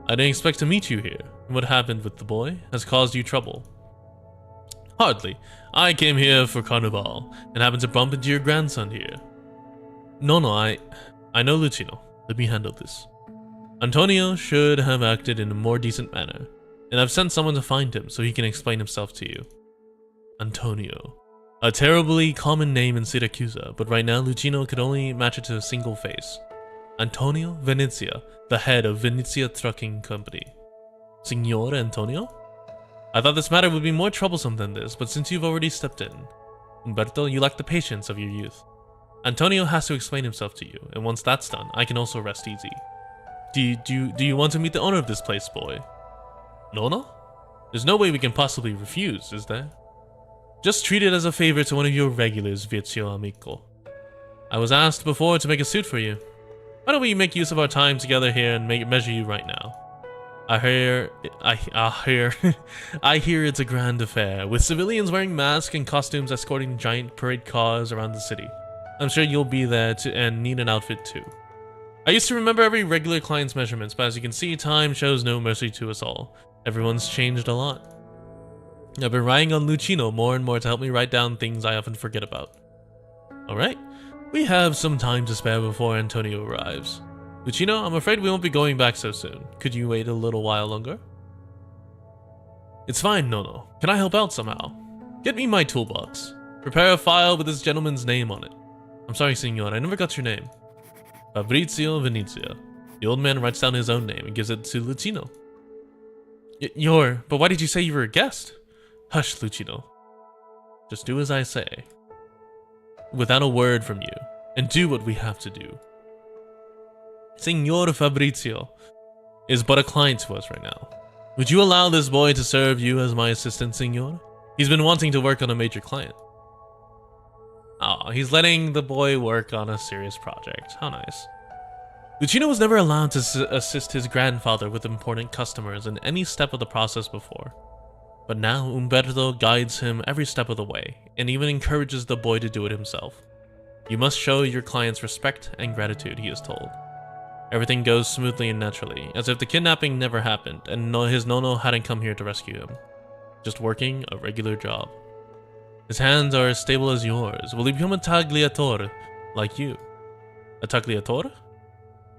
I didn't expect to meet you here. What happened with the boy has caused you trouble? Hardly. I came here for Carnival, and happened to bump into your grandson here. No, I know Lucino. Let me handle this. Antonio should have acted in a more decent manner, and I've sent someone to find him so he can explain himself to you. Antonio. A terribly common name in Siracusa, but right now Lucino could only match it to a single face. Antonio Venezia, the head of Venezia Trucking Company. Signor Antonio? I thought this matter would be more troublesome than this, but since you've already stepped in, Umberto, you lack the patience of your youth. Antonio has to explain himself to you, and once that's done, I can also rest easy. Do you want to meet the owner of this place, boy? No? There's no way we can possibly refuse, is there? Just treat it as a favor to one of your regulars, Vizio Amico. I was asked before to make a suit for you. Why don't we make use of our time together here and measure you right now? I hear it's a grand affair, with civilians wearing masks and costumes escorting giant parade cars around the city. I'm sure you'll be there and need an outfit too. I used to remember every regular client's measurements, but as you can see, time shows no mercy to us all. Everyone's changed a lot. I've been relying on Lucino more and more to help me write down things I often forget about. Alright, we have some time to spare before Antonio arrives. Lucino, I'm afraid we won't be going back so soon. Could you wait a little while longer? It's fine, Nono. Can I help out somehow? Get me my toolbox. Prepare a file with this gentleman's name on it. I'm sorry, Signor, I never got your name. Fabrizio Venezia. The old man writes down his own name and gives it to Lucino. But why did you say you were a guest? Hush, Lucino. Just do as I say. Without a word from you. And do what we have to do. Signor Fabrizio is but a client to us right now. Would you allow this boy to serve you as my assistant, Signor? He's been wanting to work on a major client. Oh, he's letting the boy work on a serious project. How nice. Lucino was never allowed to assist his grandfather with important customers in any step of the process before. But now Umberto guides him every step of the way, and even encourages the boy to do it himself. You must show your clients respect and gratitude, he is told. Everything goes smoothly and naturally, as if the kidnapping never happened, and his Nono hadn't come here to rescue him. Just working a regular job. His hands are as stable as yours. Will he become a tagliatore, like you? A tagliatore?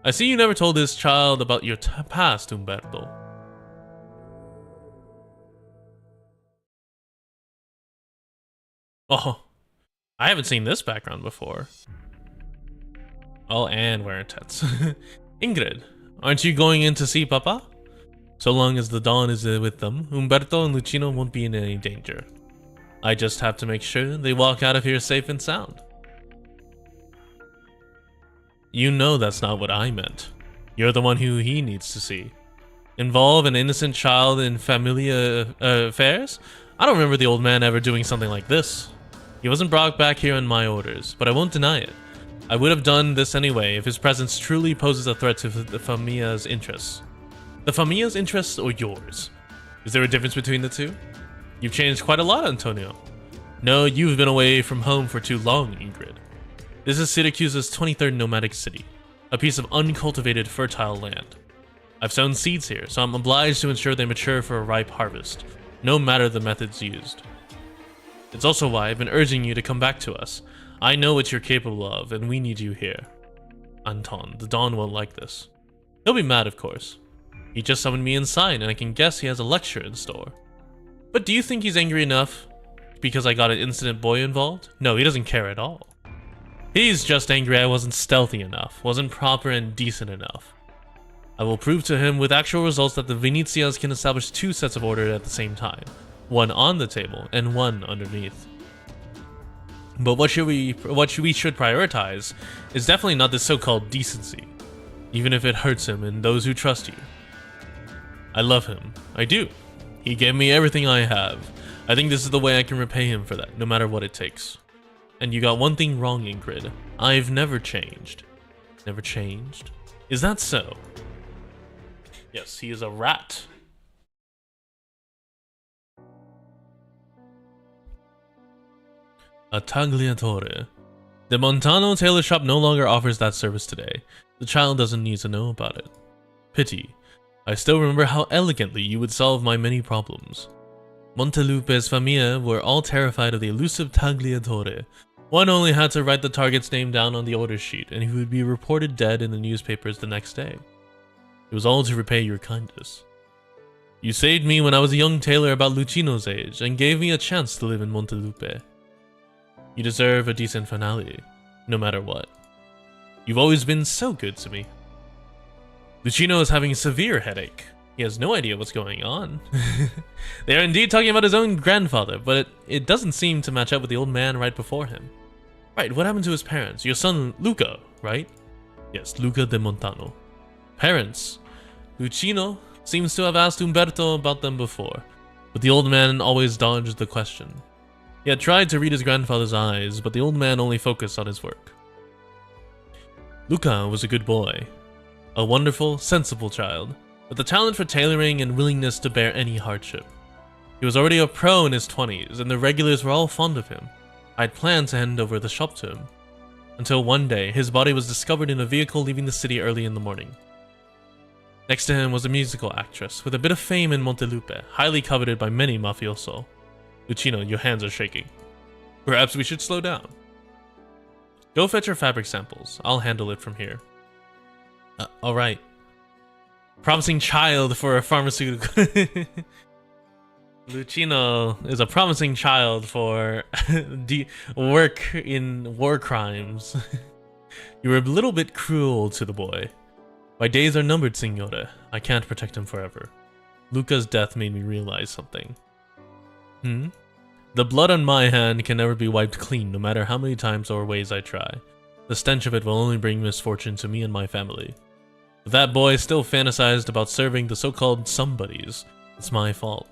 I see you never told this child about your past, Umberto. Oh, I haven't seen this background before. Oh, and wearing tats. Ingrid, aren't you going in to see Papa? So long as the Dawn is with them, Umberto and Lucino won't be in any danger. I just have to make sure they walk out of here safe and sound. You know that's not what I meant. You're the one who he needs to see. Involve an innocent child in familia affairs? I don't remember the old man ever doing something like this. He wasn't brought back here on my orders, but I won't deny it. I would have done this anyway if his presence truly poses a threat to the familia's interests. The familia's interests or yours? Is there a difference between the two? You've changed quite a lot, Antonio. No, you've been away from home for too long, Ingrid. This is Syracuse's 23rd nomadic city, a piece of uncultivated, fertile land. I've sown seeds here, so I'm obliged to ensure they mature for a ripe harvest, no matter the methods used. It's also why I've been urging you to come back to us. I know what you're capable of, and we need you here. Anton, the Don won't like this. He'll be mad, of course. He just summoned me inside, and I can guess he has a lecture in store. But do you think he's angry enough because I got an incident boy involved? No, he doesn't care at all. He's just angry I wasn't stealthy enough, wasn't proper and decent enough. I will prove to him with actual results that the Venezias can establish two sets of order at the same time. One on the table, and one underneath. But what we should prioritize is definitely not the so-called decency, even if it hurts him and those who trust you. I love him. I do. He gave me everything I have. I think this is the way I can repay him for that, no matter what it takes. And you got one thing wrong, Ingrid. I've never changed. Never changed? Is that so? Yes, he is a rat. A tagliatore. The Montano tailor shop no longer offers that service today. The child doesn't need to know about it. Pity. I still remember how elegantly you would solve my many problems. Montelupe's famiglia were all terrified of the elusive tagliatore. One only had to write the target's name down on the order sheet, and he would be reported dead in the newspapers the next day. It was all to repay your kindness. You saved me when I was a young tailor about Lucino's age, and gave me a chance to live in Montelupe. You deserve a decent finale, no matter what. You've always been so good to me. Lucino is having a severe headache. He has no idea what's going on. They are indeed talking about his own grandfather, but it doesn't seem to match up with the old man right before him. Right, what happened to his parents? Your son, Luca, right? Yes, Luca de Montano. Parents. Lucino seems to have asked Umberto about them before, but the old man always dodged the question. He had tried to read his grandfather's eyes, but the old man only focused on his work. Luca was a good boy. A wonderful, sensible child, with a talent for tailoring and willingness to bear any hardship. He was already a pro in his 20s, and the regulars were all fond of him. I had planned to hand over the shop to him. Until one day, his body was discovered in a vehicle leaving the city early in the morning. Next to him was a musical actress, with a bit of fame in Montelupe, highly coveted by many mafioso. Lucino, your hands are shaking. Perhaps we should slow down. Go fetch your fabric samples. I'll handle it from here. Alright. Promising child for a pharmaceutical. Lucino is a promising child for work in war crimes. You were a little bit cruel to the boy. My days are numbered, Signore. I can't protect him forever. Luca's death made me realize something. The blood on my hand can never be wiped clean, no matter how many times or ways I try. The stench of it will only bring misfortune to me and my family. If that boy still fantasized about serving the so-called somebodies, it's my fault.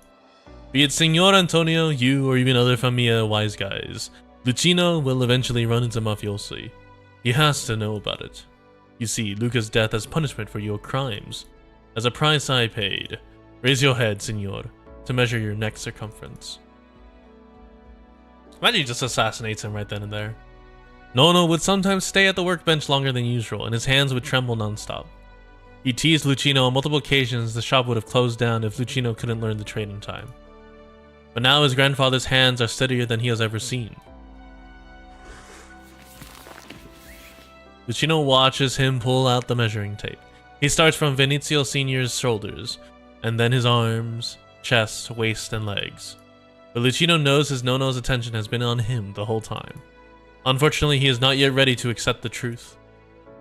Be it Signor Antonio, you, or even other Familia wise guys, Lucino will eventually run into mafiosi. He has to know about it. You see, Luca's death as punishment for your crimes. As a price I paid. Raise your head, Signor, to measure your neck circumference. Imagine he just assassinates him right then and there. Nono would sometimes stay at the workbench longer than usual, and his hands would tremble non-stop. He teased Lucino on multiple occasions the shop would have closed down if Lucino couldn't learn the trade in time. But now his grandfather's hands are steadier than he has ever seen. Lucino watches him pull out the measuring tape. He starts from Venezio Senior's shoulders, and then his arms, chest, waist, and legs. But Lucino knows his Nono's attention has been on him the whole time. Unfortunately, he is not yet ready to accept the truth.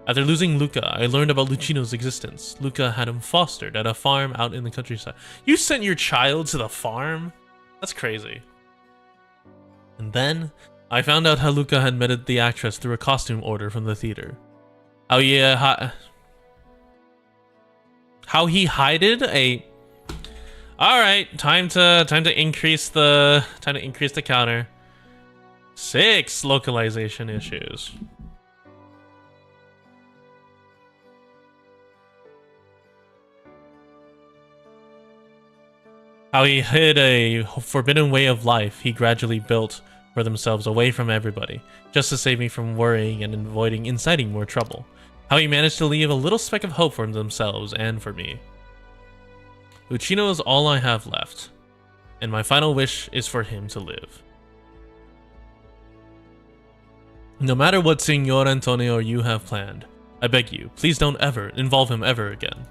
After losing Luca, I learned about Lucino's existence. Luca had him fostered at a farm out in the countryside. You sent your child to the farm? That's crazy. And then, I found out how Luca had met the actress through a costume order from the theater. How he hided a... Alright, time to increase the counter. 6 localization issues. How he hid a forbidden way of life he gradually built for themselves away from everybody, just to save me from worrying and avoiding inciting more trouble. How he managed to leave a little speck of hope for themselves and for me. Lucino is all I have left, and my final wish is for him to live. No matter what Signor Antonio or you have planned, I beg you, please don't ever involve him ever again.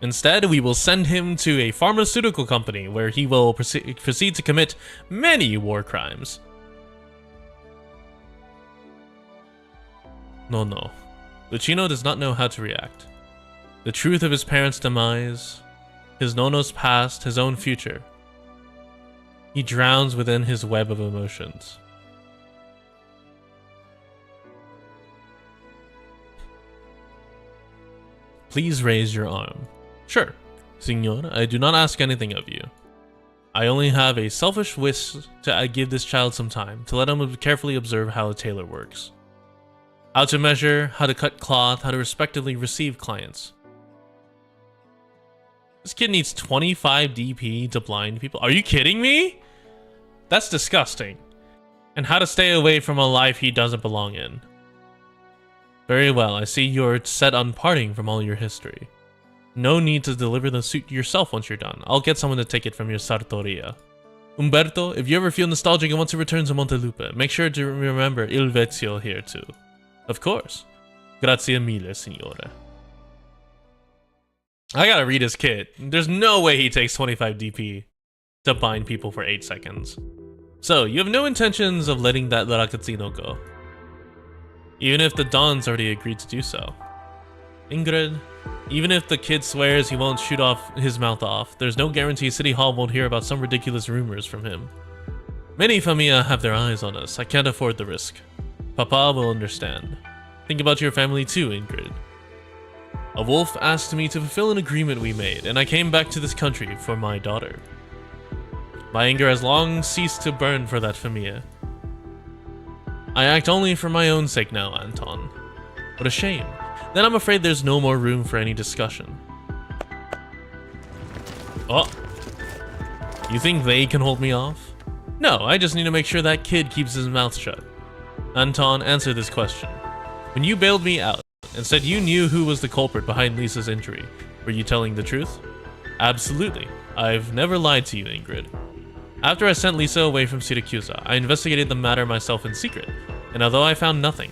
Instead, we will send him to a pharmaceutical company where he will proceed to commit many war crimes. No. Lucino does not know how to react. The truth of his parents' demise, his Nono's past, his own future. He drowns within his web of emotions. Please raise your arm. Sure, Signor, I do not ask anything of you. I only have a selfish wish to give this child some time, to let him carefully observe how a tailor works. How to measure, how to cut cloth, how to respectively receive clients. This kid needs 25 DP to blind people. Are you kidding me? That's disgusting. And how to stay away from a life he doesn't belong in. Very well, I see you're set on parting from all your history. No need to deliver the suit yourself once you're done. I'll get someone to take it from your sartoria. Umberto, if you ever feel nostalgic and want to return to Montelupe, make sure to remember Il Vezio here too. Of course. Grazie mille, signore. I gotta read his kit. There's no way he takes 25 DP to bind people for 8 seconds. So, you have no intentions of letting that ragazzino go. Even if the Don's already agreed to do so. Ingrid, even if the kid swears he won't shoot his mouth off, there's no guarantee City Hall won't hear about some ridiculous rumors from him. Many Familia have their eyes on us. I can't afford the risk. Papa will understand. Think about your family too, Ingrid. A wolf asked me to fulfill an agreement we made, and I came back to this country for my daughter. My anger has long ceased to burn for that Familia. I act only for my own sake now, Anton. What a shame. Then I'm afraid there's no more room for any discussion. Oh. You think they can hold me off? No, I just need to make sure that kid keeps his mouth shut. Anton, answer this question. When you bailed me out and said you knew who was the culprit behind Lisa's injury, were you telling the truth? Absolutely. I've never lied to you, Ingrid. After I sent Lisa away from Siracusa, I investigated the matter myself in secret, and although I found nothing,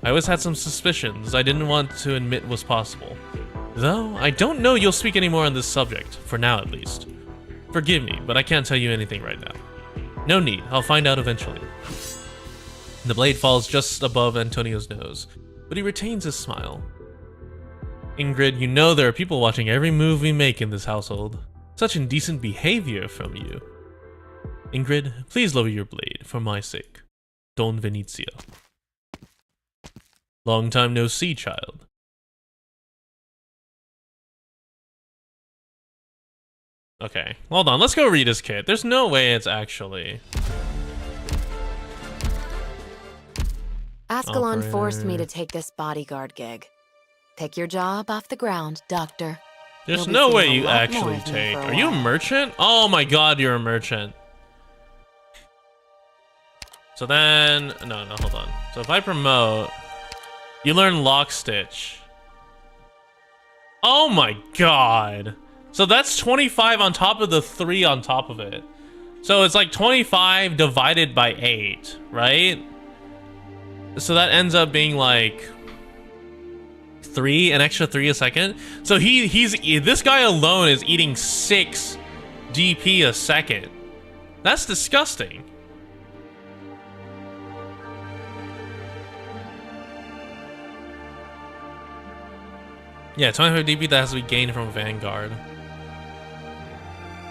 I always had some suspicions I didn't want to admit was possible. Though, I don't know you'll speak anymore on this subject, for now at least. Forgive me, but I can't tell you anything right now. No need, I'll find out eventually. The blade falls just above Antonio's nose, but he retains his smile. Ingrid, you know there are people watching every move we make in this household. Such indecent behavior from you. Ingrid, please lower your blade, for my sake. Don Venezia. Long time no see, child. Okay, hold on, let's go read his kit. There's no way it's actually... Ascalon forced me to take this bodyguard gig. Take your job off the ground, Doctor. There's no way you actually take... Are you a merchant? Oh my god, you're a merchant. So then... No, hold on. So if I promote... You learn Lock Stitch. Oh my god. So that's 25 on top of the 3 on top of it. So it's like 25 divided by 8, right? So that ends up being like... an extra 3 a second. So this guy alone is eating 6 DP a second. That's disgusting. Yeah, 25 DP that has to be gained from Vanguard.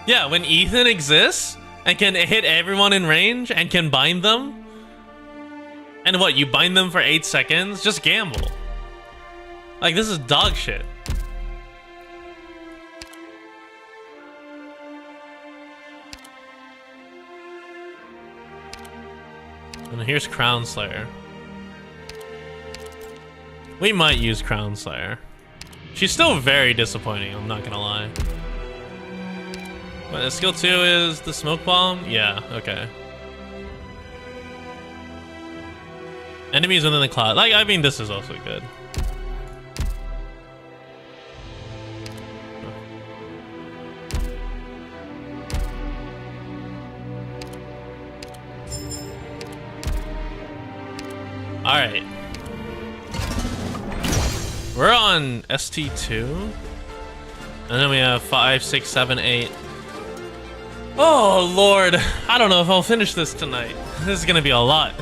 Yeah, when Ethan exists and can hit everyone in range and can bind them. And what, you bind them for 8 seconds? Just gamble. Like, this is dog shit. And here's Crown Slayer. We might use Crown Slayer. She's still very disappointing, I'm not gonna lie. But skill 2 is the Smoke Bomb? Yeah, okay. Enemies within the cloud. Like, I mean, this is also good. Alright. We're on ST2. And then we have 5, 6, 7, 8. Oh lord. I don't know if I'll finish this tonight. This is gonna be a lot.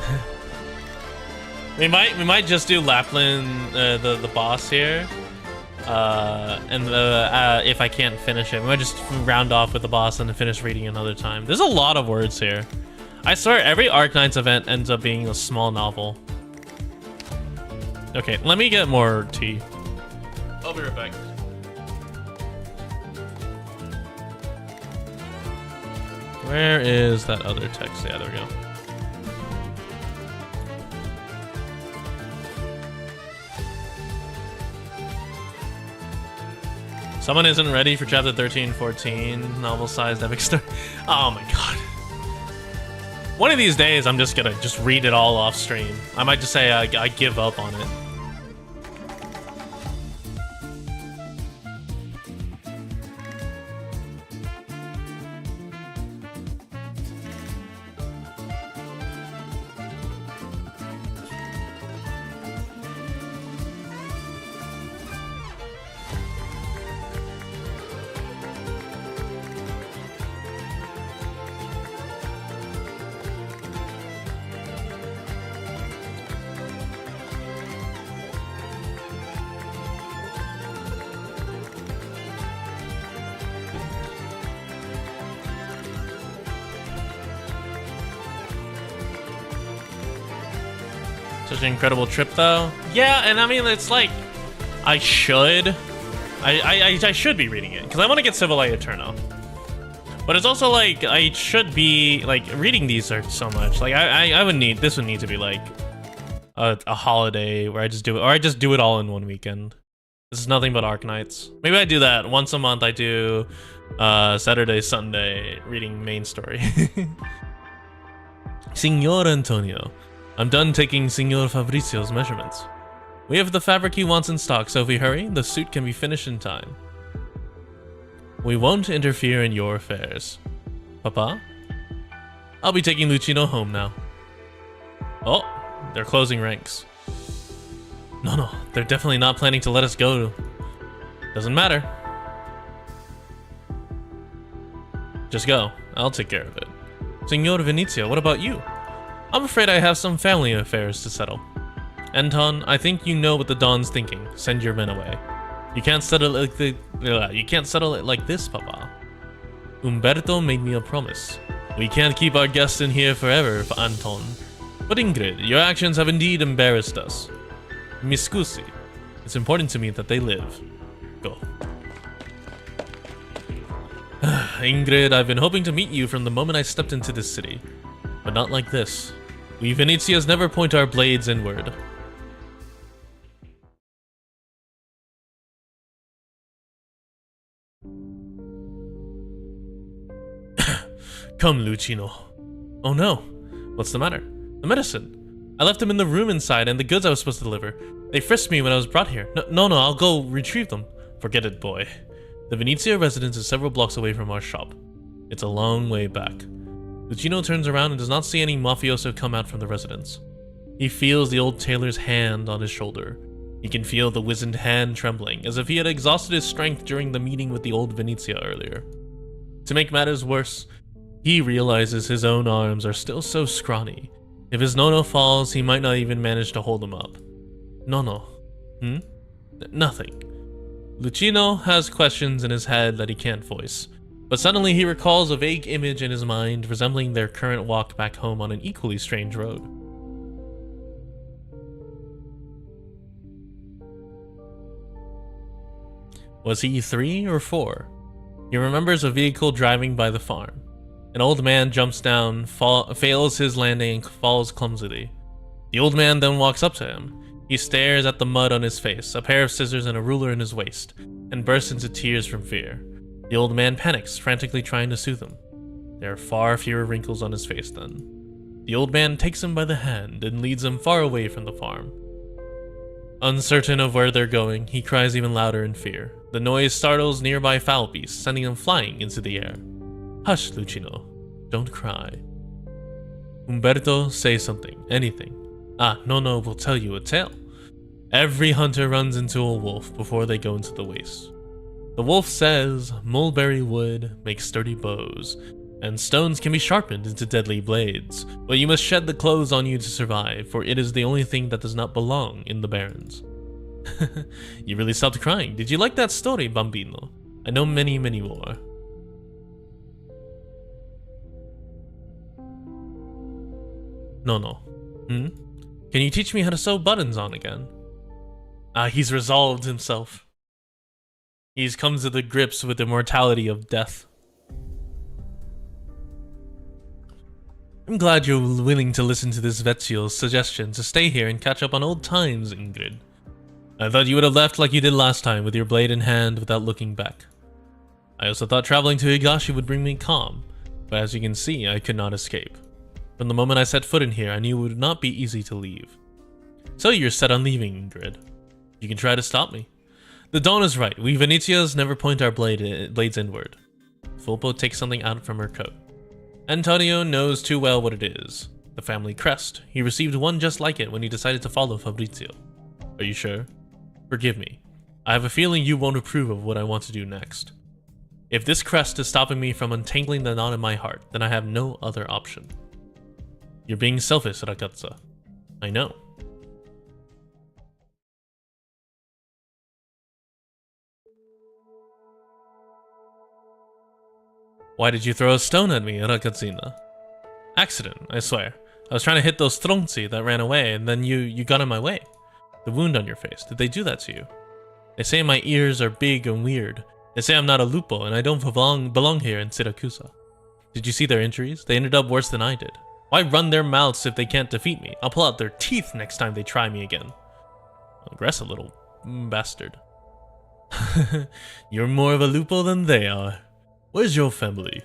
We might just do Lapland, the boss here. If I can't finish it, we might just round off with the boss and then finish reading another time. There's a lot of words here. I swear every Arknights event ends up being a small novel. Okay, let me get more tea. I'll be right back. Where is that other text? Yeah, there we go. Someone isn't ready for chapter 13, 14, novel-sized epic story. Oh my god. One of these days, I'm just gonna read it all off stream. I might just say I give up on it. Such an incredible trip, though. Yeah, and I mean, it's like, I should be reading it because I want to get Civil A Eterno. But it's also like I should be like reading these are so much. Like this would need to be like a holiday where I just do it, or I just do it all in one weekend. This is nothing but Arknights. Maybe I do that once a month. I do Saturday, Sunday reading main story. Signor Antonio. I'm done taking Signor Fabrizio's measurements. We have the fabric he wants in stock, so if we hurry, the suit can be finished in time. We won't interfere in your affairs. Papa? I'll be taking Lucino home now. Oh, they're closing ranks. No, they're definitely not planning to let us go. Doesn't matter. Just go. I'll take care of it. Signor Venezia, what about you? I'm afraid I have some family affairs to settle. Anton, I think you know what the Don's thinking. Send your men away. You can't settle it like this, Papa. Umberto made me a promise. We can't keep our guests in here forever, Anton. But Ingrid, your actions have indeed embarrassed us. Mi scusi. It's important to me that they live. Go. Ingrid, I've been hoping to meet you from the moment I stepped into this city. But not like this. We Venezians never point our blades inward. Come, Lucino. Oh no. What's the matter? The medicine. I left them in the room inside and the goods I was supposed to deliver. They frisked me when I was brought here. No, I'll go retrieve them. Forget it, boy. The Venezia residence is several blocks away from our shop. It's a long way back. Lucino turns around and does not see any mafioso come out from the residence. He feels the old tailor's hand on his shoulder. He can feel the wizened hand trembling, as if he had exhausted his strength during the meeting with the old Venezia earlier. To make matters worse, he realizes his own arms are still so scrawny. If his Nono falls, he might not even manage to hold him up. Nono. Nothing. Lucino has questions in his head that he can't voice, but suddenly he recalls a vague image in his mind resembling their current walk back home on an equally strange road. Was he 3 or 4? He remembers a vehicle driving by the farm. An old man jumps down, fails his landing, and falls clumsily. The old man then walks up to him. He stares at the mud on his face, a pair of scissors and a ruler in his waist, and bursts into tears from fear. The old man panics, frantically trying to soothe him. There are far fewer wrinkles on his face then. The old man takes him by the hand and leads him far away from the farm. Uncertain of where they're going, he cries even louder in fear. The noise startles nearby fowl beasts, sending them flying into the air. Hush, Lucino. Don't cry. Umberto, say something. Anything. Nono will tell you a tale. Every hunter runs into a wolf before they go into the waste. The wolf says, mulberry wood makes sturdy bows, and stones can be sharpened into deadly blades, but you must shed the clothes on you to survive, for it is the only thing that does not belong in the barrens. You really stopped crying. Did you like that story, Bambino? I know many, many more. No. Can you teach me how to sew buttons on again? He's resolved himself. He's come to the grips with the mortality of death. I'm glad you're willing to listen to this Vezio's suggestion to stay here and catch up on old times, Ingrid. I thought you would have left like you did last time, with your blade in hand without looking back. I also thought traveling to Higashi would bring me calm, but as you can see, I could not escape. From the moment I set foot in here, I knew it would not be easy to leave. So you're set on leaving, Ingrid. You can try to stop me. The Dawn is right. We Venezians never point our blades inward. Fulpo takes something out from her coat. Antonio knows too well what it is. The family crest. He received one just like it when he decided to follow Fabrizio. Are you sure? Forgive me. I have a feeling you won't approve of what I want to do next. If this crest is stopping me from untangling the knot in my heart, then I have no other option. You're being selfish, ragazza. I know. Why did you throw a stone at me, ragazzina? Accident, I swear. I was trying to hit those stronzi that ran away, and then you got in my way. The wound on your face, did they do that to you? They say my ears are big and weird. They say I'm not a lupo, and I don't belong here in Siracusa. Did you see their injuries? They ended up worse than I did. Why run their mouths if they can't defeat me? I'll pull out their teeth next time they try me again. Aggressive little bastard. You're more of a lupo than they are. Where's your family?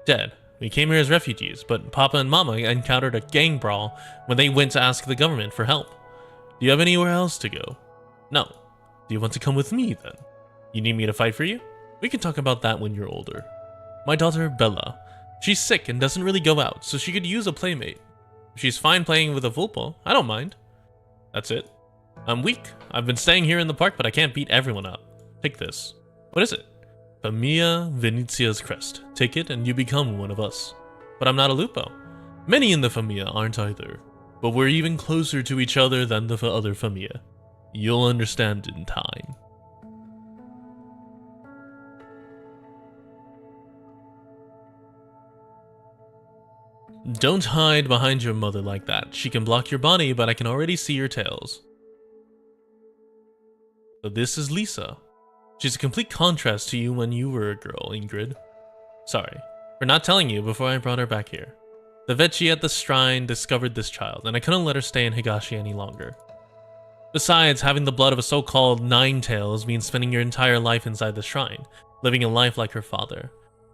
Dead. We came here as refugees, but Papa and Mama encountered a gang brawl when they went to ask the government for help. Do you have anywhere else to go? No. Do you want to come with me, then? You need me to fight for you? We can talk about that when you're older. My daughter, Bella. She's sick and doesn't really go out, so she could use a playmate. If she's fine playing with a Vulpo, I don't mind. That's it. I'm weak. I've been staying here in the park, but I can't beat everyone up. Take this. What is it? Famiglia Venezia's crest. Take it and you become one of us. But I'm not a Lupo. Many in the Famiglia aren't either. But we're even closer to each other than the other Famiglia. You'll understand in time. Don't hide behind your mother like that. She can block your body, but I can already see your tails. So this is Lisa. She's a complete contrast to you when you were a girl, Ingrid. Sorry for not telling you before I brought her back here. The Vecchi at the shrine discovered this child, and I couldn't let her stay in Higashi any longer. Besides, having the blood of a so-called Nine-Tails means spending your entire life inside the shrine, living a life like her father.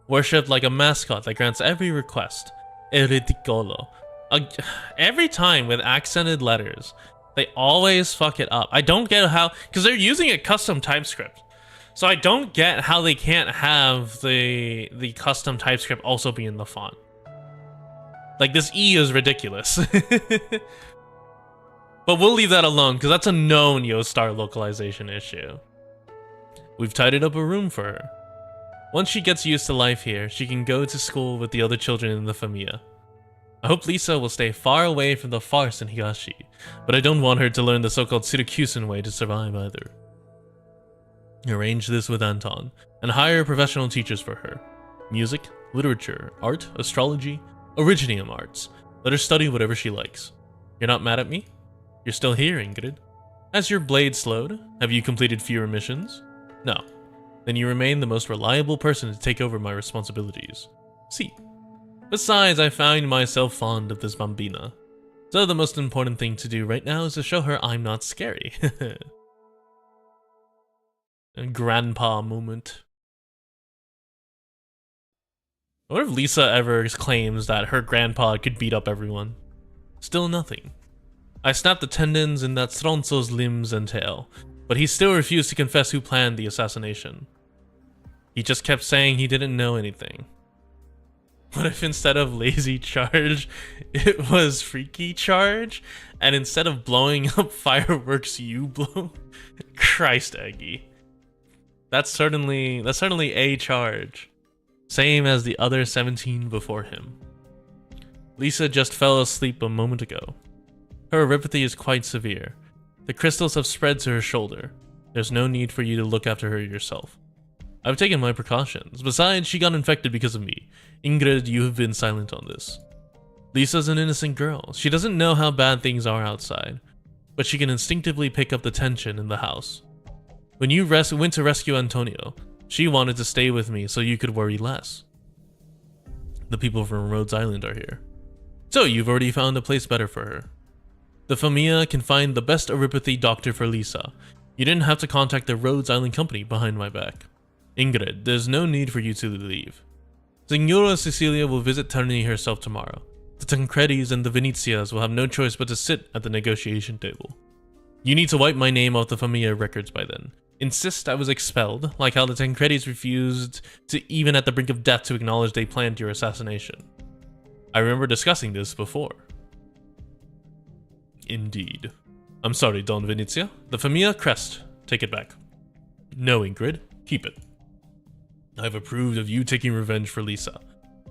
Worshipped like a mascot that grants every request. Ereticolo. Every time with accented letters, they always fuck it up. I don't get how, because they're using a custom TypeScript. So I don't get how they can't have the custom TypeScript also be in the font. Like, this E is ridiculous. But we'll leave that alone, because that's a known Yo-Star localization issue. We've tidied up a room for her. Once she gets used to life here, she can go to school with the other children in the Famiglia. I hope Lisa will stay far away from the farce in Higashi, but I don't want her to learn the so-called Syracusan way to survive either. Arrange this with Anton, and hire professional teachers for her. Music, literature, art, astrology, originium arts. Let her study whatever she likes. You're not mad at me? You're still here, Ingrid. Has your blade slowed? Have you completed fewer missions? No. Then you remain the most reliable person to take over my responsibilities. See. Besides, I find myself fond of this bambina. So the most important thing to do right now is to show her I'm not scary. A grandpa moment. What if Lisa ever claims that her grandpa could beat up everyone? Still nothing. I snapped the tendons in that Stronzo's limbs and tail, but he still refused to confess who planned the assassination. He just kept saying he didn't know anything. What if instead of lazy charge, it was freaky charge? And instead of blowing up fireworks, you blow? Christ, Eggy. That's certainly a charge. Same as the other 17 before him. Lisa just fell asleep a moment ago. Her erypathy is quite severe. The crystals have spread to her shoulder. There's no need for you to look after her yourself. I've taken my precautions. Besides, she got infected because of me. Ingrid, you have been silent on this. Lisa's an innocent girl. She doesn't know how bad things are outside, but she can instinctively pick up the tension in the house. When you went to rescue Antonio, she wanted to stay with me so you could worry less. The people from Rhodes Island are here. So you've already found a place better for her. The Famiglia can find the best erypathy doctor for Lisa. You didn't have to contact the Rhodes Island company behind my back. Ingrid, there's no need for you to leave. Signora Cecilia will visit Terni herself tomorrow. The Tancredis and the Venezias will have no choice but to sit at the negotiation table. You need to wipe my name off the Famiglia records by then. Insist I was expelled, like how the Tancredis refused to even at the brink of death to acknowledge they planned your assassination. I remember discussing this before. Indeed. I'm sorry, Don Venezia. The Famiglia crest. Take it back. No, Ingrid. Keep it. I've approved of you taking revenge for Lisa.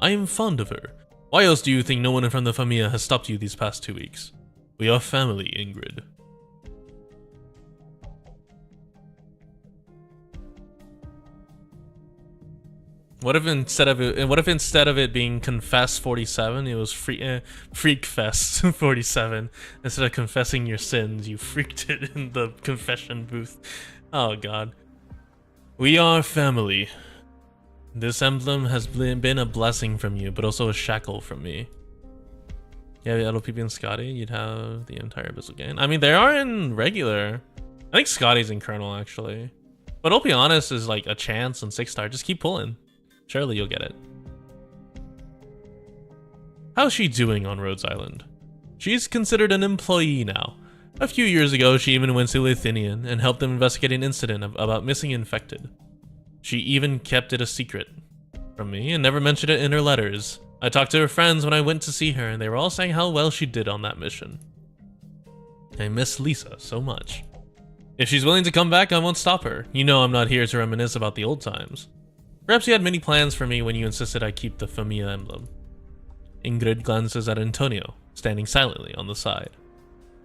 I am fond of her. Why else do you think no one from the Famiglia has stopped you these past 2 weeks? We are family, Ingrid. What if instead of it being Confess 47, it was Freak Fest 47? Instead of confessing your sins, you freaked it in the confession booth. Oh god. We are family. This emblem has been a blessing from you, but also a shackle from me. Yeah, the LOPP and Scotty, you'd have the entire Abyssal Gain. I mean, they are in regular. I think Scotty's in Colonel, actually. But I'll be honest, is like a chance on 6-star. Just keep pulling. Surely you'll get it. How's she doing on Rhodes Island? She's considered an employee now. A few years ago, she even went to Lithinian and helped them investigate an incident about missing infected. She even kept it a secret from me and never mentioned it in her letters. I talked to her friends when I went to see her, and they were all saying how well she did on that mission. I miss Lisa so much. If she's willing to come back, I won't stop her. You know I'm not here to reminisce about the old times. Perhaps you had many plans for me when you insisted I keep the familia emblem. Ingrid glances at Antonio, standing silently on the side.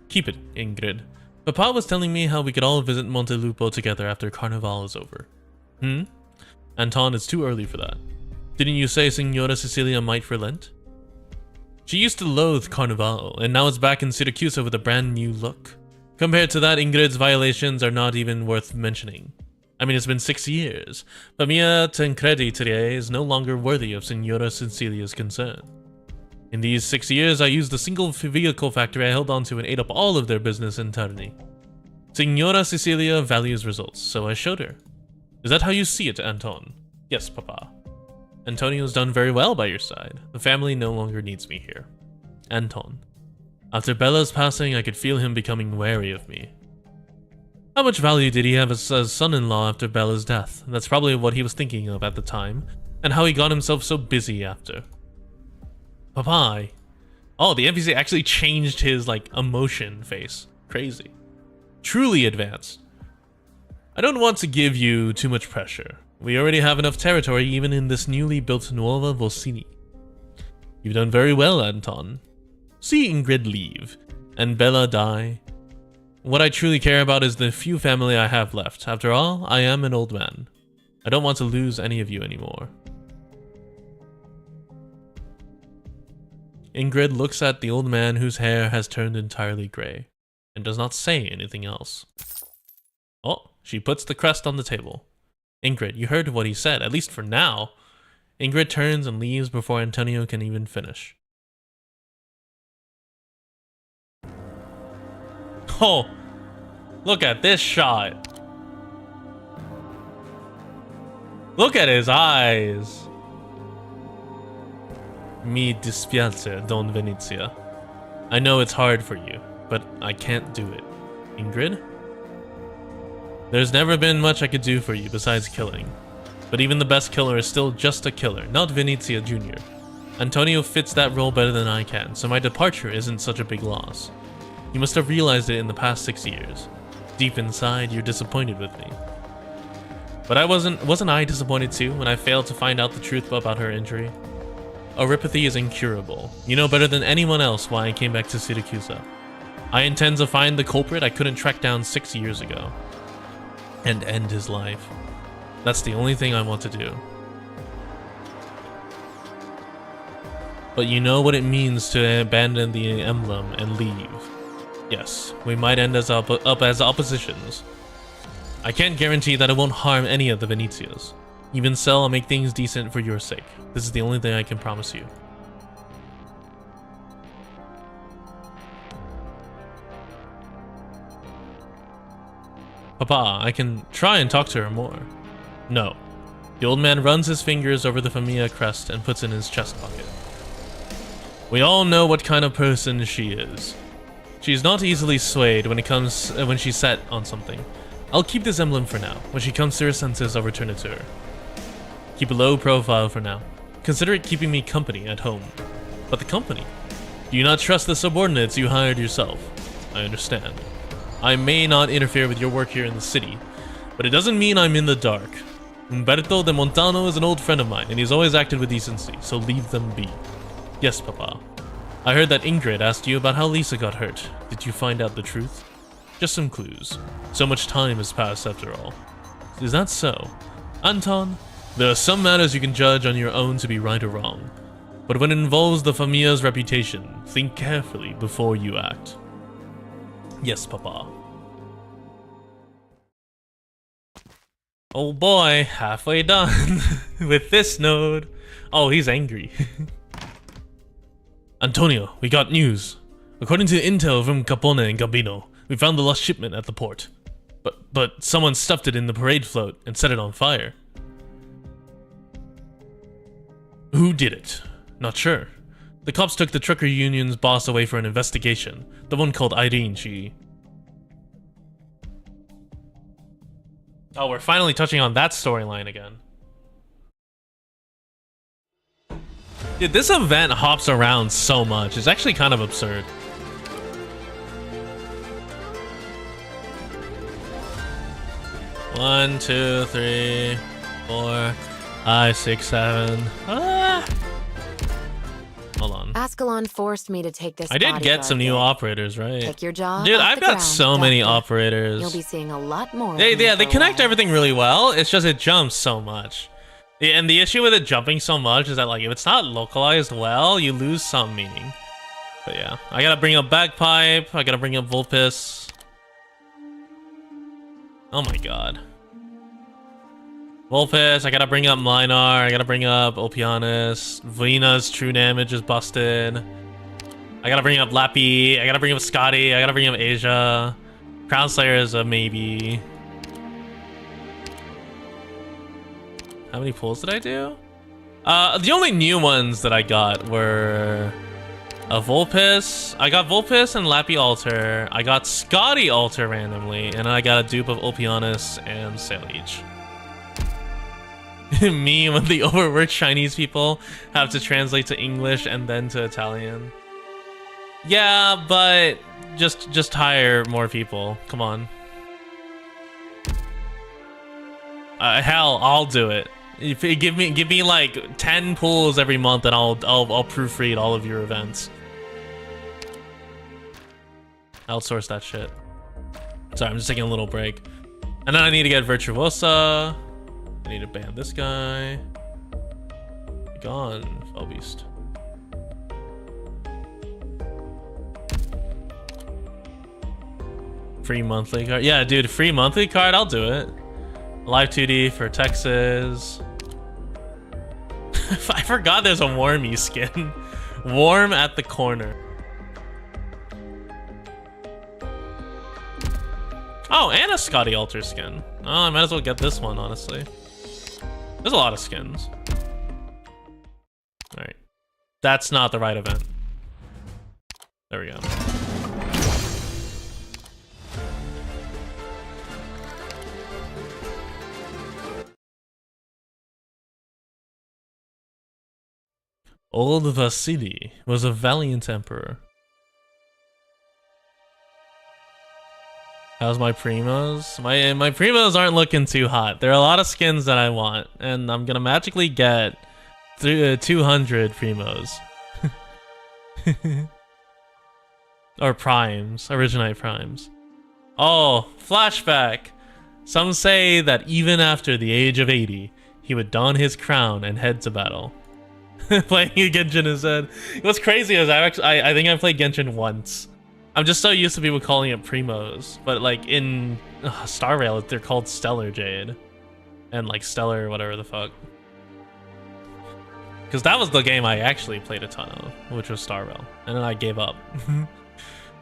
Keep it, Ingrid. Papa was telling me how we could all visit Montelupo together after Carnival is over. Anton, it's too early for that. Didn't you say Signora Cecilia might relent? She used to loathe Carnival, and now it's back in Syracuse with a brand new look. Compared to that, Ingrid's violations are not even worth mentioning. I mean, it's been 6 years. Famiglia Tancredi today is no longer worthy of Signora Cecilia's concern. In these 6 years, I used the single vehicle factory I held onto and ate up all of their business in Terni. Signora Cecilia values results, so I showed her. Is that how you see it, Anton? Yes, Papa. Antonio's done very well by your side. The family no longer needs me here. Anton. After Bella's passing, I could feel him becoming wary of me. How much value did he have as a son-in-law after Bella's death? That's probably what he was thinking of at the time, and how he got himself so busy after. Papa. Oh, the NPC actually changed his, emotion face. Crazy. Truly advanced. I don't want to give you too much pressure. We already have enough territory even in this newly built Nuova Volsini. You've done very well, Anton. See Ingrid leave, and Bella die. What I truly care about is the few family I have left. After all, I am an old man. I don't want to lose any of you anymore. Ingrid looks at the old man whose hair has turned entirely gray, and does not say anything else. Oh, she puts the crest on the table. Ingrid, you heard what he said, at least for now. Ingrid turns and leaves before Antonio can even finish. Oh, look at this shot. Look at his eyes. Mi dispiace, Don Venezia. I know it's hard for you, but I can't do it. Ingrid? There's never been much I could do for you besides killing. But even the best killer is still just a killer, not Venezia Jr. Antonio fits that role better than I can, so my departure isn't such a big loss. You must have realized it in the past 6 years. Deep inside, you're disappointed with me. But wasn't I disappointed too when I failed to find out the truth about her injury? Oripathy is incurable. You know better than anyone else why I came back to Syracuse. I intend to find the culprit I couldn't track down 6 years ago. And end his life. That's the only thing I want to do. But you know what it means to abandon the emblem and leave. Yes, we might end up as oppositions. I can't guarantee that it won't harm any of the Venezias. Even so, I'll make things decent for your sake. This is the only thing I can promise you. Papa, I can try and talk to her more. No. The old man runs his fingers over the Familia crest and puts it in his chest pocket. We all know what kind of person she is. She's not easily swayed when she's set on something. I'll keep this emblem for now. When she comes to her senses, I'll return it to her. Keep a low profile for now. Consider it keeping me company at home. But the company? Do you not trust the subordinates you hired yourself? I understand. I may not interfere with your work here in the city, but it doesn't mean I'm in the dark. Umberto de Montano is an old friend of mine, and he's always acted with decency, so leave them be. Yes, Papa. I heard that Ingrid asked you about how Lisa got hurt. Did you find out the truth? Just some clues. So much time has passed after all. Is that so? Anton, there are some matters you can judge on your own to be right or wrong. But when it involves the Familia's reputation, think carefully before you act. Yes, Papa. Oh boy, halfway done with this node. Oh, he's angry. Antonio, we got news. According to intel from Capone and Gambino, we found the lost shipment at the port. But someone stuffed it in the parade float and set it on fire. Who did it? Not sure. The cops took the trucker union's boss away for an investigation. The one called Irene, Oh, we're finally touching on that storyline again. Dude, this event hops around so much. It's actually kind of absurd. 1, 2, 3, 4, 5, 6, 7. Ah! Hold on. Ascalon forced me to take this. I did get some new operators, right? Take your job. Dude, I've got so many operators. You'll be seeing a lot more. They connect everything really well. It's just it jumps so much. And the issue with it jumping so much is that, like, if it's not localized well, you lose some meaning. But yeah, I gotta bring up Bagpipe. I gotta bring up Vulpes. Oh my god. Vulpes, I gotta bring up Minar, I gotta bring up Opianus. Vena's true damage is busted. I gotta bring up Lappy, I gotta bring up Scotty, I gotta bring up Asia. Crown Slayer is a maybe. How many pulls did I do? The only new ones that I got were a Vulpes. I got Vulpes and Lappy Alter. I got Scotty Alter randomly, and I got a dupe of Opianus and Saleach. Me when the overworked Chinese people have to translate to English and then to Italian. Yeah, but just hire more people. Come on. Hell, I'll do it. If you give me like 10 pulls every month, and I'll proofread all of your events. Outsource that shit. Sorry, I'm just taking a little break. And then I need to get Virtuosa. I need to ban this guy. Be gone, Fellbeast. Free monthly card. Yeah, dude, free monthly card, I'll do it. Live 2D for Texas. I forgot there's a Wormy skin. Warm at the corner. Oh, and a Scotty Alter skin. Oh, I might as well get this one, honestly. There's a lot of skins. Alright. That's not the right event. There we go. Old Vasily was a valiant emperor. How's my primos? My primos aren't looking too hot. There are a lot of skins that I want, and I'm gonna magically get 200 primos. Or primes, Originite primes. Oh, flashback! Some say that even after the age of 80, he would don his crown and head to battle. Playing a Genshin instead. What's crazy is I think I played Genshin once. I'm just so used to people calling it primos, but like in Star Rail, they're called Stellar Jade, and like Stellar whatever the fuck. Because that was the game I actually played a ton of, which was Star Rail, and then I gave up.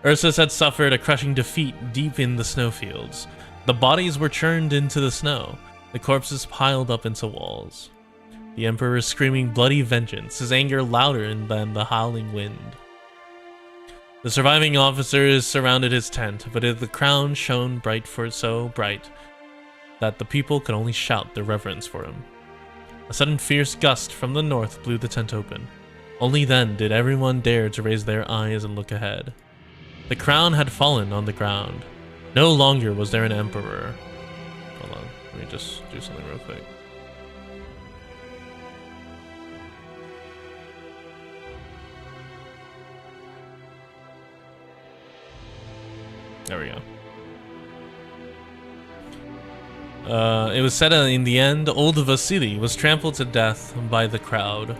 Ursus had suffered a crushing defeat deep in the snowfields. The bodies were churned into the snow, the corpses piled up into walls. The Emperor screaming bloody vengeance, his anger louder than the howling wind. The surviving officers surrounded his tent, but the crown shone so bright that the people could only shout their reverence for him. A sudden fierce gust from the north blew the tent open. Only then did everyone dare to raise their eyes and look ahead. The crown had fallen on the ground. No longer was there an emperor. Hold on, let me just do something real quick. There we go. It was said in the end, old Vasily was trampled to death by the crowd.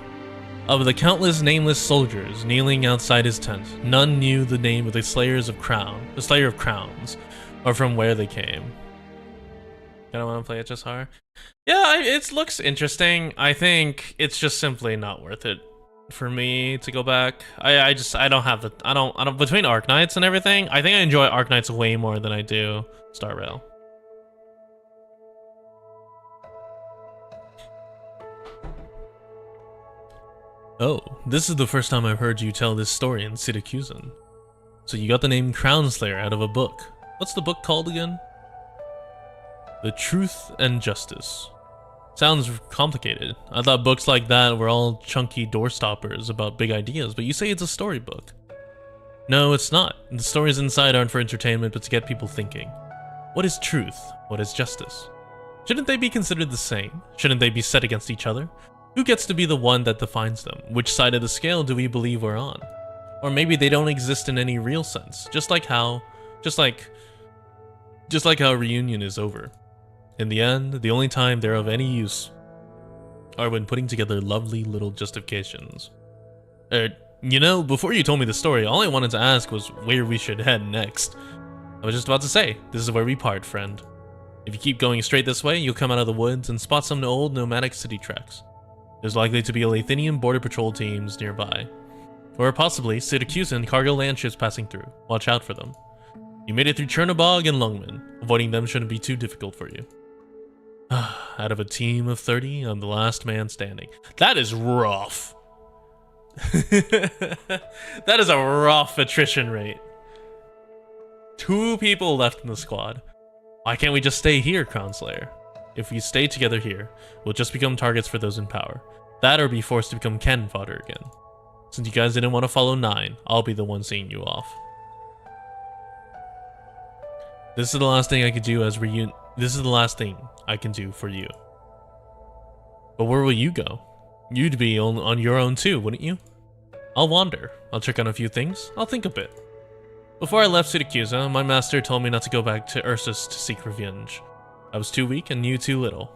Of the countless nameless soldiers kneeling outside his tent, none knew the name of the Slayer of Crowns, or from where they came. Kinda wanna play HSR? Yeah, it looks interesting. I think it's just simply not worth it for me to go back. I don't have the between Arknights and everything, I think I enjoy Arknights way more than I do Star Rail. Oh, this is the first time I've heard you tell this story in Siracusan. So you got the name Crown Slayer out of a book. What's the book called again? The Truth and Justice. Sounds complicated. I thought books like that were all chunky doorstoppers about big ideas, but you say it's a storybook. No, it's not. The stories inside aren't for entertainment, but to get people thinking. What is truth? What is justice? Shouldn't they be considered the same? Shouldn't they be set against each other? Who gets to be the one that defines them? Which side of the scale do we believe we're on? Or maybe they don't exist in any real sense, just like how reunion is over. In the end, the only time they're of any use are when putting together lovely little justifications. You know, before you told me the story, all I wanted to ask was where we should head next. I was just about to say, this is where we part, friend. If you keep going straight this way, you'll come out of the woods and spot some old nomadic city tracks. There's likely to be a Lathinian border patrol teams nearby. Or possibly Syracusan cargo land ships passing through. Watch out for them. You made it through Chernobog and Lungman. Avoiding them shouldn't be too difficult for you. Out of a team of 30, I'm the last man standing. That is rough. That is a rough attrition rate. 2 people left in the squad. Why can't we just stay here, Crown Slayer? If we stay together here, we'll just become targets for those in power. That or be forced to become cannon fodder again. Since you guys didn't want to follow 9, I'll be the one seeing you off. This is the last thing I could do This is the last thing I can do for you. But where will you go? You'd be on your own too, wouldn't you? I'll wander. I'll check on a few things. I'll think a bit. Before I left Syracusa, my master told me not to go back to Ursus to seek revenge. I was too weak and knew too little.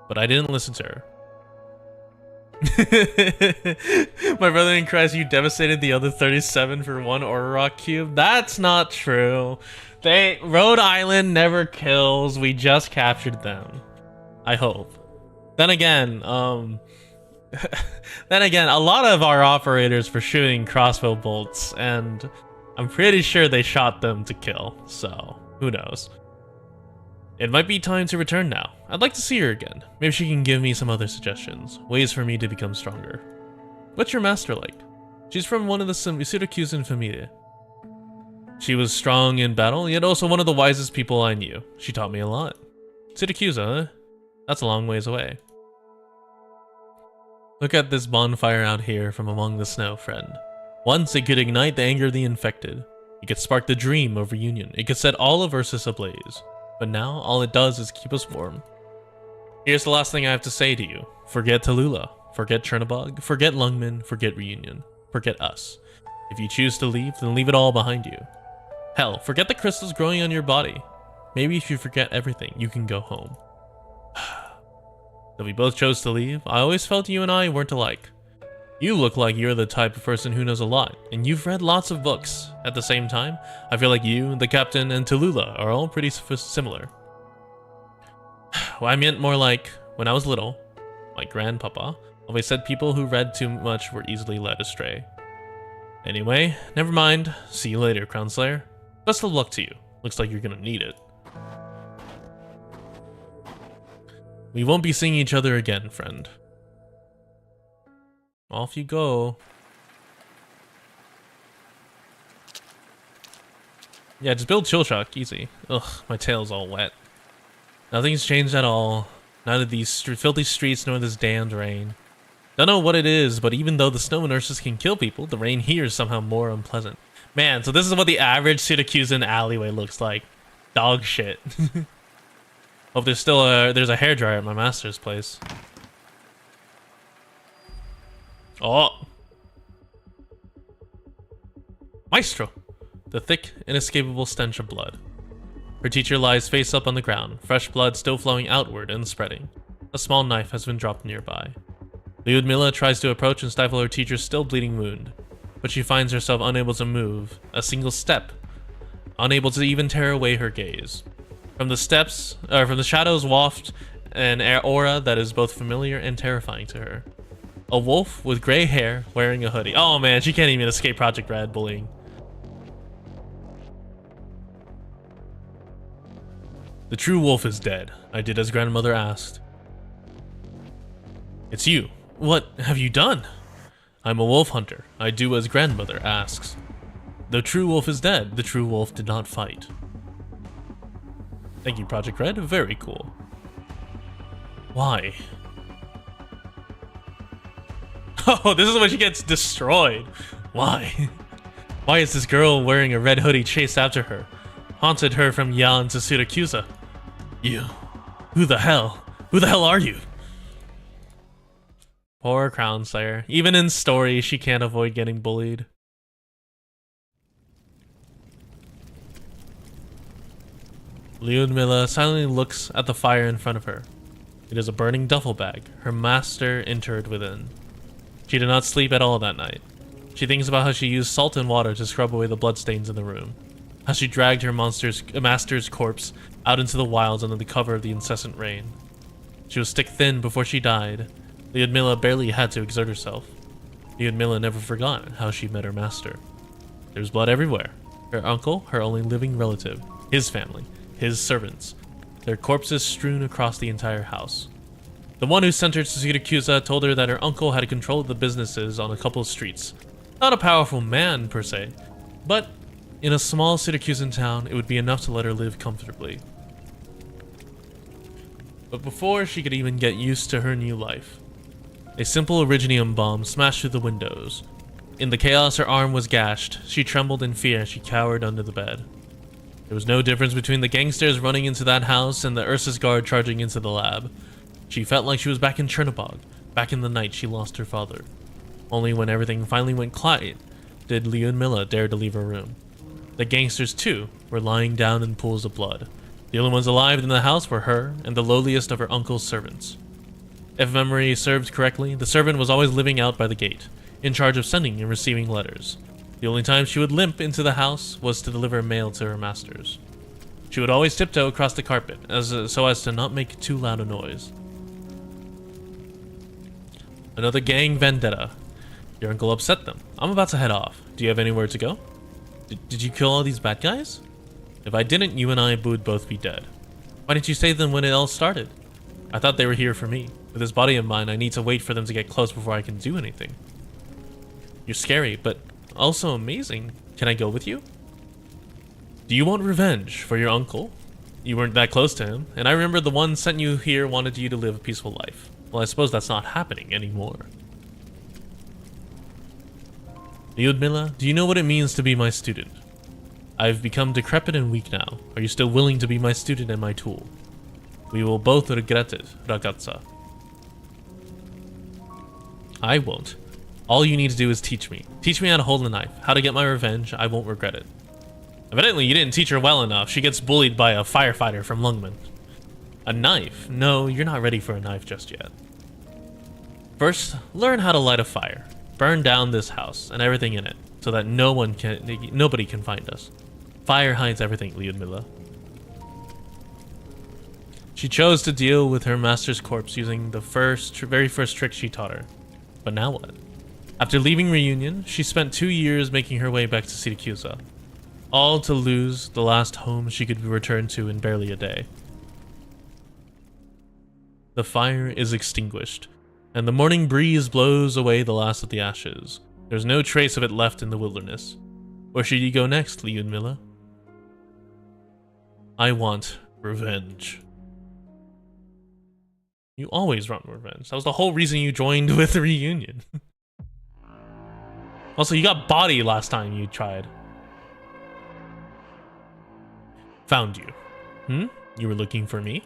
But I didn't listen to her. My brother in Christ, you devastated the other 37 for 1 Auroch cube? That's not true. Rhode Island never kills. We just captured them. I hope. Then again, a lot of our operators were shooting crossbow bolts, and I'm pretty sure they shot them to kill, so who knows. It might be time to return now. I'd like to see her again. Maybe she can give me some other suggestions, ways for me to become stronger. What's your master like? She's from one of the Syracusan familia. She was strong in battle, yet also one of the wisest people I knew. She taught me a lot. Syracusa, huh? That's a long ways away. Look at this bonfire out here from among the snow, friend. Once it could ignite the anger of the infected. It could spark the dream of reunion. It could set all of Ursus ablaze. But now, all it does is keep us warm. Here's the last thing I have to say to you. Forget Tallulah. Forget Chernobog. Forget Lungman. Forget reunion. Forget us. If you choose to leave, then leave it all behind you. Hell, forget the crystals growing on your body. Maybe if you forget everything, you can go home. Though we both chose to leave, I always felt you and I weren't alike. You look like you're the type of person who knows a lot, and you've read lots of books. At the same time, I feel like you, the captain, and Tallulah are all pretty similar. Well, I meant more like, when I was little, my grandpapa always said people who read too much were easily led astray. Anyway, never mind. See you later, Crown Slayer. Best of luck to you. Looks like you're gonna need it. We won't be seeing each other again, friend. Off you go. Yeah, just build Chill Shock, easy. Ugh, my tail's all wet. Nothing's changed at all. Neither these filthy streets nor this damned rain. Don't know what it is, but even though the snow in Ursus can kill people, the rain here is somehow more unpleasant. Man, so this is what the average Syracusan alleyway looks like. Dog shit. Hope there's still there's a hairdryer at my master's place. Oh! Maestro! The thick, inescapable stench of blood. Her teacher lies face up on the ground, fresh blood still flowing outward and spreading. A small knife has been dropped nearby. Lyudmila tries to approach and stifle her teacher's still bleeding wound, but she finds herself unable to move a single step, unable to even tear away her gaze. From the shadows waft an aura that is both familiar and terrifying to her. A wolf with gray hair wearing a hoodie. Oh man, she can't even escape Project Red bullying. The true wolf is dead. I did as grandmother asked. It's you. What have you done? I'm a wolf hunter. I do as grandmother asks. The true wolf is dead. The true wolf did not fight. Thank you, Project Red. Very cool. Why? Oh, this is when she gets destroyed. Why? Why is this girl wearing a red hoodie chased after her? Haunted her from Yan to Syracusa. You. Who the hell? Who the hell are you? Poor Crown Slayer. Even in story, she can't avoid getting bullied. Lyudmila silently looks at the fire in front of her. It is a burning duffel bag, her master interred within. She did not sleep at all that night. She thinks about how she used salt and water to scrub away the bloodstains in the room. How she dragged her master's corpse out into the wilds under the cover of the incessant rain. She was stick-thin before she died. Lyudmila barely had to exert herself. Lyudmila never forgot how she met her master. There was blood everywhere. Her uncle, her only living relative, his family, his servants, their corpses strewn across the entire house. The one who sent her to Syracuse told her that her uncle had control of the businesses on a couple of streets. Not a powerful man, per se, but in a small Syracusan town, it would be enough to let her live comfortably. But before she could even get used to her new life, a simple Originium bomb smashed through the windows. In the chaos, her arm was gashed. She trembled in fear as she cowered under the bed. There was no difference between the gangsters running into that house and the Ursus guard charging into the lab. She felt like she was back in Chernobog, back in the night she lost her father. Only when everything finally went quiet did Lyudmila dare to leave her room. The gangsters, too, were lying down in pools of blood. The only ones alive in the house were her and the lowliest of her uncle's servants. If memory served correctly, the servant was always living out by the gate, in charge of sending and receiving letters. The only time she would limp into the house was to deliver mail to her masters. She would always tiptoe across the carpet, so as to not make too loud a noise. Another gang vendetta. Your uncle upset them. I'm about to head off. Do you have anywhere to go? Did you kill all these bad guys? If I didn't, you and I would both be dead. Why didn't you save them when it all started? I thought they were here for me. With this body of mine, I need to wait for them to get close before I can do anything. You're scary, but also amazing. Can I go with you? Do you want revenge for your uncle? You weren't that close to him, and I remember the one sent you here wanted you to live a peaceful life. Well, I suppose that's not happening anymore. Lyudmila, do you know what it means to be my student? I've become decrepit and weak now. Are you still willing to be my student and my tool? We will both regret it, ragazza. I won't. All you need to do is teach me. Teach me how to hold a knife, how to get my revenge. I won't regret it. Evidently, you didn't teach her well enough. She gets bullied by a firefighter from Lungman. A knife? No, you're not ready for a knife just yet. First, learn how to light a fire. Burn down this house and everything in it, so that nobody can find us. Fire hides everything, Lyudmila. She chose to deal with her master's corpse using the very first trick she taught her. But now what? After leaving Reunion, she spent 2 years making her way back to Syracuse, all to lose the last home she could be returned to in barely a day. The fire is extinguished, and the morning breeze blows away the last of the ashes. There's no trace of it left in the wilderness. Where should you go next, Lyudmila? I want revenge. You always want revenge. That was the whole reason you joined with the Reunion. Also, you got body last time you tried. Found you. You were looking for me?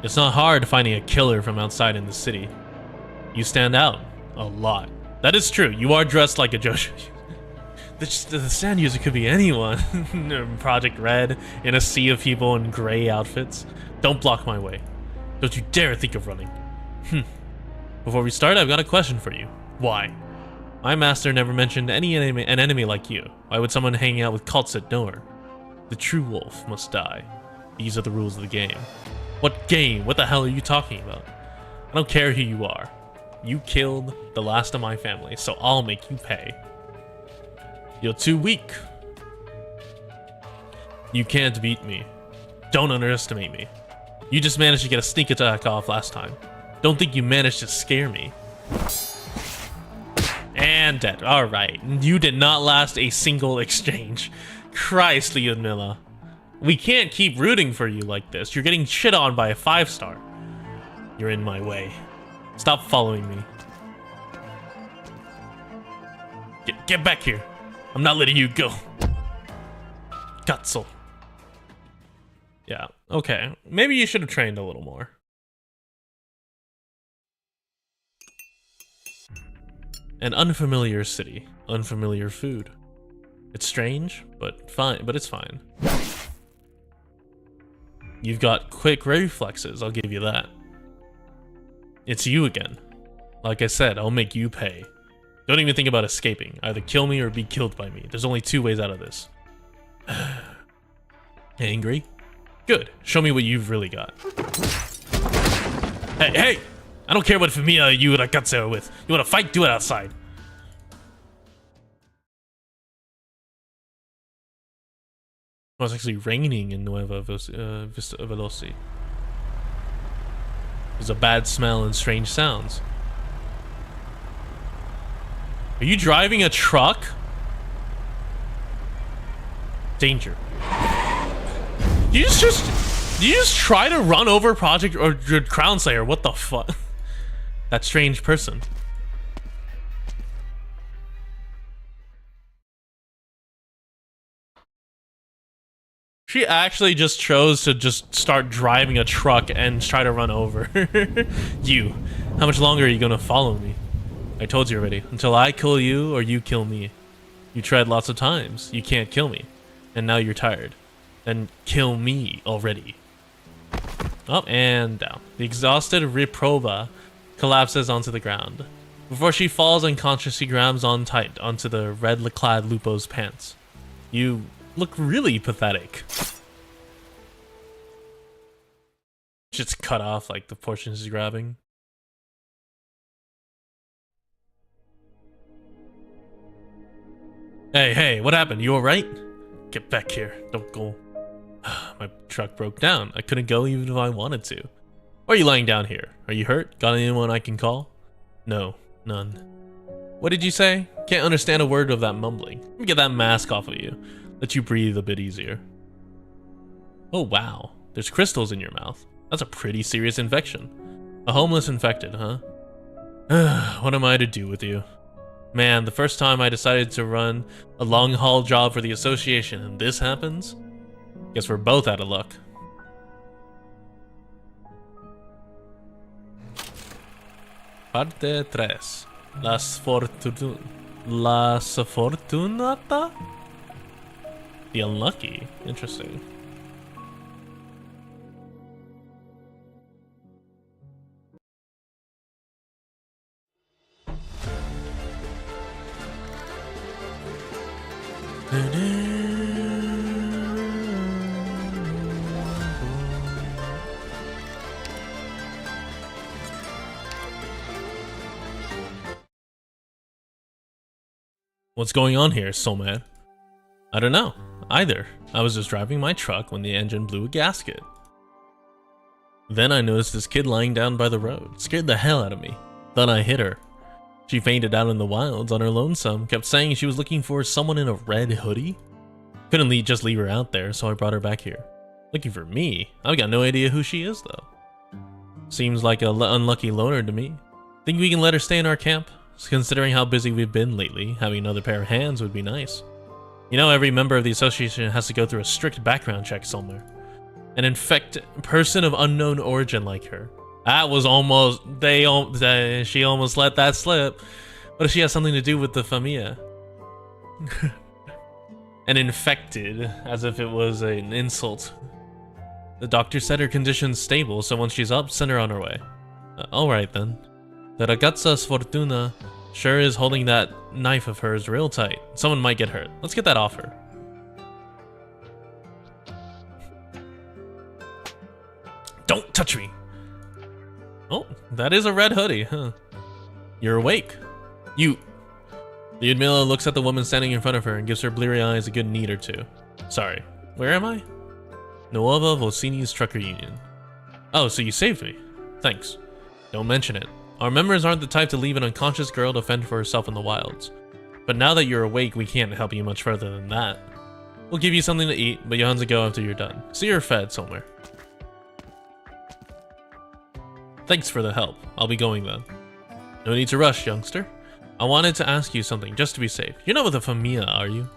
It's not hard finding a killer from outside in the city. You stand out a lot. That is true. You are dressed like a Jojo. The stand user could be anyone. Project Red in a sea of people in gray outfits. Don't block my way. Don't you dare think of running. Before we start, I've got a question for you. Why? My master never mentioned an enemy like you. Why would someone hanging out with cults know her? The true wolf must die. These are the rules of the game. What game? What the hell are you talking about? I don't care who you are. You killed the last of my family, so I'll make you pay. You're too weak. You can't beat me. Don't underestimate me. You just managed to get a sneak attack off last time. Don't think you managed to scare me. And dead. Alright. You did not last a single exchange. Christ, Lyudmila. We can't keep rooting for you like this. You're getting shit on by a 5-star. You're in my way. Stop following me. Get back here. I'm not letting you go. Gutzel. Yeah. Okay, maybe you should have trained a little more. An unfamiliar city, unfamiliar food. It's strange, but fine, but it's fine. You've got quick reflexes, I'll give you that. It's you again. Like I said, I'll make you pay. Don't even think about escaping. Either kill me or be killed by me. There's only 2 ways out of this. Angry? Good. Show me what you've really got. Hey, hey! I don't care what familia you ragazzi are with. You wanna fight? Do it outside. Oh, it's actually raining in Nueva Veloci. There's a bad smell and strange sounds. Are you driving a truck? Danger. You just try to run over Project or Crown Slayer? What the fuck? That strange person. She actually just chose to just start driving a truck and try to run over you. How much longer are you gonna follow me? I told you already. Until I kill you or you kill me. You tried lots of times. You can't kill me. And now you're tired. Then kill me already. Up and down. The exhausted Reproba collapses onto the ground. Before she falls unconscious, she grabs on tight onto the red-clad Lupo's pants. You look really pathetic. Just cut off like the portion she's grabbing. Hey, hey, what happened? You alright? Get back here. Don't go. My truck broke down. I couldn't go even if I wanted to. Why are you lying down here? Are you hurt? Got anyone I can call? No, none. What did you say? Can't understand a word of that mumbling. Let me get that mask off of you. Let you breathe a bit easier. Oh wow, there's crystals in your mouth. That's a pretty serious infection. A homeless infected, huh? What am I to do with you? Man, the first time I decided to run a long-haul job for the association and this happens? Guess we're both out of luck. Parte 3. La Sfortunata? The unlucky. Interesting. What's going on here, Soulman? I don't know, either. I was just driving my truck when the engine blew a gasket. Then I noticed this kid lying down by the road. Scared the hell out of me. Thought I hit her. She fainted out in the wilds on her lonesome, kept saying she was looking for someone in a red hoodie. Couldn't just leave her out there, so I brought her back here. Looking for me? I've got no idea who she is, though. Seems like an unlucky loner to me. Think we can let her stay in our camp? Considering how busy we've been lately, having another pair of hands would be nice. You know, every member of the association has to go through a strict background check somewhere. An infected person of unknown origin like her. That was almost... she almost let that slip. What if she has something to do with the familia? And infected, as if it was an insult. The doctor said her condition's stable, so once she's up, send her on her way. Alright then. The ragazza Sfortuna sure is holding that knife of hers real tight. Someone might get hurt. Let's get that off her. Don't touch me! Oh, that is a red hoodie, huh? You're awake. You... Lyudmila looks at the woman standing in front of her and gives her bleary eyes a good knead or two. Sorry, where am I? Nuova Vocini's Trucker Union. Oh, so you saved me. Thanks. Don't mention it. Our members aren't the type to leave an unconscious girl to fend for herself in the wilds. But now that you're awake, we can't help you much further than that. We'll give you something to eat, but you'll have to go after you're done. See you're fed somewhere. Thanks for the help. I'll be going then. No need to rush, youngster. I wanted to ask you something, just to be safe. You're not with a familia, are you?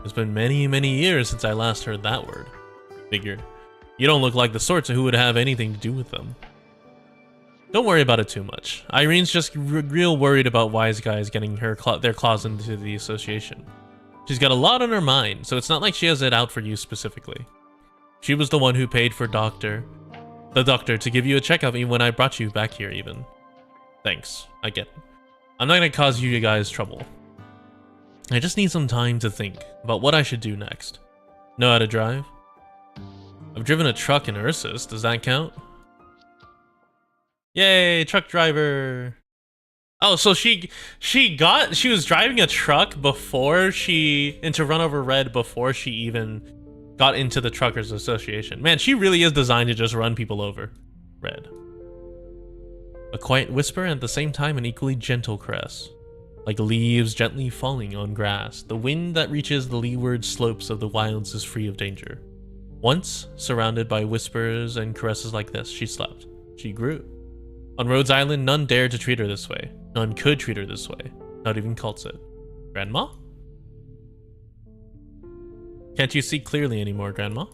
It's been many, many years since I last heard that word. Figured. You don't look like the sort who would have anything to do with them. Don't worry about it too much. Irene's just real worried about wise guys getting their claws into the association. She's got a lot on her mind, so it's not like she has it out for you specifically. She was the one who paid for the doctor to give you a checkup even when I brought you back here even. Thanks, I get it. I'm not gonna cause you guys trouble. I just need some time to think about what I should do next. Know how to drive? I've driven a truck in Ursus, does that count? Yay, truck driver! Oh, so she was driving a truck before to run over Red before she even got into the Truckers Association. Man, she really is designed to just run people over. Red. A quiet whisper and at the same time an equally gentle caress. Like leaves gently falling on grass, the wind that reaches the leeward slopes of the wilds is free of danger. Once, surrounded by whispers and caresses like this, she slept. She grew. On Rhodes Island, none dared to treat her this way. None could treat her this way. Not even Cultsit. Grandma? Can't you see clearly anymore, Grandma?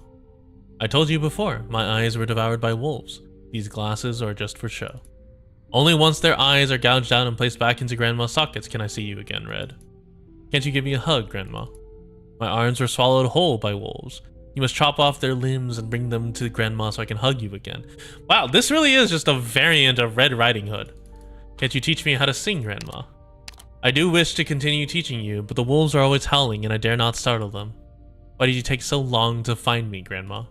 I told you before, my eyes were devoured by wolves. These glasses are just for show. Only once their eyes are gouged out and placed back into Grandma's sockets can I see you again, Red. Can't you give me a hug, Grandma? My arms were swallowed whole by wolves. You must chop off their limbs and bring them to Grandma so I can hug you again. Wow, this really is just a variant of Red Riding Hood. Can't you teach me how to sing, Grandma? I do wish to continue teaching you, but the wolves are always howling and I dare not startle them. Why did you take so long to find me, Grandma?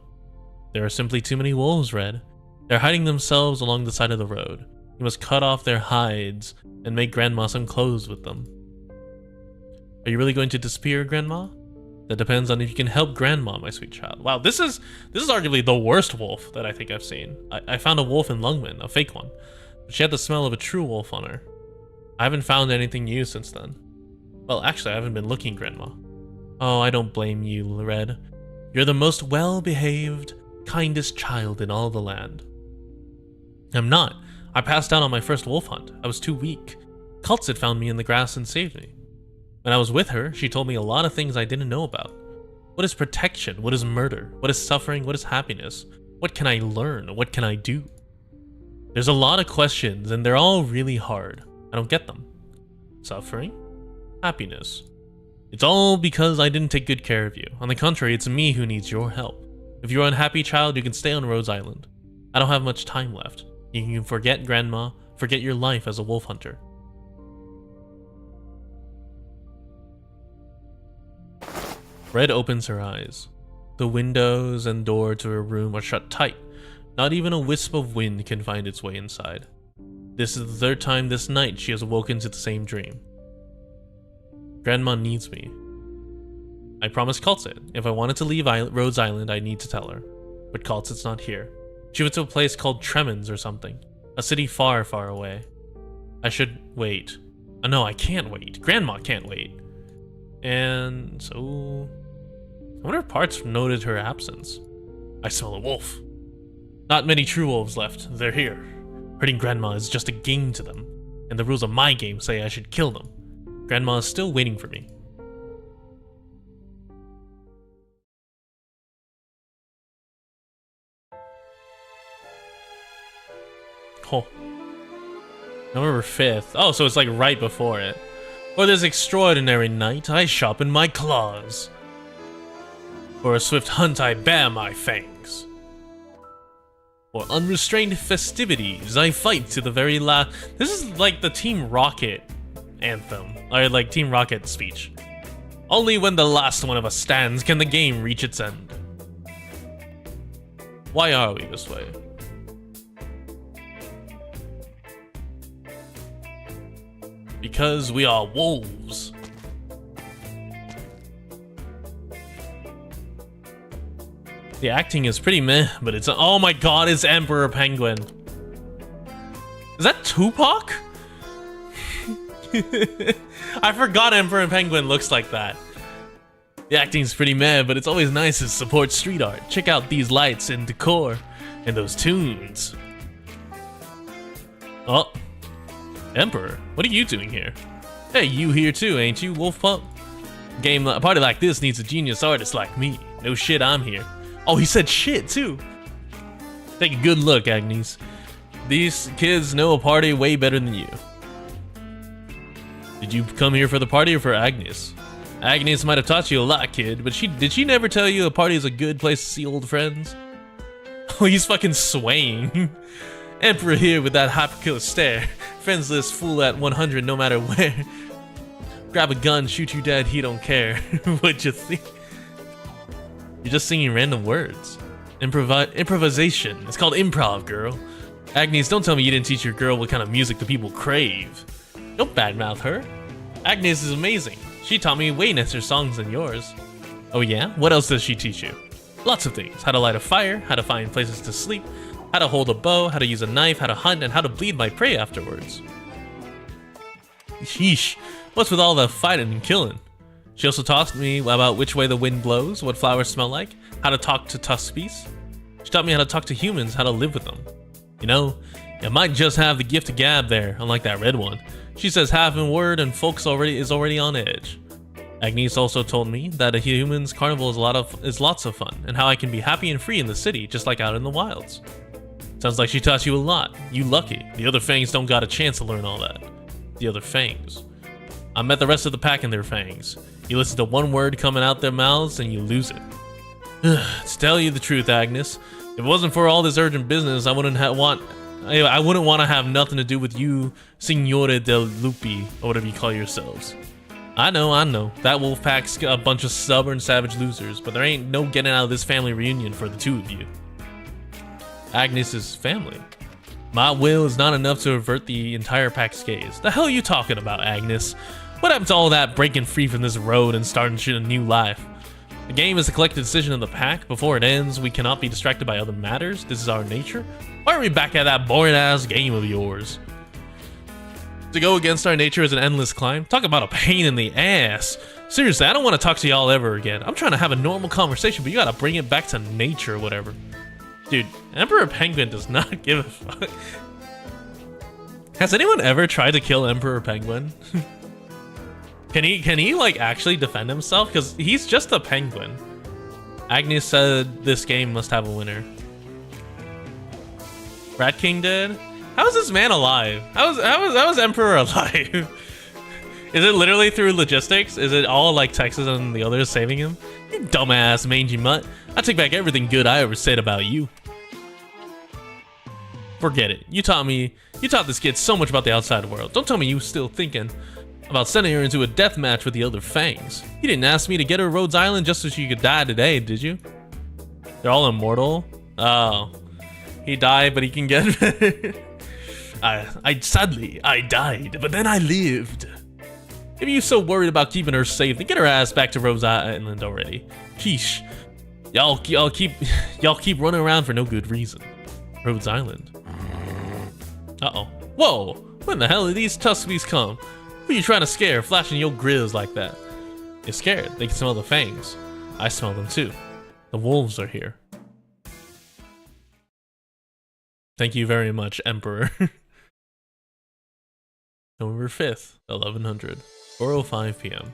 There are simply too many wolves, Red. They're hiding themselves along the side of the road. You must cut off their hides and make Grandma some clothes with them. Are you really going to disappear, Grandma? That depends on if you can help Grandma, my sweet child. Wow, this is arguably the worst wolf that I think I've seen. I found a wolf in Lungman, a fake one. But she had the smell of a true wolf on her. I haven't found anything new since then. Well, actually, I haven't been looking, Grandma. Oh, I don't blame you, Red. You're the most well-behaved, kindest child in all the land. I'm not. I passed out on my first wolf hunt. I was too weak. Cultsit found me in the grass and saved me. When I was with her, she told me a lot of things I didn't know about. What is protection? What is murder? What is suffering? What is happiness? What can I learn? What can I do? There's a lot of questions, and they're all really hard. I don't get them. Suffering? Happiness. It's all because I didn't take good care of you. On the contrary, it's me who needs your help. If you're an unhappy child, you can stay on Rhodes Island. I don't have much time left. You can forget Grandma, forget your life as a wolf hunter. Red opens her eyes. The windows and door to her room are shut tight. Not even a wisp of wind can find its way inside. This is the third time this night she has awoken to the same dream. Grandma needs me. I promised Cultsit. If I wanted to leave Rhodes Island, I need to tell her. But Cultsit's not here. She went to a place called Tremens or something. A city far, far away. I should wait. Oh, no, I can't wait. Grandma can't wait. And so... I wonder if Parts noted her absence. I smell a wolf. Not many true wolves left. They're here. Hurting Grandma is just a game to them. And the rules of my game say I should kill them. Grandma is still waiting for me. Oh. November 5th. Oh, so it's like right before it. For this extraordinary night, I sharpen my claws. For a swift hunt, I bare my fangs. For unrestrained festivities, I fight to the very last. This is like the Team Rocket anthem, or like Team Rocket speech. Only when the last one of us stands can the game reach its end. Why are we this way? Because we are wolves. The acting is pretty meh, but it's... Oh my god, it's Emperor Penguin. Is that Tupac? I forgot Emperor Penguin looks like that. The acting's pretty meh, but it's always nice to support street art. Check out these lights and decor and those tunes. Oh. Emperor, what are you doing here? Hey, you here too, ain't you, Wolf Pup? A party like this needs a genius artist like me. No shit, I'm here. Oh, he said shit too. Take a good look, Agnes. These kids know a party way better than you. Did you come here for the party or for Agnes? Agnes might have taught you a lot, kid, but did she never tell you a party is a good place to see old friends? Oh, he's fucking swaying. Emperor here with that hyper-killer stare. Friends list full at 100 no matter where. Grab a gun, shoot you dead, he don't care. What'd you think? You're just singing random words. Improvisation. It's called improv, girl. Agnes, don't tell me you didn't teach your girl what kind of music the people crave. Don't badmouth her. Agnes is amazing. She taught me way nicer songs than yours. Oh yeah? What else does she teach you? Lots of things. How to light a fire, how to find places to sleep, how to hold a bow, how to use a knife, how to hunt, and how to bleed my prey afterwards. Sheesh. What's with all the fighting and killing? She also taught me about which way the wind blows, what flowers smell like, how to talk to Tuspies. She taught me how to talk to humans, how to live with them. You know, you might just have the gift of gab there, unlike that red one. She says half in word and folks is already on edge. Agnes also told me that a human's carnival is lots of fun, and how I can be happy and free in the city, just like out in the wilds. Sounds like she taught you a lot. You lucky. The other fangs don't got a chance to learn all that. The other fangs. I met the rest of the pack in their fangs. You listen to one word coming out their mouths and you lose it. To tell you the truth, Agnes, if it wasn't for all this urgent business, I wouldn't want to have nothing to do with you, Signore del Lupi, or whatever you call yourselves. I know. That wolf pack's a bunch of stubborn, savage losers, but there ain't no getting out of this family reunion for the two of you. Agnes's family. My will is not enough to avert the entire pack's gaze. The hell are you talking about, Agnes? What happened to all that breaking free from this road and starting a new life? The game is a collective decision of the pack. Before it ends, we cannot be distracted by other matters. This is our nature. Why are we back at that boring-ass game of yours? To go against our nature is an endless climb. Talk about a pain in the ass. Seriously, I don't want to talk to y'all ever again. I'm trying to have a normal conversation, but you gotta bring it back to nature or whatever. Dude, Emperor Penguin does not give a fuck. Has anyone ever tried to kill Emperor Penguin? Can he like actually defend himself? Because he's just a penguin. Agnes said this game must have a winner. Rat King dead? How is this man alive? How is Emperor alive? Is it literally through logistics? Is it all like Texas and the others saving him? You dumbass mangy mutt. I take back everything good I ever said about you. Forget it. You taught this kid so much about the outside world. Don't tell me you still thinking about sending her into a death match with the other fangs. You didn't ask me to get her Rhodes Island just so she could die today, did you? They're all immortal? Oh. He died, but he can get better. Sadly, I died, but then I lived. If you're so worried about keeping her safe, then get her ass back to Rhodes Island already. Sheesh. Y'all keep running around for no good reason. Rhodes Island. Uh-oh. Whoa! When the hell did these Tuskies come? Who are you trying to scare, flashing your grills like that? You're scared. They can smell the fangs. I smell them too. The wolves are here. Thank you very much, Emperor. November 5th, 1100. 4:05 p.m.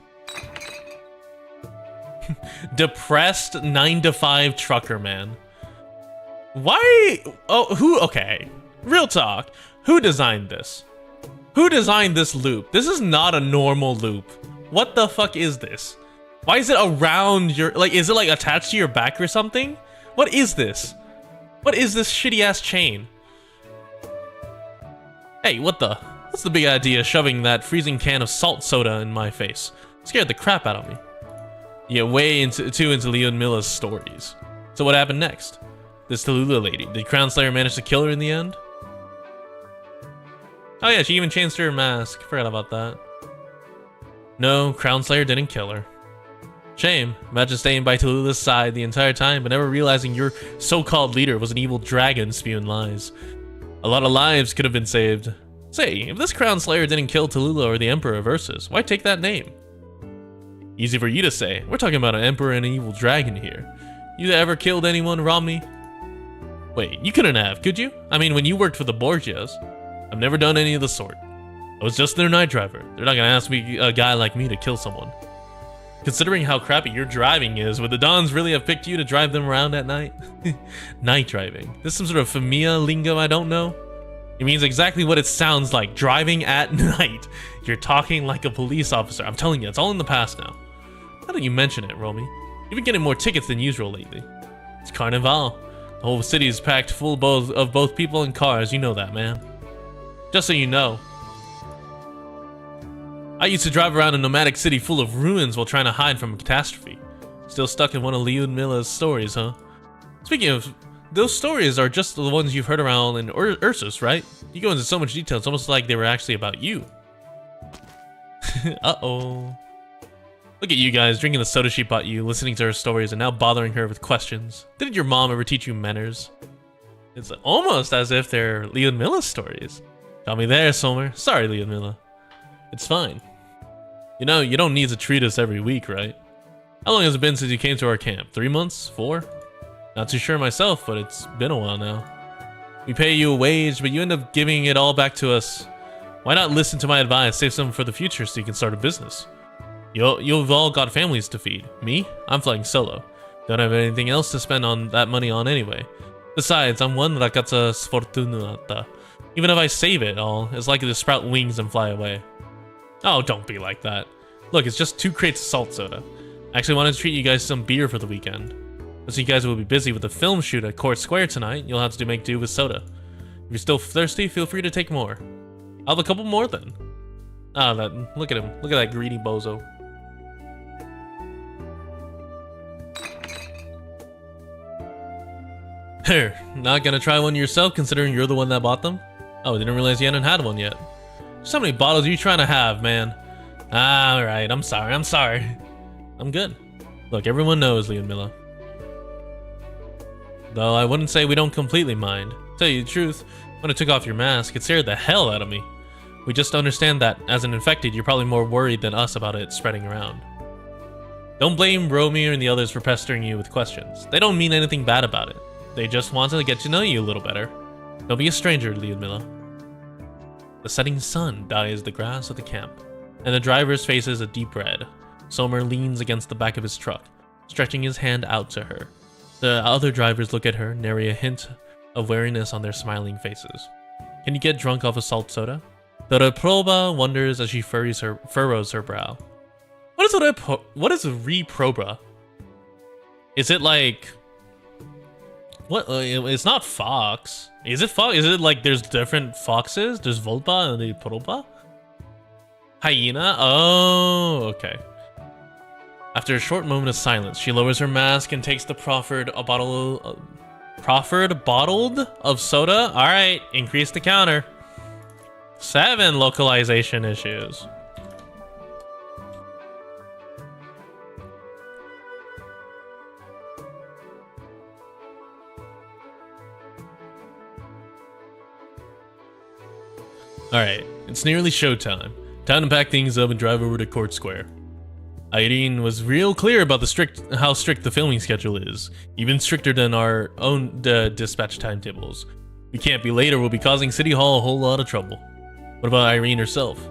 Depressed 9-to-5 trucker man. Why? Oh, who? Okay. Real talk. Who designed this? Who designed this loop? This is not a normal loop. What the fuck is this? Why is it around your, like, is it like attached to your back or something? What is this? What is this shitty ass chain? Hey, what's the big idea shoving that freezing can of salt soda in my face? Scared the crap out of me. Yeah, way into Leon Milla's stories. So what happened next? This Tallulah lady, did Crown Slayer manage to kill her in the end? Oh yeah, she even changed her mask. Forgot about that. No, Crown Slayer didn't kill her. Shame. Imagine staying by Tallulah's side the entire time, but never realizing your so-called leader was an evil dragon spewing lies. A lot of lives could have been saved. Say, if this Crown Slayer didn't kill Tallulah or the Emperor versus, why take that name? Easy for you to say. We're talking about an Emperor and an evil dragon here. You ever killed anyone, Romney? Wait, you couldn't have, could you? I mean, when you worked for the Borgias. I've never done any of the sort. I was just their night driver. They're not gonna ask me, a guy like me, to kill someone. Considering how crappy your driving is, would the Dons really have picked you to drive them around at night? Night driving. This is some sort of familia lingo I don't know? It means exactly what it sounds like, driving at night. You're talking like a police officer. I'm telling you, it's all in the past now. Now that you mention it, Romy, you've been getting more tickets than usual lately. It's Carnival. The whole city is packed full of both people and cars. You know that, man. Just so you know, I used to drive around a nomadic city full of ruins while trying to hide from a catastrophe. Still stuck in one of Lyudmila's stories, huh? Speaking of, those stories are just the ones you've heard around in Ursus, right? You go into so much detail, it's almost like they were actually about you. Uh-oh. Look at you guys, drinking the soda she bought you, listening to her stories, and now bothering her with questions. Didn't your mom ever teach you manners? It's almost as if they're Lyudmila's stories. Got me there, Somer. Sorry, Lyudmila. It's fine. You know, you don't need to treat us every week, right? How long has it been since you came to our camp? 3 months? 4? Not too sure myself, but it's been a while now. We pay you a wage, but you end up giving it all back to us. Why not listen to my advice, save some for the future so you can start a business? You've all got families to feed. Me? I'm flying solo. Don't have anything else to spend on that money on anyway. Besides, I'm one ragazza sfortunata. Even if I save it all, it's likely to sprout wings and fly away. Oh, don't be like that. Look, it's just 2 crates of salt soda. I actually wanted to treat you guys some beer for the weekend. Since you guys will be busy with the film shoot at Court Square tonight, you'll have to make do with soda. If you're still thirsty, feel free to take more. I'll have a couple more then. Ah, look at him. Look at that greedy bozo. Here, not gonna try one yourself considering you're the one that bought them? Oh, didn't realize you hadn't had one yet. Just how many bottles are you trying to have, man? Ah, alright, I'm sorry. I'm good. Look, everyone knows, Lyudmila. Though I wouldn't say we don't completely mind. Tell you the truth, when I took off your mask, it scared the hell out of me. We just understand that, as an infected, you're probably more worried than us about it spreading around. Don't blame Romeo and the others for pestering you with questions. They don't mean anything bad about it. They just wanted to get to know you a little better. Don't be a stranger, Lyudmila. The setting sun dyes the grass of the camp, and the driver's face is a deep red. Somer leans against the back of his truck, stretching his hand out to her. The other drivers look at her, nary a hint of wariness on their smiling faces. Can you get drunk off a salt soda? The reproba wonders as she furrows her brow. What is a reproba? Is it like... What? It's not fox. Is it fox? Is it like there's different foxes? There's Volpa and the Proba? Hyena? Oh, okay. After a short moment of silence, she lowers her mask and takes the proffered bottled of soda. All right, increase the counter. 7 localization issues. Alright, it's nearly showtime. Time to pack things up and drive over to Court Square. Irene was real clear about how strict the filming schedule is, even stricter than our own dispatch timetables. We can't be late or we'll be causing City Hall a whole lot of trouble. What about Irene herself?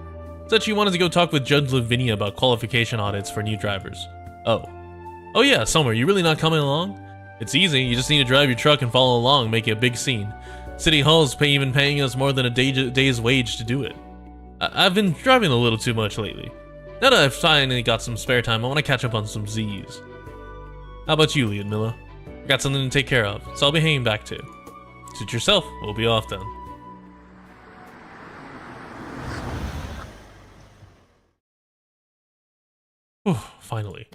Said she wanted to go talk with Judge Lavinia about qualification audits for new drivers. Oh yeah, Somer, you really not coming along? It's easy, you just need to drive your truck and follow along, making a big scene. City Hall's even paying us more than a day's wage to do it. I've been driving a little too much lately. Now that I've finally got some spare time, I want to catch up on some Z's. How about you, Lyudmila? I got something to take care of, so I'll be hanging back too. Suit yourself, we'll be off then. Whew, finally.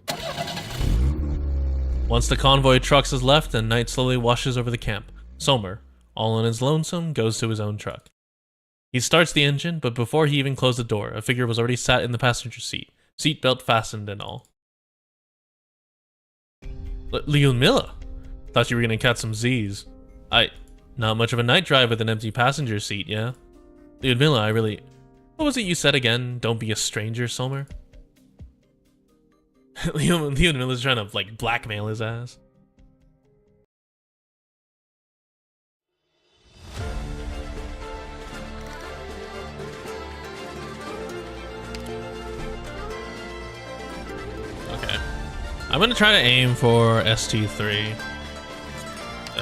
Once the convoy of trucks is left and night slowly washes over the camp, Somer, all on his lonesome, goes to his own truck. He starts the engine, but before he even closed the door, a figure was already sat in the passenger seat, seatbelt fastened and all. Lyudmila, thought you were gonna catch some Z's. Not much of a night drive with an empty passenger seat, yeah? Lyudmila, what was it you said again? Don't be a stranger, Somer? Lyudmila's trying to, like, blackmail his ass. Okay. I'm gonna try to aim for ST3.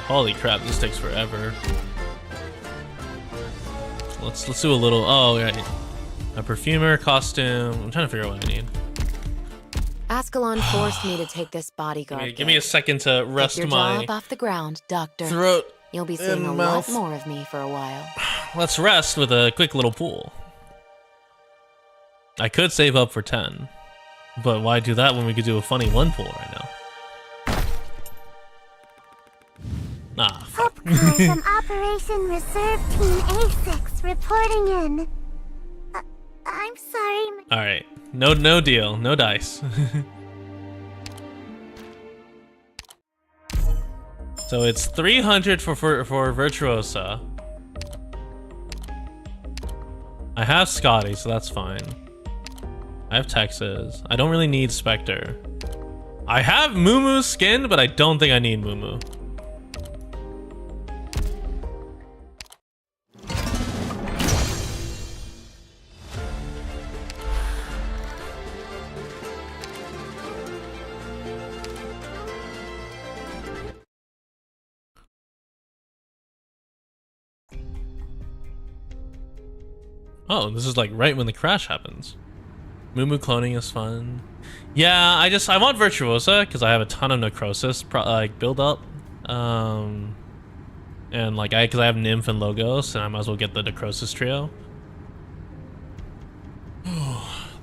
Holy crap, this takes forever. Let's do a little. Oh, right. A perfumer costume. I'm trying to figure out what I need. Ascalon forced me to take this bodyguard. Give me a second to rest your my job off the ground, Doctor. throat. You'll be seeing a lot more of me for a while. Let's rest with a quick little pool. I could save up for 10, but why do that when we could do a funny 1 pool right now? Nah. Hope Kai from Operation Reserve Team A6 reporting in. I'm sorry. All right, no deal, no dice. So it's 300 for Virtuosa. I have Scotty, so that's fine. I have Texas. I don't really need Spectre. I have Muumu's skin, but I don't think I need Muumu. Oh, this is like right when the crash happens. Muumu cloning is fun. Yeah, I want Virtuosa because I have a ton of Necrosis like build up. And like because I have Nymph and Logos, and I might as well get the Necrosis trio.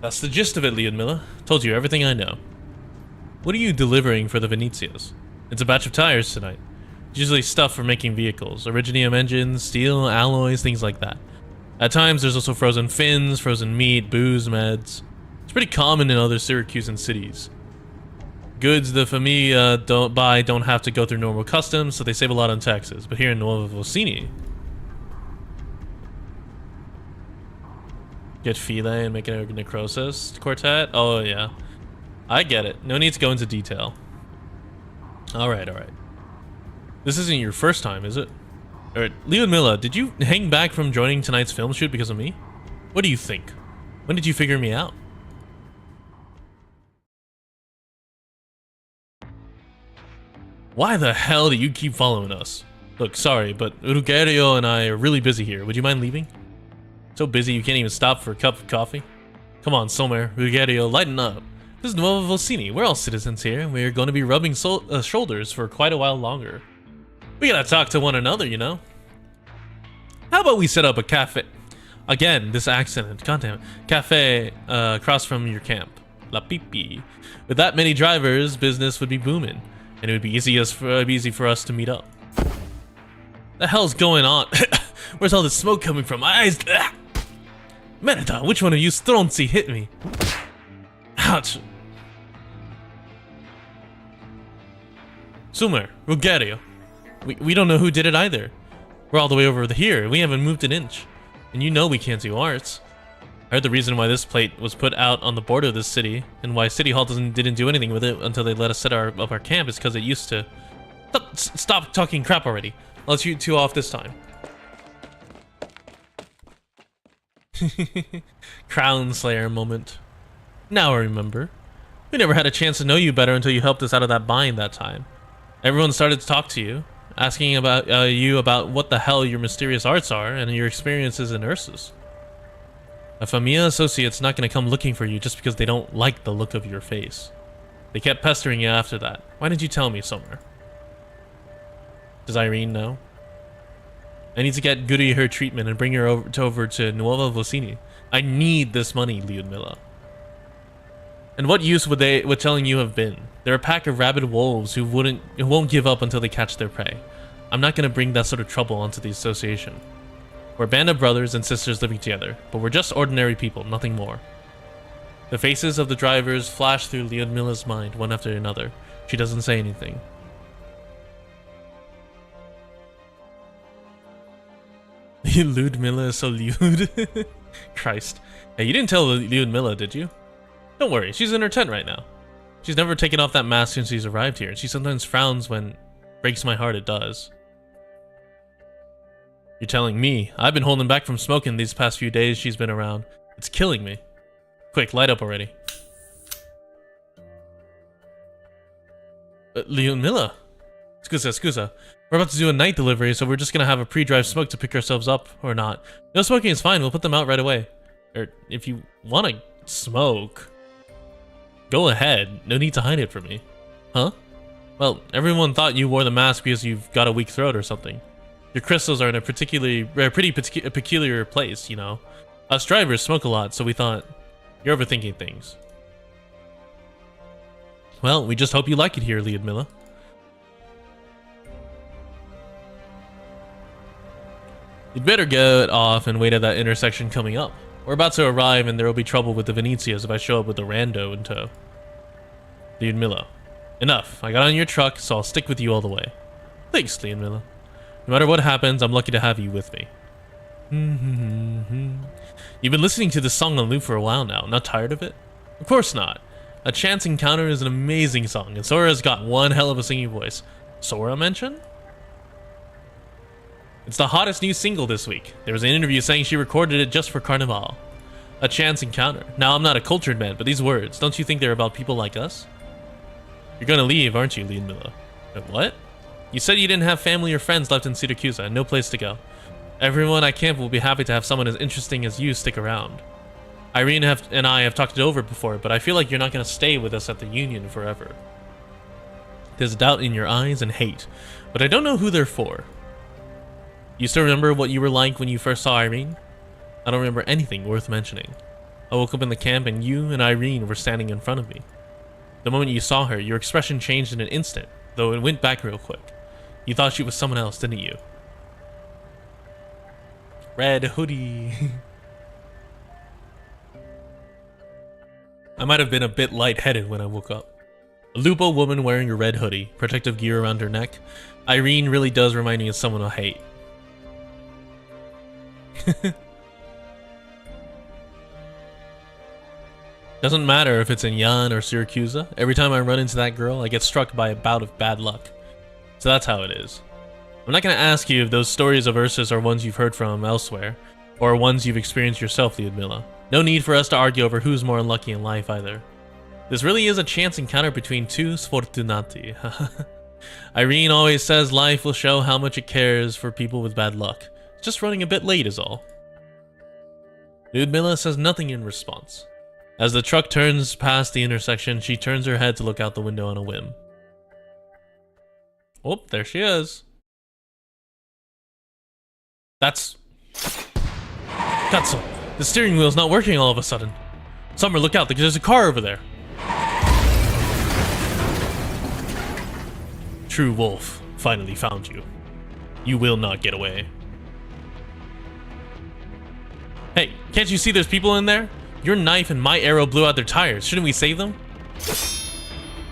That's the gist of it, Lyudmila. Told you everything I know. What are you delivering for the Venezias? It's a batch of tires tonight. Usually stuff for making vehicles, Originium engines, steel, alloys, things like that. At times, there's also frozen fins, frozen meat, booze, meds. It's pretty common in other Syracusan cities. Goods the Familia don't have to go through normal customs, so they save a lot on taxes. But here in Nuova Vocini, get Philae and make it a Necrosis quartet? Oh, yeah. I get it. No need to go into detail. Alright. This isn't your first time, is it? Alright, Lyudmila, did you hang back from joining tonight's film shoot because of me? What do you think? When did you figure me out? Why the hell do you keep following us? Look, sorry, but Ruggiero and I are really busy here. Would you mind leaving? So busy you can't even stop for a cup of coffee? Come on, Somer, Ruggiero, lighten up. This is Nuova Vocini. We're all citizens here, and we're going to be rubbing shoulders for quite a while longer. We gotta talk to one another, you know? How about we set up a cafe? Again, this accident. Goddamn. Cafe across from your camp. La Pipi. With that many drivers, business would be booming. And it would be easy for us to meet up. The hell's going on? Where's all this smoke coming from? My eyes. Merda, which one of you stronzi hit me? Ouch. Sumer, Ruggiero. We don't know who did it either. We're all the way over here. We haven't moved an inch. And you know we can't do arts. I heard the reason why this plate was put out on the border of this city, and why City Hall didn't do anything with it until they let us set up our camp, is because it used to... Stop talking crap already. I'll let you two off this time. Crown Slayer moment. Now I remember. We never had a chance to know you better until you helped us out of that bind that time. Everyone started to talk to you, asking about what the hell your mysterious arts are and your experiences in Ursus. A Familia associate's not going to come looking for you just because they don't like the look of your face. They kept pestering you after that. Why didn't you tell me, Somer? Does Irene know? I need to get Goody her treatment and bring her over to Nuova Vocini. I need this money, Lyudmila. And what use would telling you have been? They're a pack of rabid wolves who won't give up until they catch their prey. I'm not going to bring that sort of trouble onto the association. We're a band of brothers and sisters living together, but we're just ordinary people, nothing more. The faces of the drivers flash through Lyudmila's mind, one after another. She doesn't say anything. Lyudmila is so lewd. Christ. Hey, you didn't tell Lyudmila, did you? Don't worry, she's in her tent right now. She's never taken off that mask since she's arrived here, and she sometimes frowns when... breaks my heart it does. You're telling me? I've been holding back from smoking these past few days she's been around. It's killing me. Quick, light up already. Leonmilla. Scusa. We're about to do a night delivery, so we're just gonna have a pre-drive smoke to pick ourselves up, or not. No smoking is fine, we'll put them out right away. Or, if you wanna smoke, go ahead. No need to hide it from me. Huh? Well, everyone thought you wore the mask because you've got a weak throat or something. Your crystals are in a pretty peculiar place, you know. Us drivers smoke a lot, so we thought you're overthinking things. Well, we just hope you like it here, Leonmilla. You'd better get off and wait at that intersection coming up. We're about to arrive and there will be trouble with the Venezias if I show up with a rando in tow. Leonmilla. Enough. I got on your truck, so I'll stick with you all the way. Thanks, Leonmilla. No matter what happens, I'm lucky to have you with me. You've been listening to this song on loop for a while now. Not tired of it? Of course not. A Chance Encounter is an amazing song, and Sora's got one hell of a singing voice. Sora mention? It's the hottest new single this week. There was an interview saying she recorded it just for Carnival. A Chance Encounter. Now, I'm not a cultured man, but these words, don't you think they're about people like us? You're gonna leave, aren't you, Leonmilla? What? You said you didn't have family or friends left in Syracuse and no place to go. Everyone at camp will be happy to have someone as interesting as you stick around. Irene and I have talked it over before, but I feel like you're not gonna stay with us at the Union forever. There's doubt in your eyes and hate, but I don't know who they're for. You still remember what you were like when you first saw Irene? I don't remember anything worth mentioning. I woke up in the camp and you and Irene were standing in front of me. The moment you saw her, your expression changed in an instant, though it went back real quick. You thought she was someone else, didn't you? Red hoodie. I might have been a bit lightheaded when I woke up. A Lupo woman wearing a red hoodie, protective gear around her neck. Irene really does remind me of someone I hate. Doesn't matter if it's in Yan or Syracuse. Every time I run into that girl, I get struck by a bout of bad luck. So that's how it is. I'm not going to ask you if those stories of Ursus are ones you've heard from elsewhere, or ones you've experienced yourself, Leonmilla. No need for us to argue over who's more unlucky in life either. This really is a chance encounter between two sfortunati. Irene always says life will show how much it cares for people with bad luck. It's just running a bit late is all. Leonmilla says nothing in response. As the truck turns past the intersection, she turns her head to look out the window on a whim. Oh, there she is. That's... Katsu, the steering wheel's not working all of a sudden. Summer, look out, there's a car over there. True wolf, finally found you. You will not get away. Hey, can't you see there's people in there? Your knife and my arrow blew out their tires. Shouldn't we save them?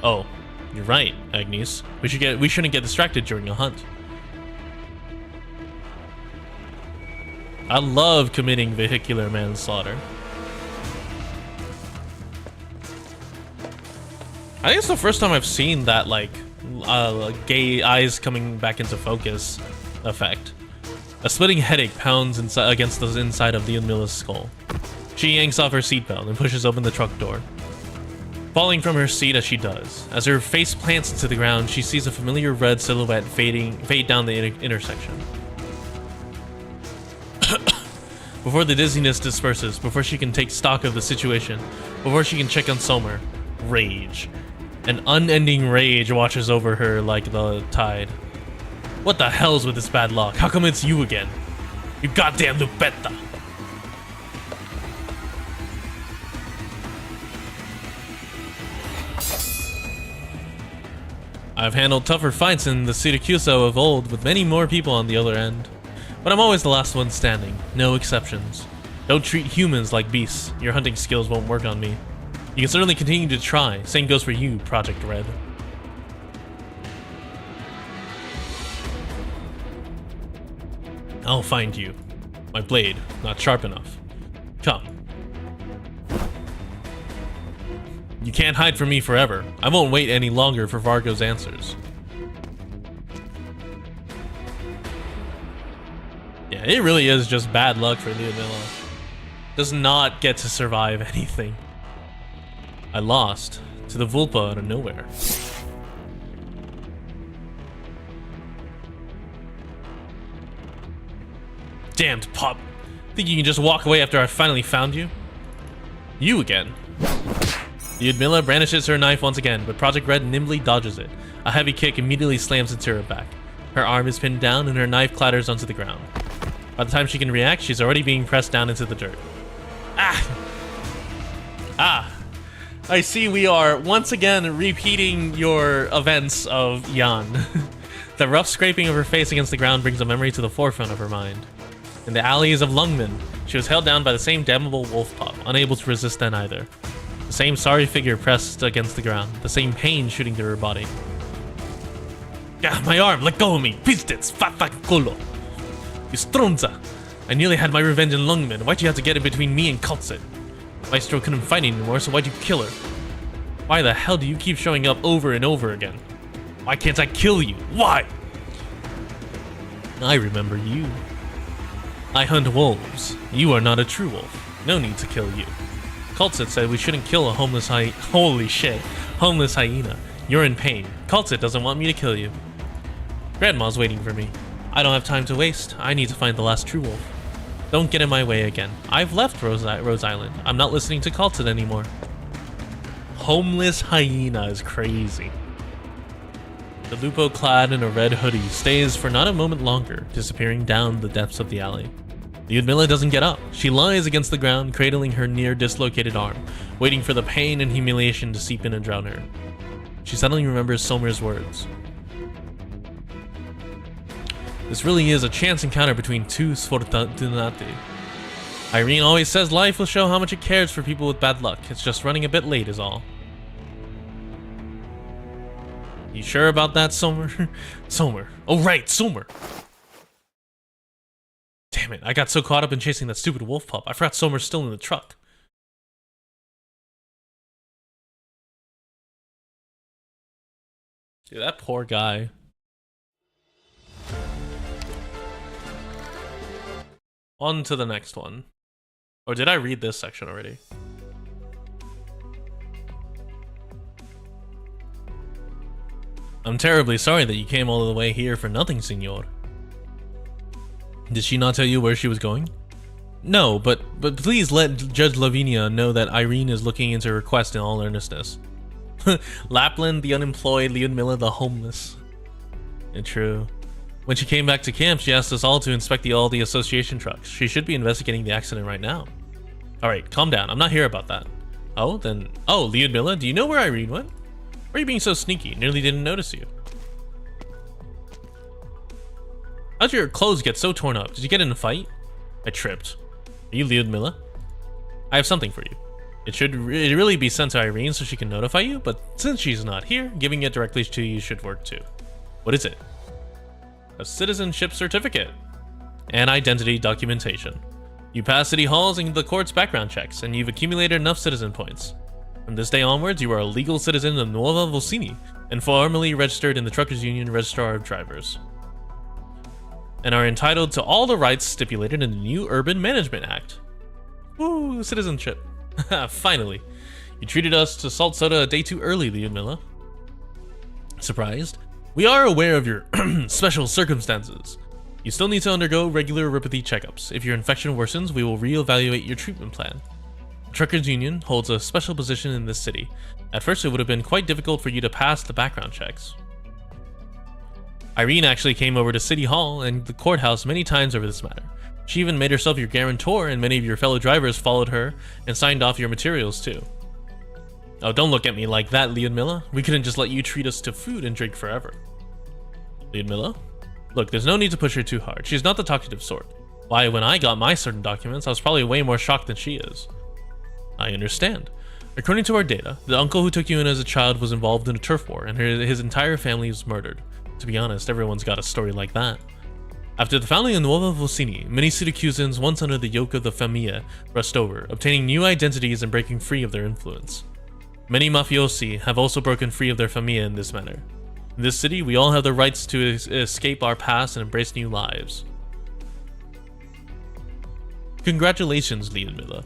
Oh, you're right, Agnes. We shouldn't get distracted during a hunt. I love committing vehicular manslaughter. I think it's the first time I've seen that, like, gay eyes coming back into focus effect. A splitting headache pounds against the inside of Leonmilla's skull. She yanks off her seatbelt and pushes open the truck door, falling from her seat as she does. As her face plants into the ground, she sees a familiar red silhouette fade down the intersection. Before the dizziness disperses, before she can take stock of the situation, before she can check on Somer, rage. An unending rage washes over her like the tide. What the hell's with this bad luck? How come it's you again? You goddamn Lupetta! I've handled tougher fights in the Syracuse of old with many more people on the other end. But I'm always the last one standing, no exceptions. Don't treat humans like beasts. Your hunting skills won't work on me. You can certainly continue to try. Same goes for you, Project Red. I'll find you. My blade, not sharp enough. Come. You can't hide from me forever. I won't wait any longer for Vargo's answers. Yeah, it really is just bad luck for Leonmilla. Does not get to survive anything. I lost to the Vulpa out of nowhere. damned pup. Think you can just walk away after I finally found you? You again. Lyudmila brandishes her knife once again, but Project Red nimbly dodges it. A heavy kick immediately slams into her back. Her arm is pinned down and her knife clatters onto the ground. By the time she can react, she's already being pressed down into the dirt. I see we are once again repeating your events of Yan. The rough scraping of her face against the ground brings a memory to the forefront of her mind. In the alleys of Lungmen, she was held down by the same damnable wolf pup, unable to resist then either. The same sorry figure pressed against the ground, the same pain shooting through her body. My arm, let go of me! Pistits, fat culo! You stronza! I nearly had my revenge in Lungmen. Why'd you have to get in between me and Kultsit? Maestro couldn't fight anymore, so why'd you kill her? Why the hell do you keep showing up over and over again? Why can't I kill you? Why? I remember you. I hunt wolves. You are not a true wolf. No need to kill you. Kultsit said we shouldn't kill a homeless holy shit. Homeless hyena. You're in pain. Kultsit doesn't want me to kill you. Grandma's waiting for me. I don't have time to waste. I need to find the last true wolf. Don't get in my way again. I've left Rose Island. I'm not listening to Kultsit anymore. Homeless hyena is crazy. The lupo clad in a red hoodie stays for not a moment longer, disappearing down the depths of the alley. Lyudmila doesn't get up. She lies against the ground, cradling her near dislocated arm, waiting for the pain and humiliation to seep in and drown her. She suddenly remembers Somer's words. This really is a chance encounter between two sfortunati. Irene always says life will show how much it cares for people with bad luck. It's just running a bit late is all. You sure about that, Somer? Somer. Oh right, Somer. Damn it, I got so caught up in chasing that stupid wolf pup, I forgot Somer's still in the truck. Dude, that poor guy. On to the next one. Or did I read this section already? I'm terribly sorry that you came all the way here for nothing, senor. Did she not tell you where she was going? No, but please let Judge Lavinia know that Irene is looking into her request in all earnestness. Lapland the unemployed, Lyudmila the homeless. And true. When she came back to camp, she asked us all to inspect all the association trucks. She should be investigating the accident right now. Alright, calm down. I'm not here about that. Oh, then... Oh, Lyudmila, do you know where Irene went? Why are you being so sneaky? Nearly didn't notice you. How'd your clothes get so torn up? Did you get in a fight? I tripped. Are you Lyudmila? I have something for you. It should really be sent to Irene so she can notify you, but since she's not here, giving it directly to you should work too. What is it? A citizenship certificate and identity documentation. You pass city halls and the court's background checks, and you've accumulated enough citizen points. From this day onwards, you are a legal citizen of Nuova Volsini and formally registered in the Truckers Union Registrar of Drivers, and are entitled to all the rights stipulated in the new Urban Management Act. Woo, citizenship. Finally. You treated us to salt soda a day too early, Lyudmila. Surprised? We are aware of your special circumstances. You still need to undergo regular neuropathy checkups. If your infection worsens, we will reevaluate your treatment plan. The Truckers Union holds a special position in this city. At first, it would have been quite difficult for you to pass the background checks. Irene actually came over to City Hall and the courthouse many times over this matter. She even made herself your guarantor, and many of your fellow drivers followed her and signed off your materials too. Oh, don't look at me like that, Lyudmila. We couldn't just let you treat us to food and drink forever. Lyudmila? Look, there's no need to push her too hard. She's not the talkative sort. Why, when I got my certain documents, I was probably way more shocked than she is. I understand. According to our data, the uncle who took you in as a child was involved in a turf war, and his entire family was murdered. To be honest, everyone's got a story like that. After the founding of Nuova Volsini, many Syracusans once under the yoke of the Famiglia rushed over, obtaining new identities and breaking free of their influence. Many mafiosi have also broken free of their Famiglia in this manner. In this city, we all have the rights to escape our past and embrace new lives. Congratulations, Lyudmila.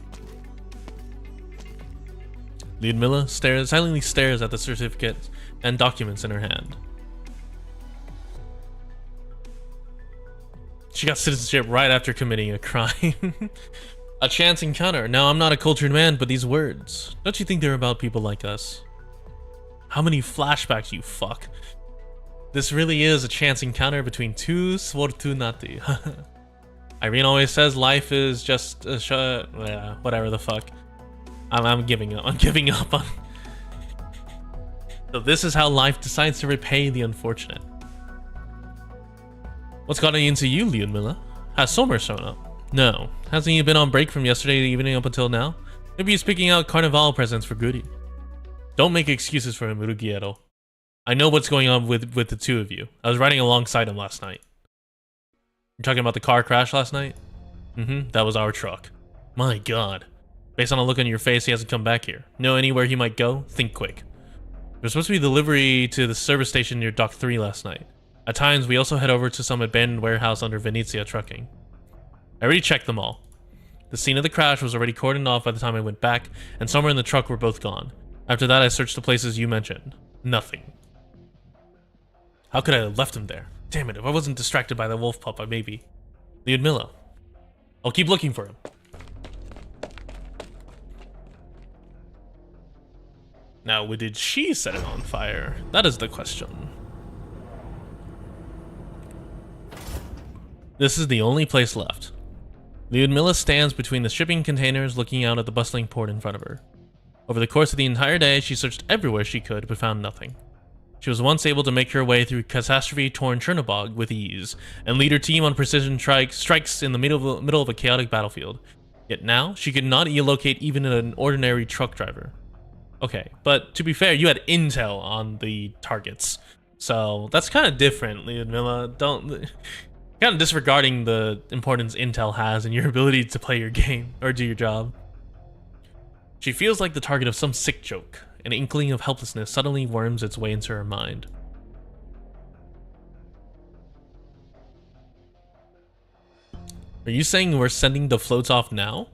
Lyudmila silently stares at the certificate and documents in her hand. She got citizenship right after committing a crime. A chance encounter. Now, I'm not a cultured man, but these words, don't you think they're about people like us? How many flashbacks, you fuck? This really is a chance encounter between two sfortunati. Irene always says life is just a whatever the fuck. I'm giving up. I'm giving up on. So this is how life decides to repay the unfortunate. What's gotten into you, Lyudmila? Has Somer shown up? No. Hasn't he been on break from yesterday evening up until now? Maybe he's picking out Carnival presents for Goody. Don't make excuses for him, Urugiero. I know what's going on with the two of you. I was riding alongside him last night. You're talking about the car crash last night? That was our truck. My god. Based on a look on your face, he hasn't come back here. Know anywhere he might go? Think quick. There was supposed to be delivery to the service station near Dock 3 last night. At times, we also head over to some abandoned warehouse under Venezia Trucking. I already checked them all. The scene of the crash was already cordoned off by the time I went back, and Summer and the truck were both gone. After that, I searched the places you mentioned. Nothing. How could I have left him there? Damn it, if I wasn't distracted by the wolf pup, I maybe. Lyudmila. I'll keep looking for him. Now, did she set it on fire? That is the question. This is the only place left. Lyudmila stands between the shipping containers looking out at the bustling port in front of her. Over the course of the entire day, she searched everywhere she could, but found nothing. She was once able to make her way through catastrophe-torn Chernobog with ease, and lead her team on precision strikes in the middle of a chaotic battlefield. Yet now, she could not locate even an ordinary truck driver. Okay, but to be fair, you had intel on the targets, so that's kind of different, Lyudmila. Kind of disregarding the importance intel has in your ability to play your game or do your job. She feels like the target of some sick joke. An inkling of helplessness suddenly worms its way into her mind. Are you saying we're sending the floats off now?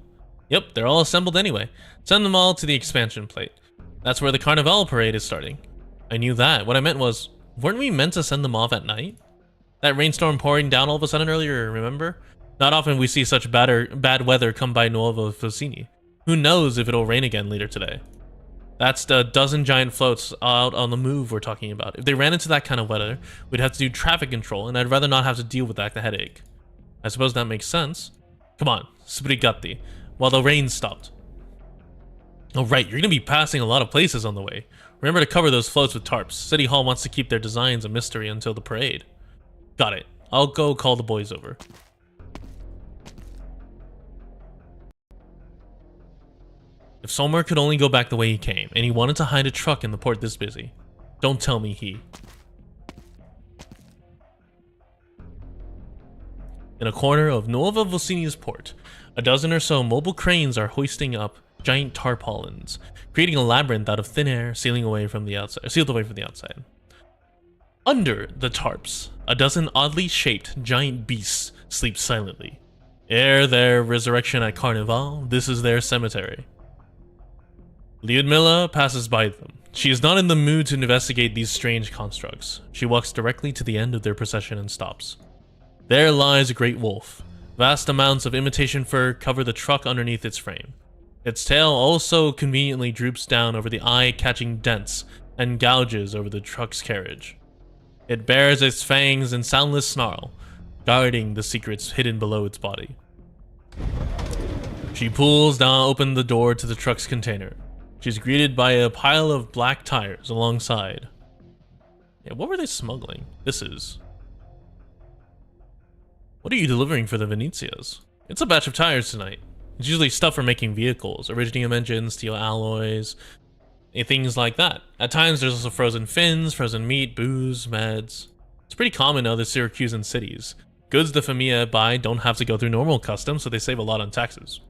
Yep, they're all assembled anyway. Send them all to the expansion plate. That's where the Carnival parade is starting. I knew that. What I meant was, weren't we meant to send them off at night? That rainstorm pouring down all of a sudden earlier, remember? Not often we see such bad weather come by Nuovo Focini. Who knows if it'll rain again later today? That's the dozen giant floats out on the move we're talking about. If they ran into that kind of weather, we'd have to do traffic control, and I'd rather not have to deal with that headache. I suppose that makes sense. Come on, sbrigati, while the rain stopped. Oh right, you're gonna be passing a lot of places on the way. Remember to cover those floats with tarps. City Hall wants to keep their designs a mystery until the parade. Got it. I'll go call the boys over. If Somer could only go back the way he came, and he wanted to hide a truck in the port this busy, don't tell me he. In a corner of Nuova Vocini's port, a dozen or so mobile cranes are hoisting up giant tarpaulins, creating a labyrinth out of thin air, sealed away from the outside. Under the tarps, a dozen oddly shaped giant beasts sleep silently. Ere their resurrection at Carnival, this is their cemetery. Lyudmila passes by them. She is not in the mood to investigate these strange constructs. She walks directly to the end of their procession and stops. There lies a great wolf. Vast amounts of imitation fur cover the truck underneath its frame. Its tail also conveniently droops down over the eye-catching dents and gouges over the truck's carriage. It bares its fangs in soundless snarl, guarding the secrets hidden below its body. She pulls open the door to the truck's container. She's greeted by a pile of black tires alongside. Yeah, what were they smuggling? What are you delivering for the Venezias? It's a batch of tires tonight. It's usually stuff for making vehicles, Originium engines, steel alloys, and things like that. At times there's also frozen fins, frozen meat, booze, meds. It's pretty common in other Syracusan cities. Goods the Familia buy don't have to go through normal customs, so they save a lot on taxes.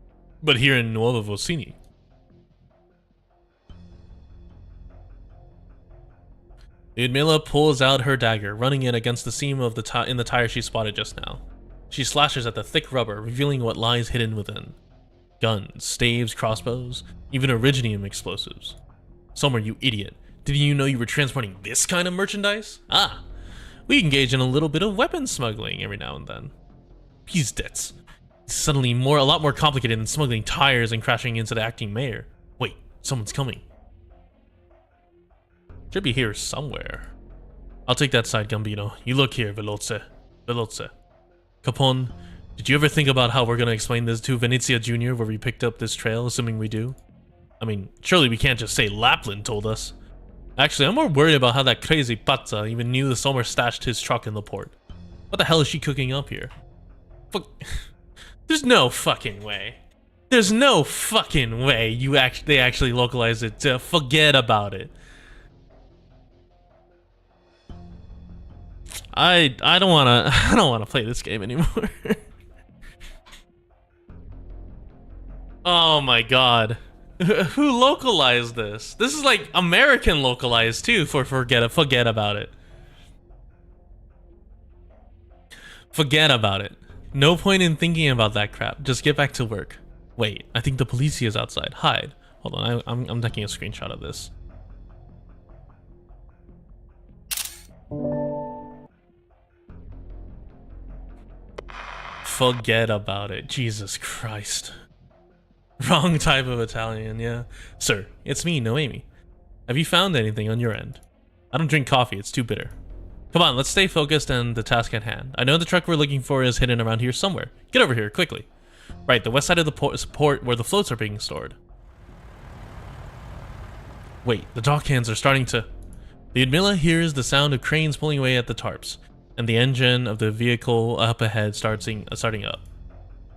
But here in Nuova Vocini, Lyudmila pulls out her dagger, running it against the seam of in the tire she spotted just now. She slashes at the thick rubber, revealing what lies hidden within. Guns, staves, crossbows, even Originium explosives. Somer, you idiot. Didn't you know you were transporting this kind of merchandise? Ah, we engage in a little bit of weapon smuggling every now and then. Pizdets. It's suddenly a lot more complicated than smuggling tires and crashing into the acting mayor. Wait, someone's coming. Should be here somewhere. I'll take that side, Gambino. You look here, Velluti. Capone, did you ever think about how we're gonna explain this to Venezia Jr. where we picked up this trail, assuming we do? I mean, surely we can't just say Lapland told us. Actually, I'm more worried about how that crazy pazza even knew the Sommer stashed his truck in the port. What the hell is she cooking up here? There's no fucking way. There's no fucking way they actually localized it to forget about it. I don't wanna play this game anymore. Oh my god. Who localized this? This is like American localized too for forget about it. Forget about it. No point in thinking about that crap. Just get back to work. Wait, I think the police is outside. Hide. Hold on, I'm taking a screenshot of this. Forget about it. Jesus Christ. Wrong type of Italian, yeah. Sir, it's me, Noemi. Have you found anything on your end? I don't drink coffee, it's too bitter. Come on, let's stay focused on the task at hand. I know the truck we're looking for is hidden around here somewhere. Get over here, quickly. Right, the west side of the port where the floats are being stored. Wait, the dock hands are starting to... The Udmilla hears the sound of cranes pulling away at the tarps, and the engine of the vehicle up ahead starting up.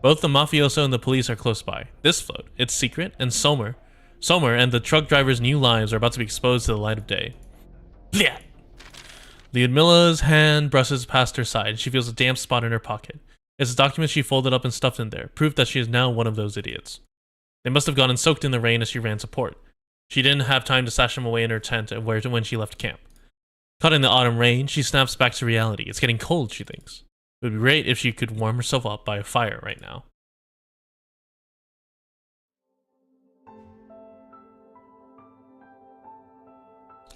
Both the mafioso and the police are close by. This float, its secret, and Sommer and the truck driver's new lives are about to be exposed to the light of day. Blah! The Udmilla's hand brushes past her side. She feels a damp spot in her pocket. It's a document she folded up and stuffed in there, proof that she is now one of those idiots. They must have gotten soaked in the rain as she ran to port. She didn't have time to stash them away in her tent when she left camp. Caught in the autumn rain, she snaps back to reality. It's getting cold, she thinks. It would be great if she could warm herself up by a fire right now.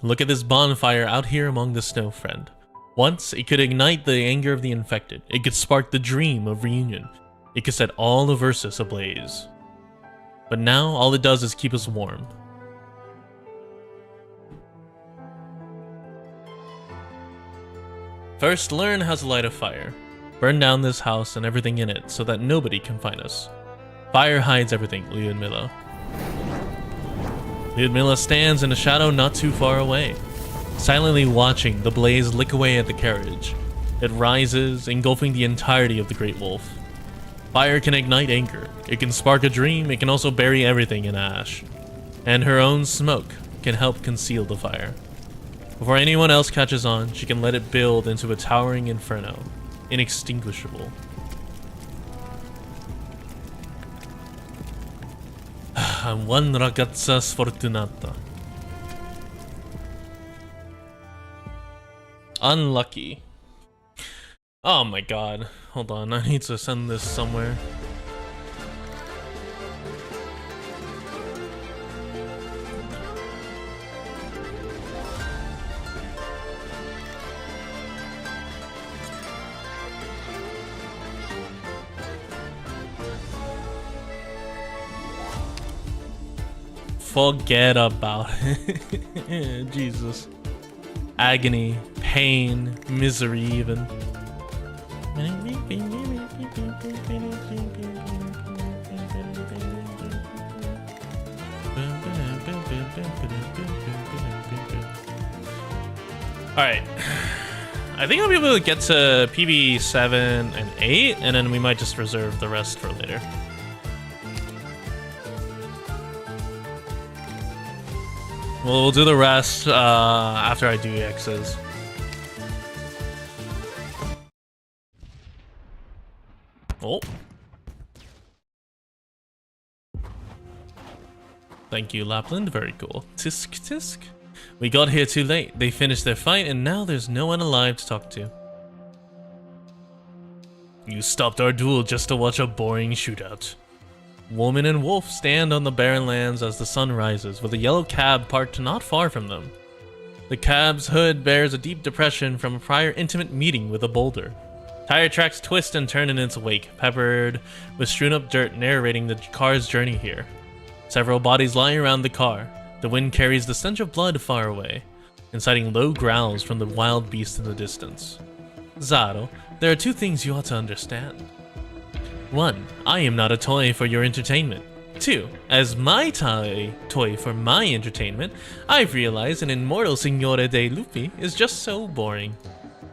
Look at this bonfire out here among the snow, friend. Once, it could ignite the anger of the infected. It could spark the dream of reunion. It could set all of Ursus ablaze. But now, all it does is keep us warm. First, learn how to light a fire. Burn down this house and everything in it so that nobody can find us. Fire hides everything, Lyudmila. Lyudmila stands in a shadow not too far away, silently watching the blaze lick away at the carriage. It rises, engulfing the entirety of the Great Wolf. Fire can ignite anger, it can spark a dream, it can also bury everything in ash. And her own smoke can help conceal the fire. Before anyone else catches on, she can let it build into a towering inferno, inextinguishable. One ragazza sfortunata. Unlucky. Oh my god. Hold on, I need to send this somewhere. Forget about it. Jesus. Agony, pain, misery even. Alright. I think I'll be able to get to PB 7 and 8, and then we might just reserve the rest for later. We'll do the rest after I do X's. Oh. Thank you, Lapland. Very cool. Tisk tisk. We got here too late. They finished their fight and now there's no one alive to talk to. You stopped our duel just to watch a boring shootout. Woman and wolf stand on the barren lands as the sun rises, with a yellow cab parked not far from them. The cab's hood bears a deep depression from a prior intimate meeting with a boulder. Tire tracks twist and turn in its wake, peppered with strewn up dirt narrating the car's journey here. Several bodies lie around the car. The wind carries the stench of blood far away, inciting low growls from the wild beast in the distance. Zaro, there are two things you ought to understand. 1. I am not a toy for your entertainment. 2. As my toy for my entertainment, I've realized an immortal Signore de Lupi is just so boring.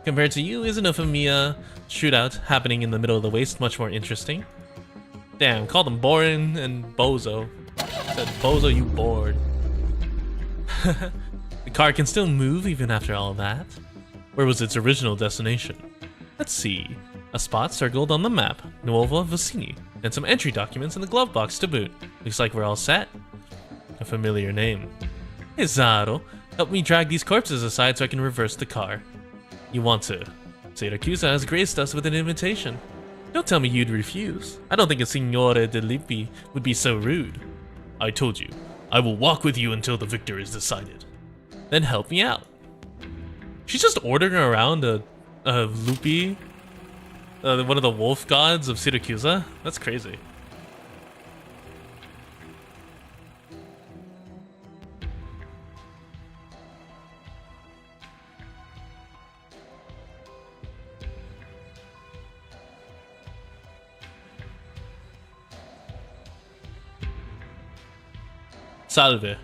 Compared to you, isn't a Familia shootout happening in the middle of the waste much more interesting? Damn, called him boring and bozo. Said, bozo, you bored. The car can still move even after all that. Where was its original destination? Let's see. A spot circled on the map, Nuova Vicini, and some entry documents in the glove box to boot. Looks like we're all set. A familiar name. Hey Zaro, help me drag these corpses aside so I can reverse the car. You want to? Syracuse has graced us with an invitation. Don't tell me you'd refuse. I don't think a Signore de Lippi would be so rude. I told you, I will walk with you until the victor is decided. Then help me out. She's just ordering around a Lupi, one of the wolf gods of Syracuse. That's crazy. Salve.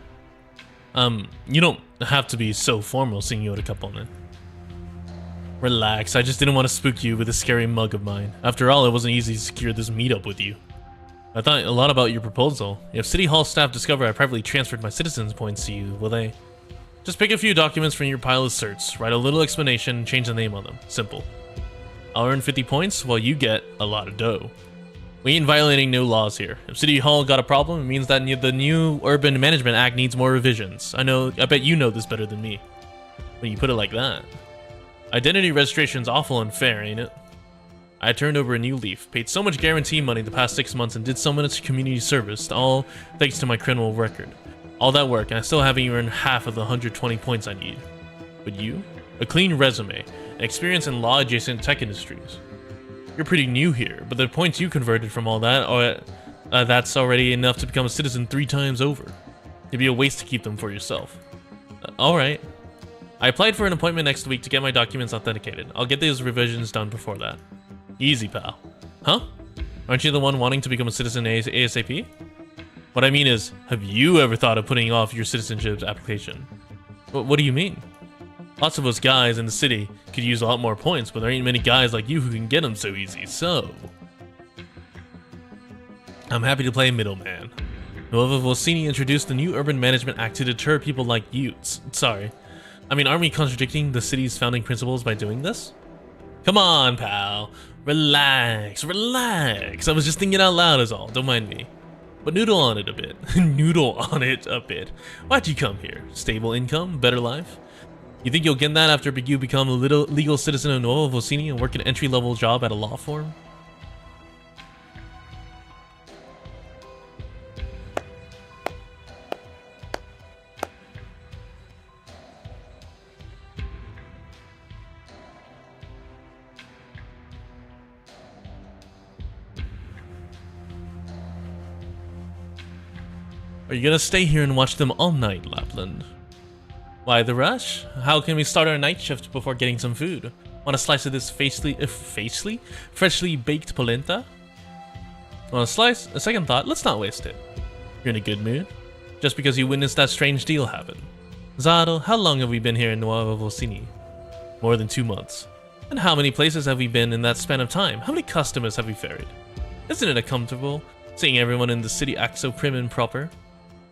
You don't have to be so formal, Signore Capone. Relax, I just didn't want to spook you with a scary mug of mine. After all, it wasn't easy to secure this meetup with you. I thought a lot about your proposal. If City Hall staff discover I privately transferred my citizens' points to you, will they? Just pick a few documents from your pile of certs, write a little explanation, and change the name on them. Simple. I'll earn 50 points while you get a lot of dough. We ain't violating no laws here. If City Hall got a problem, it means that the new Urban Management Act needs more revisions. I bet you know this better than me. When you put it like that. Identity registration's awful unfair, ain't it? I turned over a new leaf, paid so much guarantee money the past 6 months, and did so much community service, all thanks to my criminal record. All that work, and I still haven't earned half of the 120 points I need. But you? A clean resume, and experience in law-adjacent tech industries. You're pretty new here, but the points you converted from all that are that's already enough to become a citizen 3 times over. It'd be a waste to keep them for yourself. Alright. I applied for an appointment next week to get my documents authenticated. I'll get those revisions done before that. Easy, pal. Huh? Aren't you the one wanting to become a citizen ASAP? What I mean is, have you ever thought of putting off your citizenship application? What do you mean? Lots of us guys in the city could use a lot more points, but there ain't many guys like you who can get them so easy, so... I'm happy to play middleman. Nuova Vicini introduced the new Urban Management Act to deter people like you. Sorry. I mean, aren't we contradicting the city's founding principles by doing this? Come on, pal. Relax, relax. I was just thinking out loud is all, don't mind me. But noodle on it a bit. Noodle on it a bit. Why'd you come here? Stable income? Better life? You think you'll get that after you become a legal citizen of Nuova Vicini and work an entry-level job at a law firm? Are you gonna stay here and watch them all night, Lapland? Why the rush? How can we start our night shift before getting some food? Want a slice of this freshly baked polenta? Want a slice? A second thought, let's not waste it. You're in a good mood? Just because you witnessed that strange deal happen. Zaro, how long have we been here in Nuova Vicini? More than 2 months. And how many places have we been in that span of time? How many customers have we ferried? Isn't it uncomfortable, seeing everyone in the city act so prim and proper?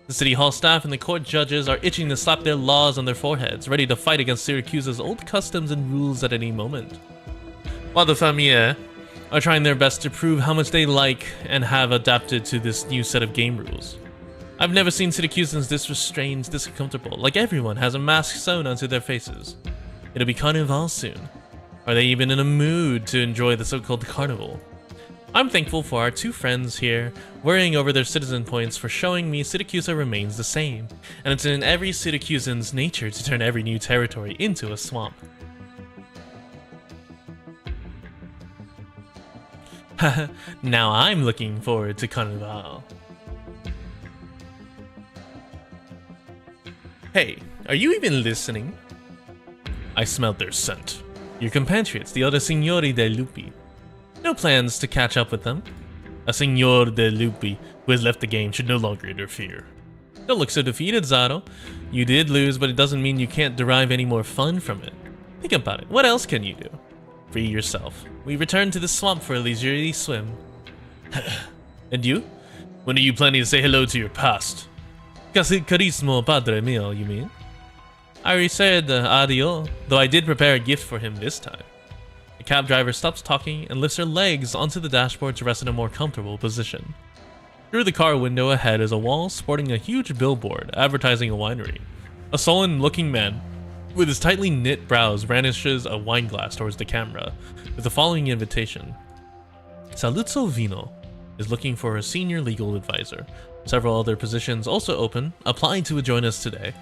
The city hall staff and the court judges are itching to slap their laws on their foreheads, ready to fight against Syracuse's old customs and rules at any moment. While the Familia are trying their best to prove how much they like and have adapted to this new set of game rules. I've never seen Syracusans this restrained, this uncomfortable, like everyone has a mask sewn onto their faces. It'll be Carnival soon. Are they even in a mood to enjoy the so-called carnival? I'm thankful for our 2 friends here, worrying over their citizen points for showing me Syracuse remains the same, and it's in every Syracusan's nature to turn every new territory into a swamp. Now I'm looking forward to Carnival. Hey, are you even listening? I smelled their scent. Your compatriots, the other Signori de Lupi. No plans to catch up with them. A Signor de Lupi who has left the game should no longer interfere. Don't look so defeated, Zaro. You did lose, but it doesn't mean you can't derive any more fun from it. Think about it. What else can you do? Free yourself. We return to the swamp for a leisurely swim. And you? When are you planning to say hello to your past? Carissimo padre mio, you mean? I already said adio, though I did prepare a gift for him this time. The cab driver stops talking and lifts her legs onto the dashboard to rest in a more comfortable position. Through the car window ahead is a wall sporting a huge billboard advertising a winery. A sullen-looking man with his tightly knit brows brandishes a wine glass towards the camera with the following invitation. Saluzzo Vino is looking for a senior legal advisor. Several other positions also open. Apply to join us today.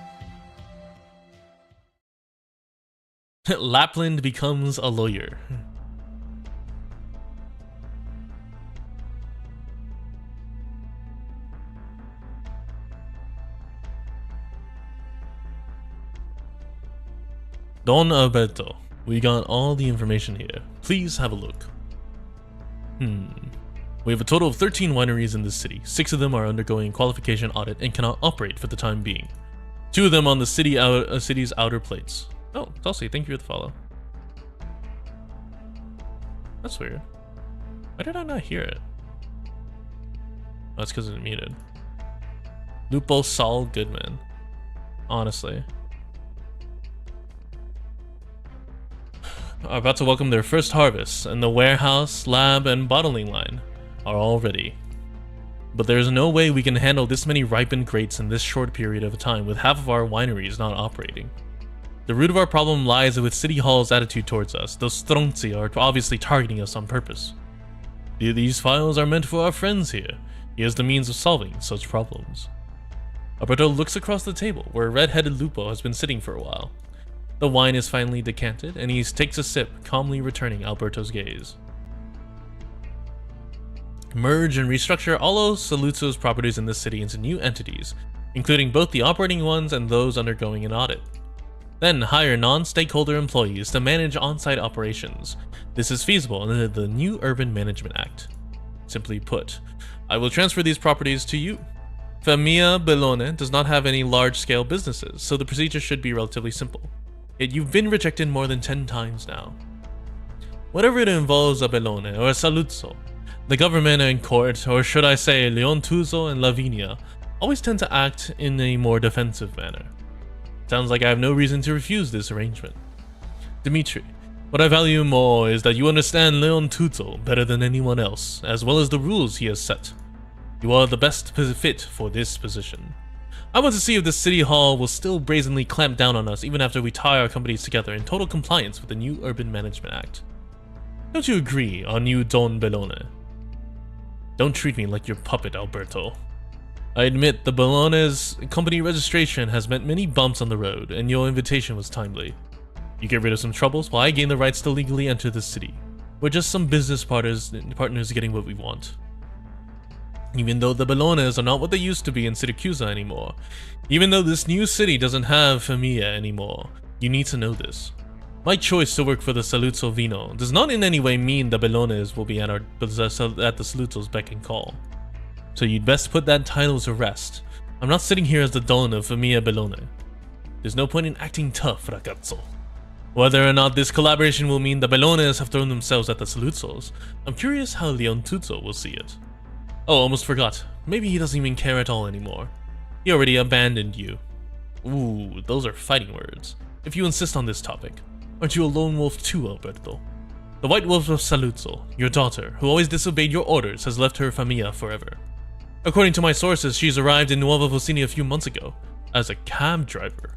Lapland becomes a lawyer. Don Alberto, we got all the information here. Please have a look. We have a total of 13 wineries in this city. 6 of them are undergoing qualification audit and cannot operate for the time being. 2 of them on the city's outer plates. Oh, Tulsi, thank you for the follow. That's weird. Why did I not hear it? Oh, it's because it's muted. Lupo Saul Goodman. Honestly. Are about to welcome their first harvest, and the warehouse, lab, and bottling line are all ready. But there's no way we can handle this many ripened grapes in this short period of time with half of our wineries not operating. The root of our problem lies with City Hall's attitude towards us. Those stronzi are obviously targeting us on purpose. These files are meant for our friends here. He has the means of solving such problems. Alberto looks across the table, where a red-headed Lupo has been sitting for a while. The wine is finally decanted, and he takes a sip, calmly returning Alberto's gaze. Merge and restructure all of Saluzzo's properties in this city into new entities, including both the operating ones and those undergoing an audit. Then hire non-stakeholder employees to manage on-site operations. This is feasible under the new Urban Management Act. Simply put, I will transfer these properties to you. Famiglia Bellone does not have any large-scale businesses, so the procedure should be relatively simple. Yet you've been rejected more than 10 times now. Whatever it involves a Bellone or a Saluzzo, the government and court, or should I say Leontuso and Lavinia, always tend to act in a more defensive manner. Sounds like I have no reason to refuse this arrangement. Dimitri, what I value more is that you understand Leontuso better than anyone else, as well as the rules he has set. You are the best fit for this position. I want to see if the City Hall will still brazenly clamp down on us even after we tie our companies together in total compliance with the new Urban Management Act. Don't you agree, our new Don Bellone? Don't treat me like your puppet, Alberto. I admit the Bellone's company registration has meant many bumps on the road, and your invitation was timely. You get rid of some troubles while I gain the rights to legally enter the city. We're just some business partners getting what we want. Even though the Bellones are not what they used to be in Siracusa anymore, even though this new city doesn't have Famiglia anymore, you need to know this. My choice to work for the Saluzzo Vino does not in any way mean the Bellones will be at the Saluzzo's beck and call. So you'd best put that title to rest. I'm not sitting here as the Don of Famiglia Bellone. There's no point in acting tough, ragazzo. Whether or not this collaboration will mean the Bellones have thrown themselves at the Saluzzo's, I'm curious how Leontuzzo will see it. Oh, almost forgot. Maybe he doesn't even care at all anymore. He already abandoned you. Ooh, those are fighting words. If you insist on this topic. Aren't you a lone wolf too, Alberto? The White Wolf of Saluzzo, your daughter, who always disobeyed your orders, has left her famiglia forever. According to my sources, she's arrived in Nuova Vocini a few months ago, as a cab driver.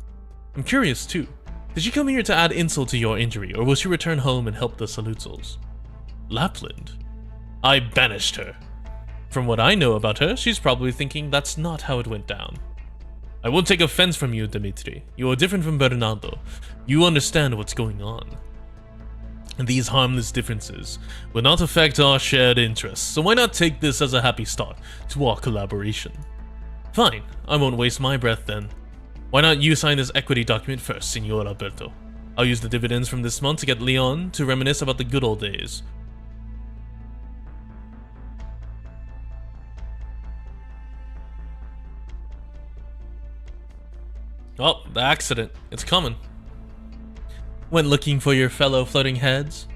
I'm curious too. Did she come here to add insult to your injury, or will she return home and help the Saluzzos? Lapland? I banished her. From what I know about her, she's probably thinking that's not how it went down. I won't take offense from you, Dimitri. You are different from Bernardo. You understand what's going on. These harmless differences will not affect our shared interests, so why not take this as a happy start to our collaboration? Fine, I won't waste my breath then. Why not you sign this equity document first, Senor Alberto? I'll use the dividends from this month to get Leon to reminisce about the good old days. Oh, the accident. It's coming. Went looking for your fellow floating heads?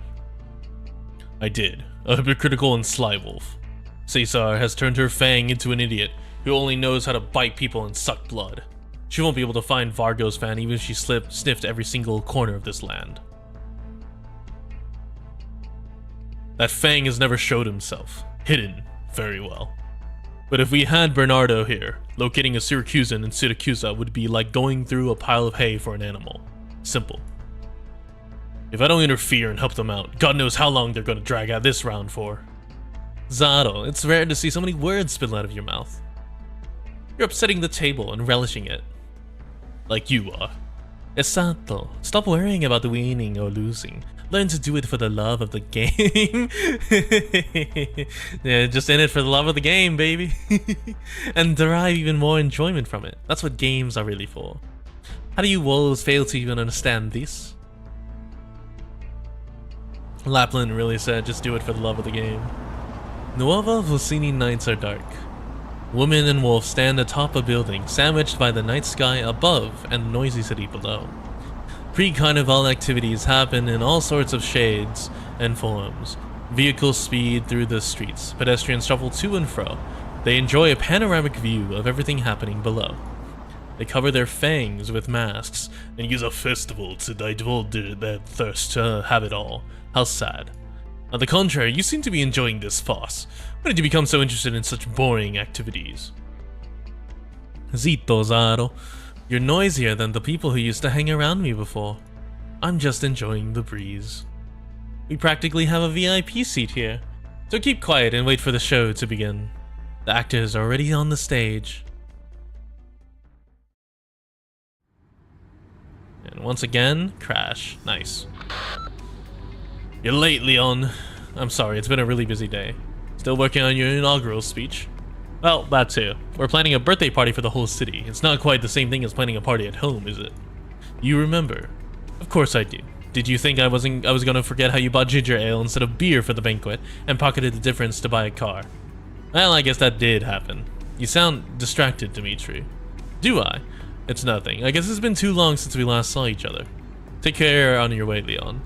I did. A hypocritical and sly wolf. Cesar has turned her fang into an idiot who only knows how to bite people and suck blood. She won't be able to find Vargo's fan even if she sniffed every single corner of this land. That fang has never showed himself. Hidden very well. But if we had Bernardo here, locating a Syracusan in Syracusa would be like going through a pile of hay for an animal. Simple. If I don't interfere and help them out, God knows how long they're going to drag out this round for. Zaro, it's rare to see so many words spill out of your mouth. You're upsetting the table and relishing it. Like you are. Exacto. Stop worrying about winning or losing. Learn to do it for the love of the game. Yeah, just in it for the love of the game, baby. And derive even more enjoyment from it. That's what games are really for. How do you wolves fail to even understand this? Lapland really said, just do it for the love of the game. Nuova Vocini nights are dark. Woman and wolf stand atop a building, sandwiched by the night sky above and the noisy city below. Pre-carnival activities happen in all sorts of shades and forms. Vehicles speed through the streets, pedestrians shuffle to and fro. They enjoy a panoramic view of everything happening below. They cover their fangs with masks and use a festival to divulge their thirst to have it all. How sad. On the contrary, you seem to be enjoying this farce. When did you become so interested in such boring activities? Zito, Zaro. You're noisier than the people who used to hang around me before. I'm just enjoying the breeze. We practically have a VIP seat here, so keep quiet and wait for the show to begin. The actors are already on the stage. And once again, crash. Nice. You're late, Leon. I'm sorry, it's been a really busy day. Still working on your inaugural speech? Well, that too. We're planning a birthday party for the whole city. It's not quite the same thing as planning a party at home, is it? You remember? Of course I do. Did you think I was gonna forget how you bought ginger ale instead of beer for the banquet and pocketed the difference to buy a car? Well, I guess that did happen. You sound distracted, Dimitri. Do I? It's nothing. I guess it's been too long since we last saw each other. Take care on your way, Leon.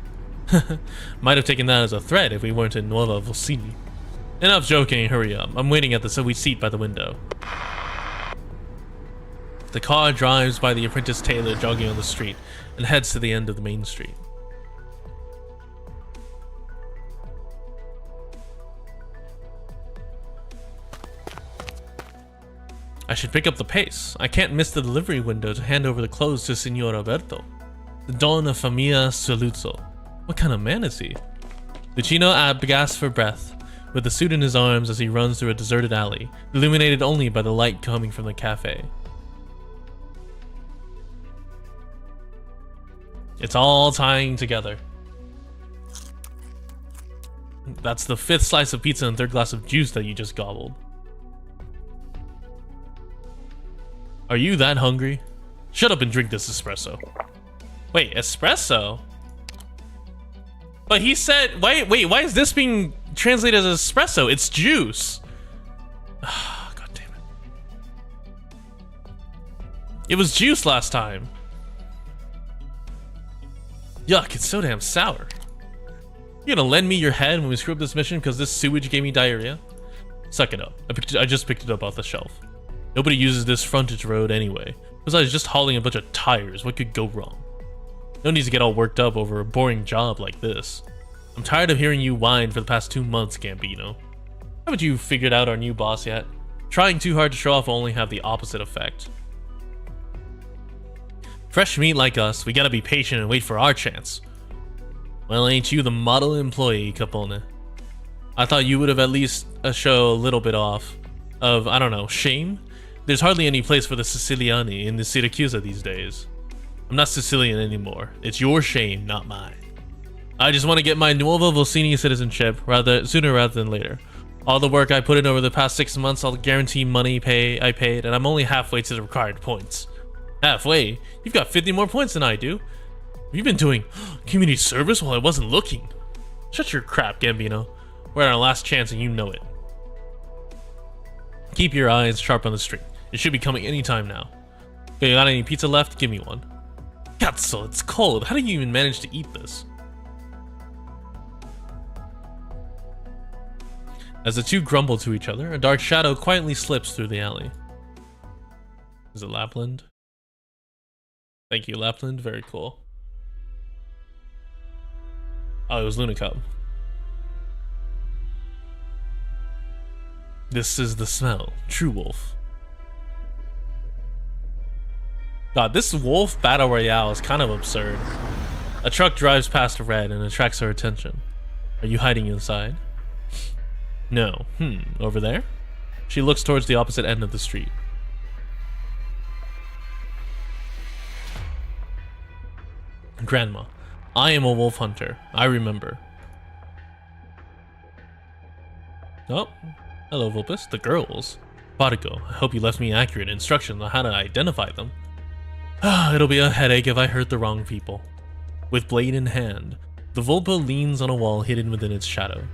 Might have taken that as a threat if we weren't in Nuova Vocini. Enough joking, hurry up. I'm waiting at the sweet seat by the window. The car drives by the apprentice tailor jogging on the street and heads to the end of the main street. I should pick up the pace. I can't miss the delivery window to hand over the clothes to Signor Alberto, the Don of Famiglia Saluzzo. What kind of man is he? Lucino gasps for breath, with the suit in his arms as he runs through a deserted alley, illuminated only by the light coming from the cafe. It's all tying together. That's the 5th slice of pizza and 3rd glass of juice that you just gobbled. Are you that hungry? Shut up and drink this espresso. Wait, espresso? But he said, wait, why is this being translated as espresso? It's juice. God damn it. It was juice last time. Yuck, it's so damn sour. You gonna lend me your head when we screw up this mission because this sewage gave me diarrhea? Suck it up. I just picked it up off the shelf. Nobody uses this frontage road anyway. Besides, just hauling a bunch of tires, what could go wrong? No need to get all worked up over a boring job like this. I'm tired of hearing you whine for the past 2 months, Gambino. Haven't you figured out our new boss yet? Trying too hard to show off will only have the opposite effect. Fresh meat like us, we gotta be patient and wait for our chance. Well, ain't you the model employee, Capone? I thought you would have at least show a little bit off of, I don't know, shame? There's hardly any place for the Siciliani in the Syracusa these days. I'm not Sicilian anymore. It's your shame, not mine. I just want to get my Nuova Volsini citizenship sooner rather than later. All the work I put in over the past 6 months, all the guarantee money I paid, and I'm only halfway to the required points. Halfway? You've got 50 more points than I do. You've been doing community service while I wasn't looking. Shut your crap, Gambino. We're at our last chance and you know it. Keep your eyes sharp on the street. It should be coming anytime now. Okay, you got any pizza left? Give me one. Cazzo, it's cold. How do you even manage to eat this? As the two grumble to each other, a dark shadow quietly slips through the alley. Is it Lapland? Thank you, Lapland. Very cool. Oh, it was Lunicub. This is the smell. True wolf. God, this wolf battle royale is kind of absurd. A truck drives past red and attracts her attention. Are you hiding inside? No. Over there? She looks towards the opposite end of the street. Grandma, I am a wolf hunter. I remember. Oh, hello, Vulpus. The girls. Bodigo, I hope you left me accurate instructions on how to identify them. It'll be a headache if I hurt the wrong people. With blade in hand, the Vulpa leans on a wall hidden within its shadow,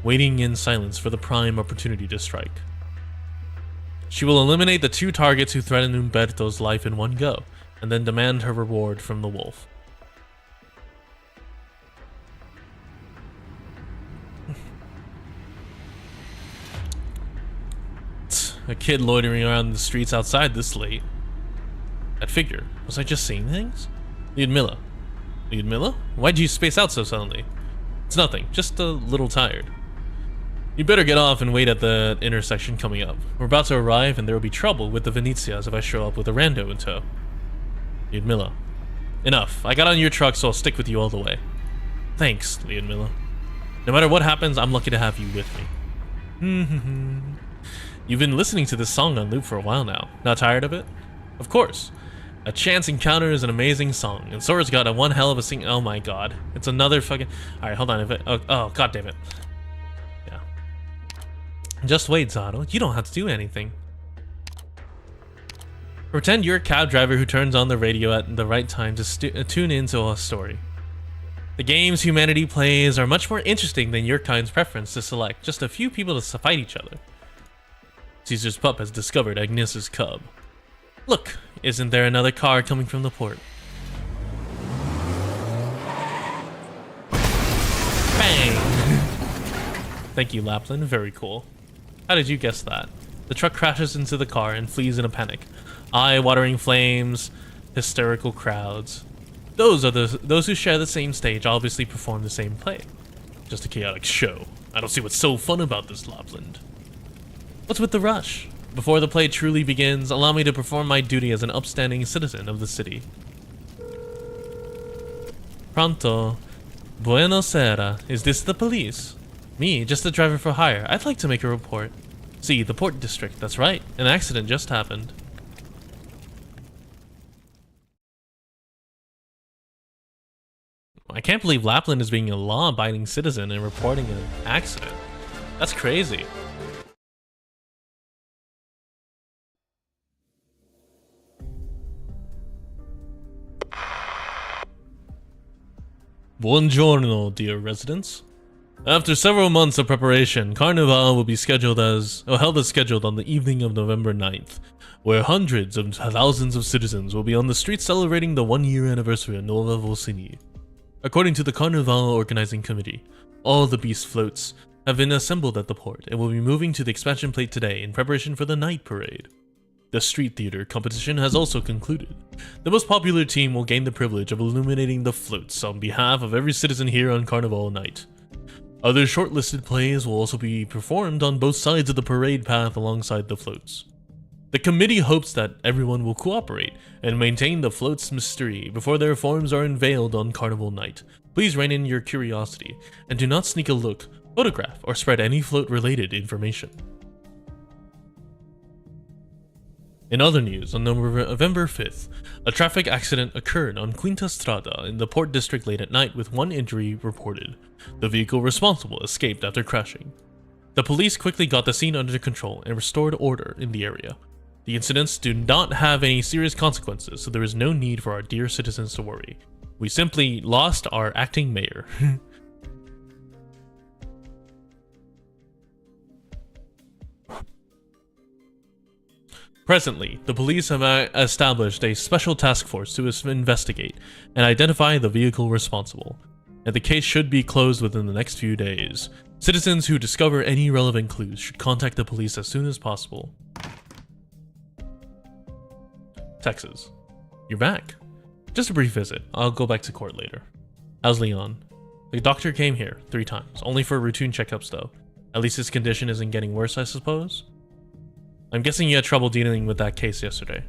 waiting in silence for the prime opportunity to strike. She will eliminate the 2 targets who threaten Umberto's life in one go, and then demand her reward from the wolf. A kid loitering around the streets outside this late. That figure. Was I just seeing things? Lyudmila. Lyudmila? Why'd you space out so suddenly? It's nothing. Just a little tired. You better get off and wait at the intersection coming up. We're about to arrive and there will be trouble with the Venezias if I show up with a rando in tow. Lyudmila. Enough. I got on your truck, so I'll stick with you all the way. Thanks, Lyudmila. No matter what happens, I'm lucky to have you with me. You've been listening to this song on loop for a while now. Not tired of it? Of course. A Chance Encounter is an amazing song, and Sora's got a one hell of a sing- Oh my god. It's another fucking- Alright, hold on. If it- oh, god damn it. Yeah. Just wait, Zato. You don't have to do anything. Pretend you're a cab driver who turns on the radio at the right time to tune into a story. The games humanity plays are much more interesting than your kind's preference to select just a few people to fight each other. Caesar's pup has discovered Agnes's cub. Look, isn't there another car coming from the port? Bang! Thank you, Lapland. Very cool. How did you guess that? The truck crashes into the car and flees in a panic. Eye-watering flames, hysterical crowds. Those who share the same stage obviously perform the same play. Just a chaotic show. I don't see what's so fun about this, Lapland. What's with the rush? Before the play truly begins, allow me to perform my duty as an upstanding citizen of the city. Pronto. Buonasera. Is this the police? Me, just a driver for hire. I'd like to make a report. See, the port district, that's right. An accident just happened. I can't believe Lapland is being a law-abiding citizen and reporting an accident. That's crazy. Buongiorno, dear residents. After several months of preparation, Carnival will be held as scheduled on the evening of November 9th, where hundreds of thousands of citizens will be on the streets celebrating the 1-year anniversary of Nuova Volsini. According to the Carnival Organizing Committee, all the beast floats have been assembled at the port and will be moving to the expansion plate today in preparation for the night parade. The street theater competition has also concluded. The most popular team will gain the privilege of illuminating the floats on behalf of every citizen here on Carnival Night. Other shortlisted plays will also be performed on both sides of the parade path alongside the floats. The committee hopes that everyone will cooperate and maintain the float's mystery before their forms are unveiled on Carnival Night. Please rein in your curiosity and do not sneak a look, photograph, or spread any float-related information. In other news, on November 5th, a traffic accident occurred on Quinta Strada in the Port District late at night with one injury reported. The vehicle responsible escaped after crashing. The police quickly got the scene under control and restored order in the area. The incidents do not have any serious consequences, so there is no need for our dear citizens to worry. We simply lost our acting mayor. Presently, the police have established a special task force to investigate and identify the vehicle responsible, and the case should be closed within the next few days. Citizens who discover any relevant clues should contact the police as soon as possible. Texas. You're back. Just a brief visit. I'll go back to court later. How's Leon? The doctor came here 3 times, only for routine checkups though. At least his condition isn't getting worse, I suppose? I'm guessing you had trouble dealing with that case yesterday.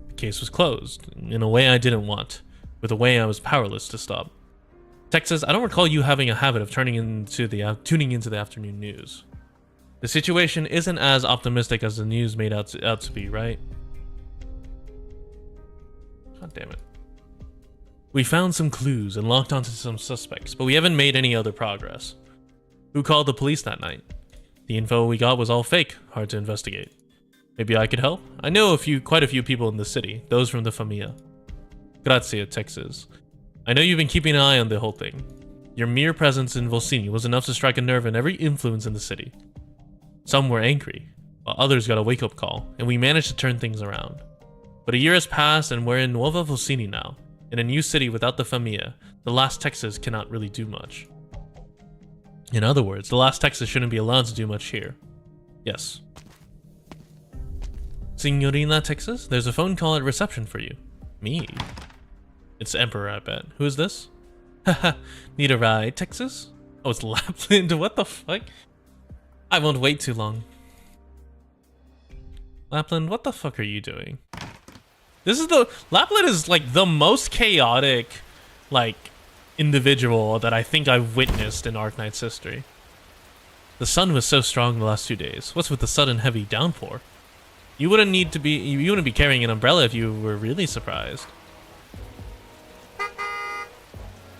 The case was closed, in a way I didn't want, with a way I was powerless to stop. Texas, I don't recall you having a habit of tuning into the afternoon news. The situation isn't as optimistic as the news made out to be, right? God damn it. We found some clues and locked onto some suspects, but we haven't made any other progress. Who called the police that night? The info we got was all fake, hard to investigate. Maybe I could help? I know quite a few people in the city, those from the Familia. Grazie, Texas. I know you've been keeping an eye on the whole thing. Your mere presence in Volsini was enough to strike a nerve in every influence in the city. Some were angry, while others got a wake-up call, and we managed to turn things around. But a year has passed and we're in Nuova Volsini now. In a new city without the Familia, the last Texas cannot really do much. In other words, the last Texas shouldn't be allowed to do much here. Yes. Signorina Texas, there's a phone call at reception for you. Me? It's Emperor, I bet. Who is this? Haha, need a ride, Texas? Oh, it's Lapland, what the fuck? I won't wait too long. Lapland, what the fuck are you doing? Lapland is like the most chaotic, like, individual that I think I've witnessed in Arknights history. The sun was so strong the last 2 days. What's with the sudden heavy downpour? You wouldn't be carrying an umbrella if you were really surprised.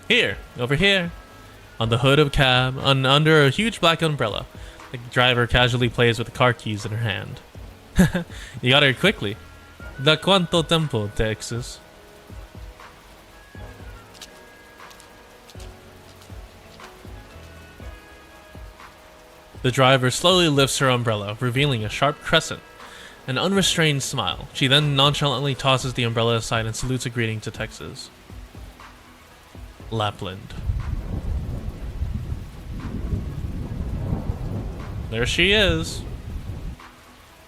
Here, over here, on the hood of a cab, under a huge black umbrella. The driver casually plays with the car keys in her hand. You got here quickly. Da cuánto tempo, Texas? The driver slowly lifts her umbrella, revealing a sharp crescent. An unrestrained smile. She then nonchalantly tosses the umbrella aside and salutes a greeting to Texas. Lapland. There she is.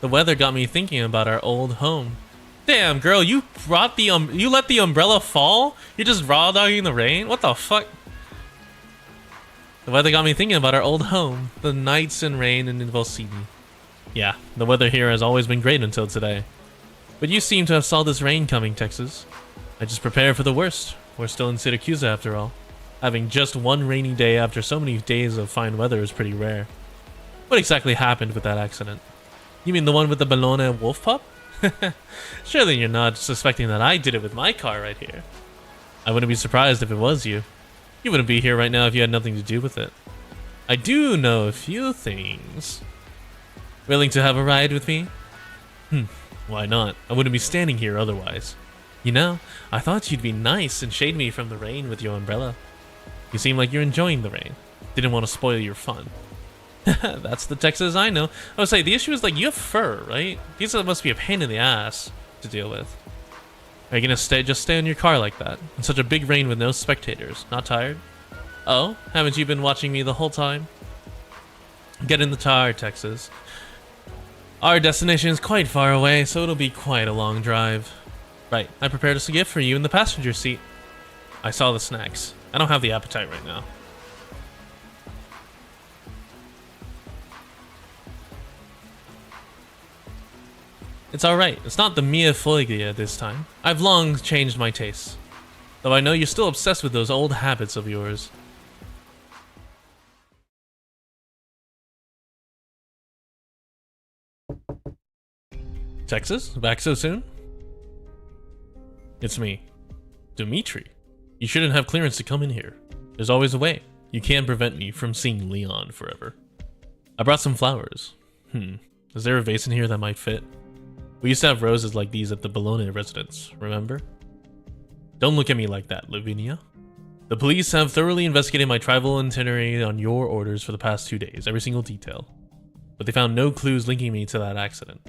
The weather got me thinking about our old home. Damn, girl, you let the umbrella fall? You're just raw dogging the rain? What the fuck? The weather got me thinking about our old home, the nights and rain in Volsini. Yeah, the weather here has always been great until today. But you seem to have saw this rain coming, Texas. I just prepare for the worst. We're still in Syracuse after all. Having just one rainy day after so many days of fine weather is pretty rare. What exactly happened with that accident? You mean the one with the Bologna wolf pup? Surely you're not suspecting that I did it with my car right here. I wouldn't be surprised if it was you. You wouldn't be here right now if you had nothing to do with it. I do know a few things. Willing to have a ride with me? Why not? I wouldn't be standing here otherwise. You know, I thought you'd be nice and shade me from the rain with your umbrella. You seem like you're enjoying the rain. Didn't want to spoil your fun. That's the Texas I know. I would say, the issue is, like, you have fur, right? These must be a pain in the ass to deal with. Are you gonna just stay in your car like that? In such a big rain with no spectators? Not tired? Oh, haven't you been watching me the whole time? Get in the car, Texas. Our destination is quite far away, so it'll be quite a long drive. Right, I prepared us a gift for you in the passenger seat. I saw the snacks. I don't have the appetite right now. It's alright, it's not the mia foglia this time. I've long changed my tastes. Though I know you're still obsessed with those old habits of yours. Texas? Back so soon? It's me. Dimitri. You shouldn't have clearance to come in here. There's always a way. You can't prevent me from seeing Leon forever. I brought some flowers. Is there a vase in here that might fit? We used to have roses like these at the Bologna residence, remember? Don't look at me like that, Lavinia. The police have thoroughly investigated my travel itinerary on your orders for the past 2 days, every single detail. But they found no clues linking me to that accident.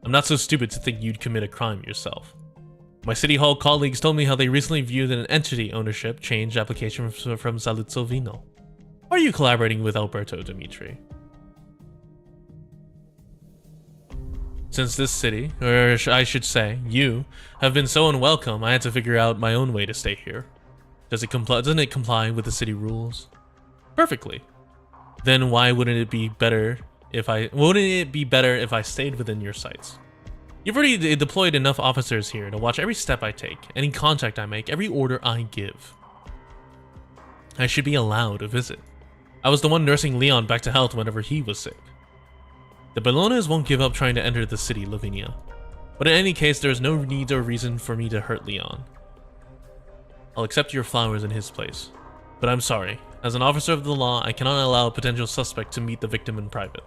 I'm not so stupid to think you'd commit a crime yourself. My City Hall colleagues told me how they recently viewed an entity ownership change application from Saluzzo Vino. Are you collaborating with Alberto, Dimitri? Since this city, or I should say, you, have been so unwelcome, I had to figure out my own way to stay here. Doesn't it comply with the city rules? Perfectly. Then why wouldn't it be better if I stayed within your sights? You've already deployed enough officers here to watch every step I take, any contact I make, every order I give. I should be allowed to visit. I was the one nursing Leon back to health whenever he was sick. The Bolognas won't give up trying to enter the city, Lavinia. But in any case, there is no need or reason for me to hurt Leon. I'll accept your flowers in his place. But I'm sorry. As an officer of the law, I cannot allow a potential suspect to meet the victim in private.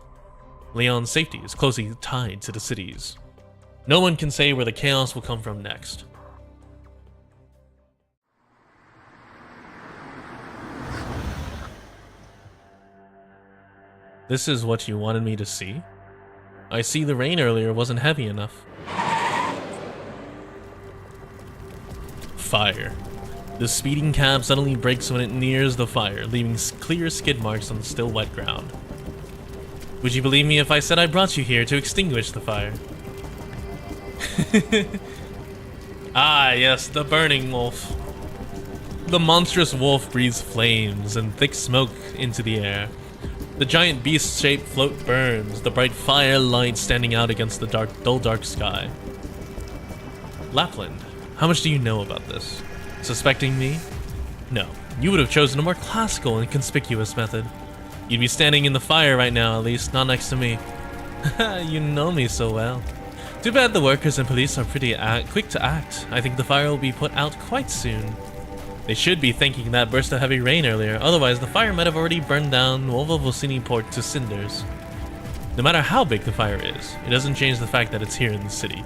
Leon's safety is closely tied to the city's. No one can say where the chaos will come from next. This is what you wanted me to see? I see the rain earlier wasn't heavy enough. Fire. The speeding cab suddenly brakes when it nears the fire, leaving clear skid marks on the still wet ground. Would you believe me if I said I brought you here to extinguish the fire? Ah, yes, the burning wolf. The monstrous wolf breathes flames and thick smoke into the air. The giant beast-shaped float burns, the bright firelight standing out against the dull dark sky. Lapland, how much do you know about this? Suspecting me? No, you would have chosen a more classical and conspicuous method. You'd be standing in the fire right now, at least, not next to me. You know me so well. Too bad the workers and police are pretty quick to act. I think the fire will be put out quite soon. They should be thanking that burst of heavy rain earlier, otherwise the fire might have already burned down Nuovo Vocini port to cinders. No matter how big the fire is, it doesn't change the fact that it's here in the city.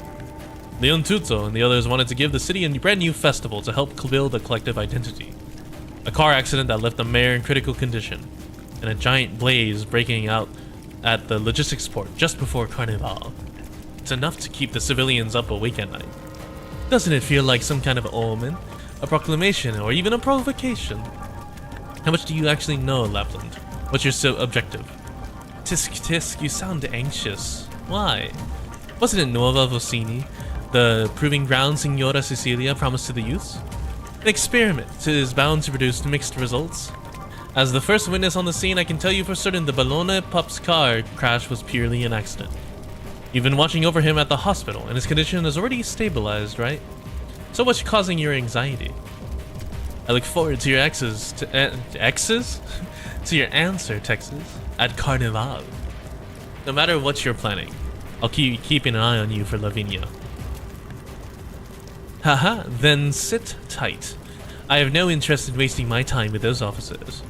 Leon Tuzzo and the others wanted to give the city a brand new festival to help build a collective identity. A car accident that left the mayor in critical condition, and a giant blaze breaking out at the logistics port just before Carnival. It's enough to keep the civilians up awake at night. Doesn't it feel like some kind of omen? A proclamation, or even a provocation? How much do you actually know, Lapland? What's your objective? Tisk tisk, you sound anxious. Why? Wasn't it Nuova Vocini, the proving ground Signora Cecilia promised to the youths? An experiment is bound to produce mixed results. As the first witness on the scene, I can tell you for certain the Bologna pup's car crash was purely an accident. You've been watching over him at the hospital, and his condition is already stabilized, right? So what's causing your anxiety? I look forward to your to your answer, Texas, at Carnival. No matter what you're planning, I'll keep keeping an eye on you for Lavinia. Haha, then sit tight. I have no interest in wasting my time with those officers.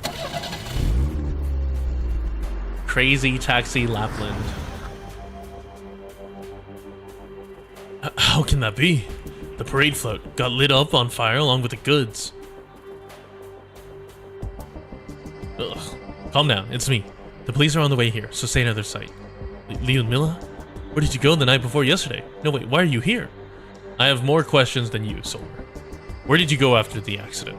Crazy Taxi Lapland. How can that be? The parade float got lit up on fire along with the goods. Ugh. Calm down, it's me. The police are on the way here, so stay in other sight. Leon Milla? Where did you go the night before yesterday? No wait, why are you here? I have more questions than you, Solar. Where did you go after the accident?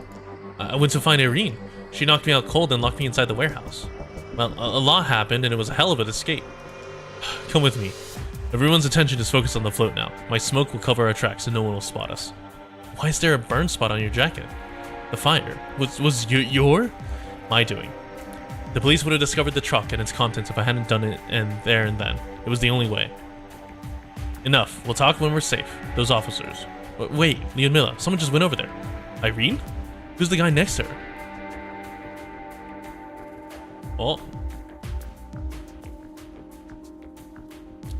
I went to find Irene. She knocked me out cold and locked me inside the warehouse. Well, a lot happened and it was a hell of an escape. Come with me. Everyone's attention is focused on the float now. My smoke will cover our tracks so no one will spot us. Why is there a burn spot on your jacket? The fire. Was your? My doing. The police would have discovered the truck and its contents if I hadn't done it there and then. It was the only way. Enough. We'll talk when we're safe. Those officers. Wait, Leon Milla, someone just went over there. Irene? Who's the guy next to her? Oh.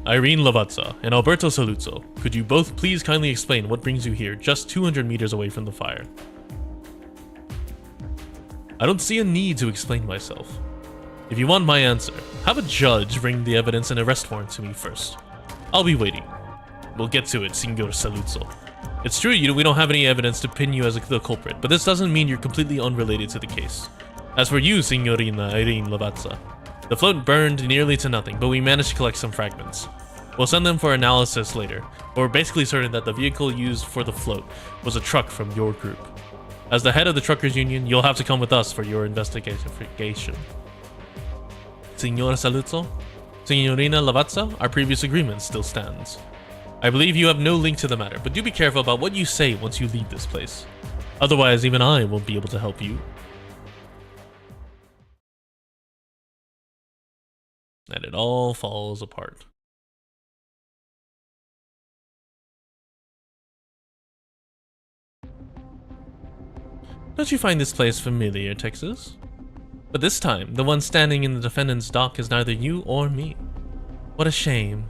Irene Lavazza and Alberto Saluzzo, could you both please kindly explain what brings you here just 200 meters away from the fire? I don't see a need to explain myself. If you want my answer, have a judge bring the evidence and arrest warrant to me first. I'll be waiting. We'll get to it, Signor Saluzzo. It's true we don't have any evidence to pin you as the culprit, but this doesn't mean you're completely unrelated to the case. As for you, Signorina Irene Lavazza, the float burned nearly to nothing, but we managed to collect some fragments. We'll send them for analysis later, but we're basically certain that the vehicle used for the float was a truck from your group. As the head of the truckers union, you'll have to come with us for your investigation. Signor Saluzzo? Signorina Lavazza, our previous agreement still stands. I believe you have no link to the matter, but do be careful about what you say once you leave this place. Otherwise, even I won't be able to help you. And it all falls apart. Don't you find this place familiar, Texas? But this time, the one standing in the defendant's dock is neither you or me. What a shame.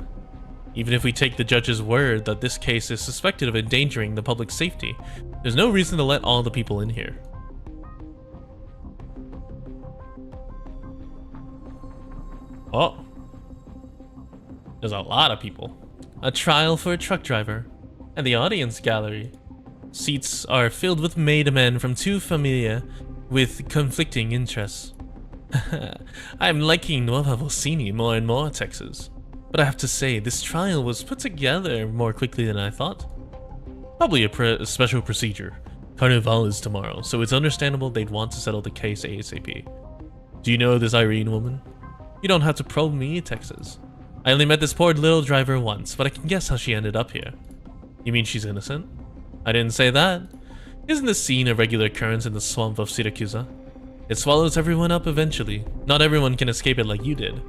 Even if we take the judge's word that this case is suspected of endangering the public safety, there's no reason to let all the people in here. Oh. There's a lot of people. A trial for a truck driver. And the audience gallery. Seats are filled with made men from two familia with conflicting interests. I'm liking Nuova Vocini more and more, Texas. But I have to say, this trial was put together more quickly than I thought. Probably a special procedure. Carnival is tomorrow, so it's understandable they'd want to settle the case ASAP. Do you know this Irene woman? You don't have to probe me, Texas. I only met this poor little driver once, but I can guess how she ended up here. You mean she's innocent? I didn't say that. Isn't this scene a regular occurrence in the swamp of Syracuse? It swallows everyone up eventually. Not everyone can escape it like you did.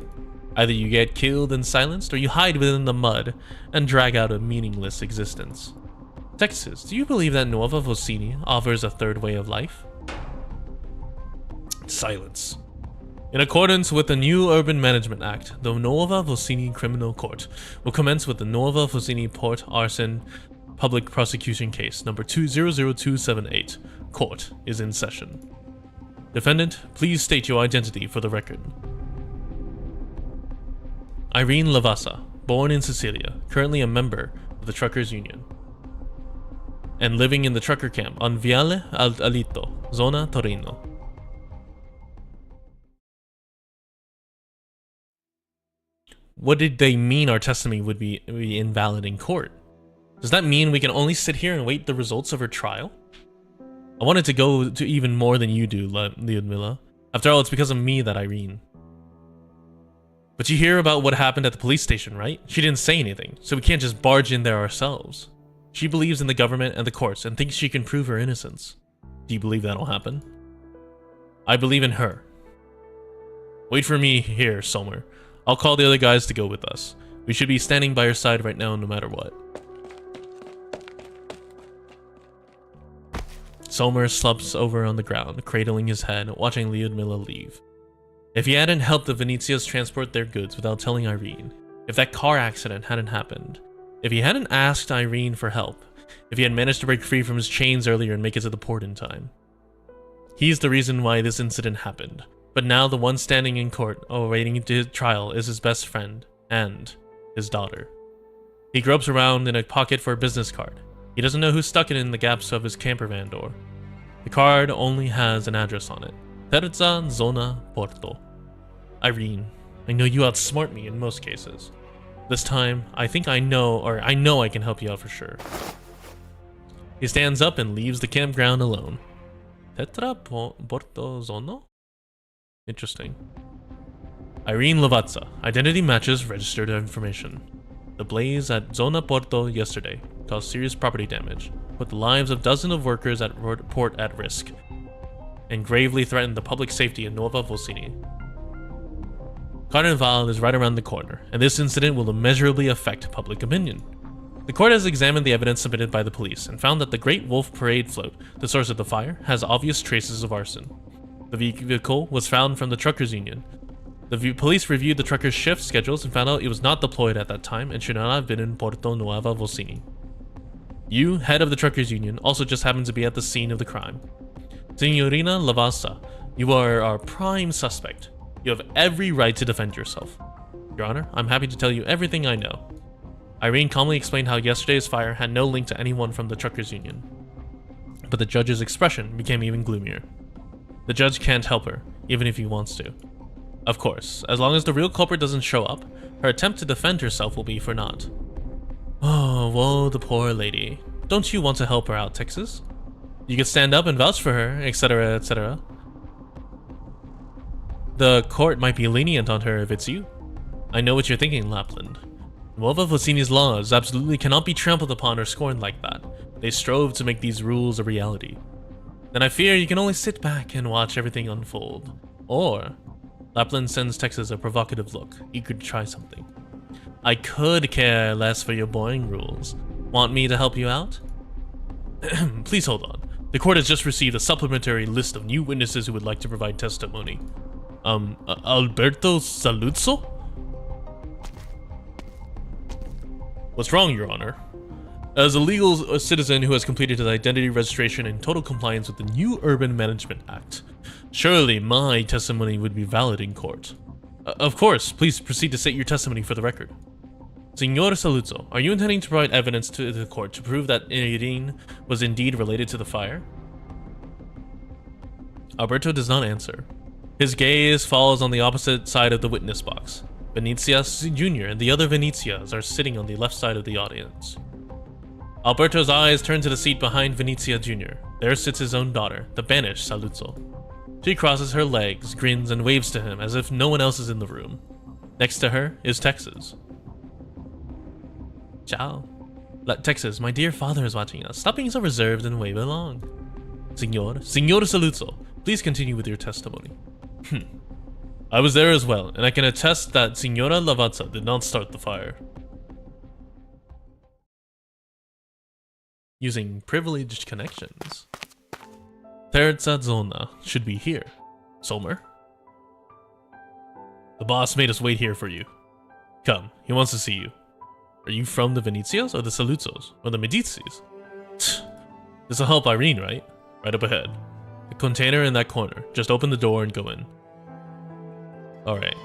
Either you get killed and silenced, or you hide within the mud and drag out a meaningless existence. Texas, do you believe that Nuova Vocini offers a third way of life? Silence. In accordance with the new Urban Management Act, the Nuova Vocini Criminal Court will commence with the Nuova Vocini Port Arson Public Prosecution Case number 200278. Court is in session. Defendant, please state your identity for the record. Irene Lavazza, born in Sicilia, currently a member of the Truckers Union, and living in the trucker camp on Viale Alito, Zona Torino. What did they mean our testimony would be invalid in court? Does that mean we can only sit here and wait the results of her trial? I wanted to go to even more than you do, Lyudmila. After all, it's because of me that Irene. But you hear about what happened at the police station, right? She didn't say anything, so we can't just barge in there ourselves. She believes in the government and the courts and thinks she can prove her innocence. Do you believe that'll happen? I believe in her. Wait for me here, Sommer. I'll call the other guys to go with us. We should be standing by her side right now no matter what. Sommer slumps over on the ground, cradling his head, watching Lyudmila leave. If he hadn't helped the Venezias transport their goods without telling Irene, if that car accident hadn't happened, if he hadn't asked Irene for help, if he had managed to break free from his chains earlier and make it to the port in time. He's the reason why this incident happened, but now the one standing in court awaiting his trial is his best friend and his daughter. He gropes around in a pocket for a business card. He doesn't know who stuck it in the gaps of his camper van door. The card only has an address on it. Terza Zona Porto. Irene, I know you outsmart me in most cases. This time, I think I know I can help you out for sure. He stands up and leaves the campground alone. Tetra Porto Zono? Interesting. Irene Lavazza. Identity matches registered information. The blaze at Zona Porto yesterday caused serious property damage, put the lives of dozens of workers at port at risk, and gravely threatened the public safety in Nuova Vocini. Carnival is right around the corner, and this incident will immeasurably affect public opinion. The court has examined the evidence submitted by the police and found that the Great Wolf Parade float, the source of the fire, has obvious traces of arson. The vehicle was found from the Truckers Union, The police reviewed the trucker's shift schedules and found out it was not deployed at that time and should not have been in Porto Nuova Vocini. You, head of the truckers union, also just happened to be at the scene of the crime. Signorina Lavassa, you are our prime suspect. You have every right to defend yourself. Your Honor, I'm happy to tell you everything I know. Irene calmly explained how yesterday's fire had no link to anyone from the truckers union. But the judge's expression became even gloomier. The judge can't help her, even if he wants to. Of course, as long as the real culprit doesn't show up, her attempt to defend herself will be for naught. Oh, woe the poor lady. Don't you want to help her out, Texas? You could stand up and vouch for her, etc., etc. The court might be lenient on her if it's you. I know what you're thinking, Lapland. Nuova Vocini's laws absolutely cannot be trampled upon or scorned like that. They strove to make these rules a reality. Then I fear you can only sit back and watch everything unfold. Or, Lapland sends Texas a provocative look, eager to try something. I could care less for your boring rules. Want me to help you out? Please hold on. The court has just received a supplementary list of new witnesses who would like to provide testimony. Alberto Saluzzo? What's wrong, Your Honor? As a legal citizen who has completed his identity registration in total compliance with the new Urban Management Act, surely my testimony would be valid in court. Of course, please proceed to state your testimony for the record. Signor Saluzzo, are you intending to provide evidence to the court to prove that Irene was indeed related to the fire? Alberto does not answer. His gaze falls on the opposite side of the witness box. Venezia Jr. and the other Venezias are sitting on the left side of the audience. Alberto's eyes turn to the seat behind Venezia Jr. There sits his own daughter, the banished Saluzzo. She crosses her legs, grins, and waves to him as if no one else is in the room. Next to her is Texas. Ciao. Texas, my dear father is watching us. Stop being so reserved and wave along. Signor Saluzzo, please continue with your testimony. I was there as well, and I can attest that Signora Lavazza did not start the fire. Using privileged connections. Terza Zona should be here. Sommer? The boss made us wait here for you. Come, he wants to see you. Are you from the Venezias or the Saluzzos? Or the Medicis? This'll help Irene, right? Right up ahead. The container in that corner. Just open the door and go in. Alright.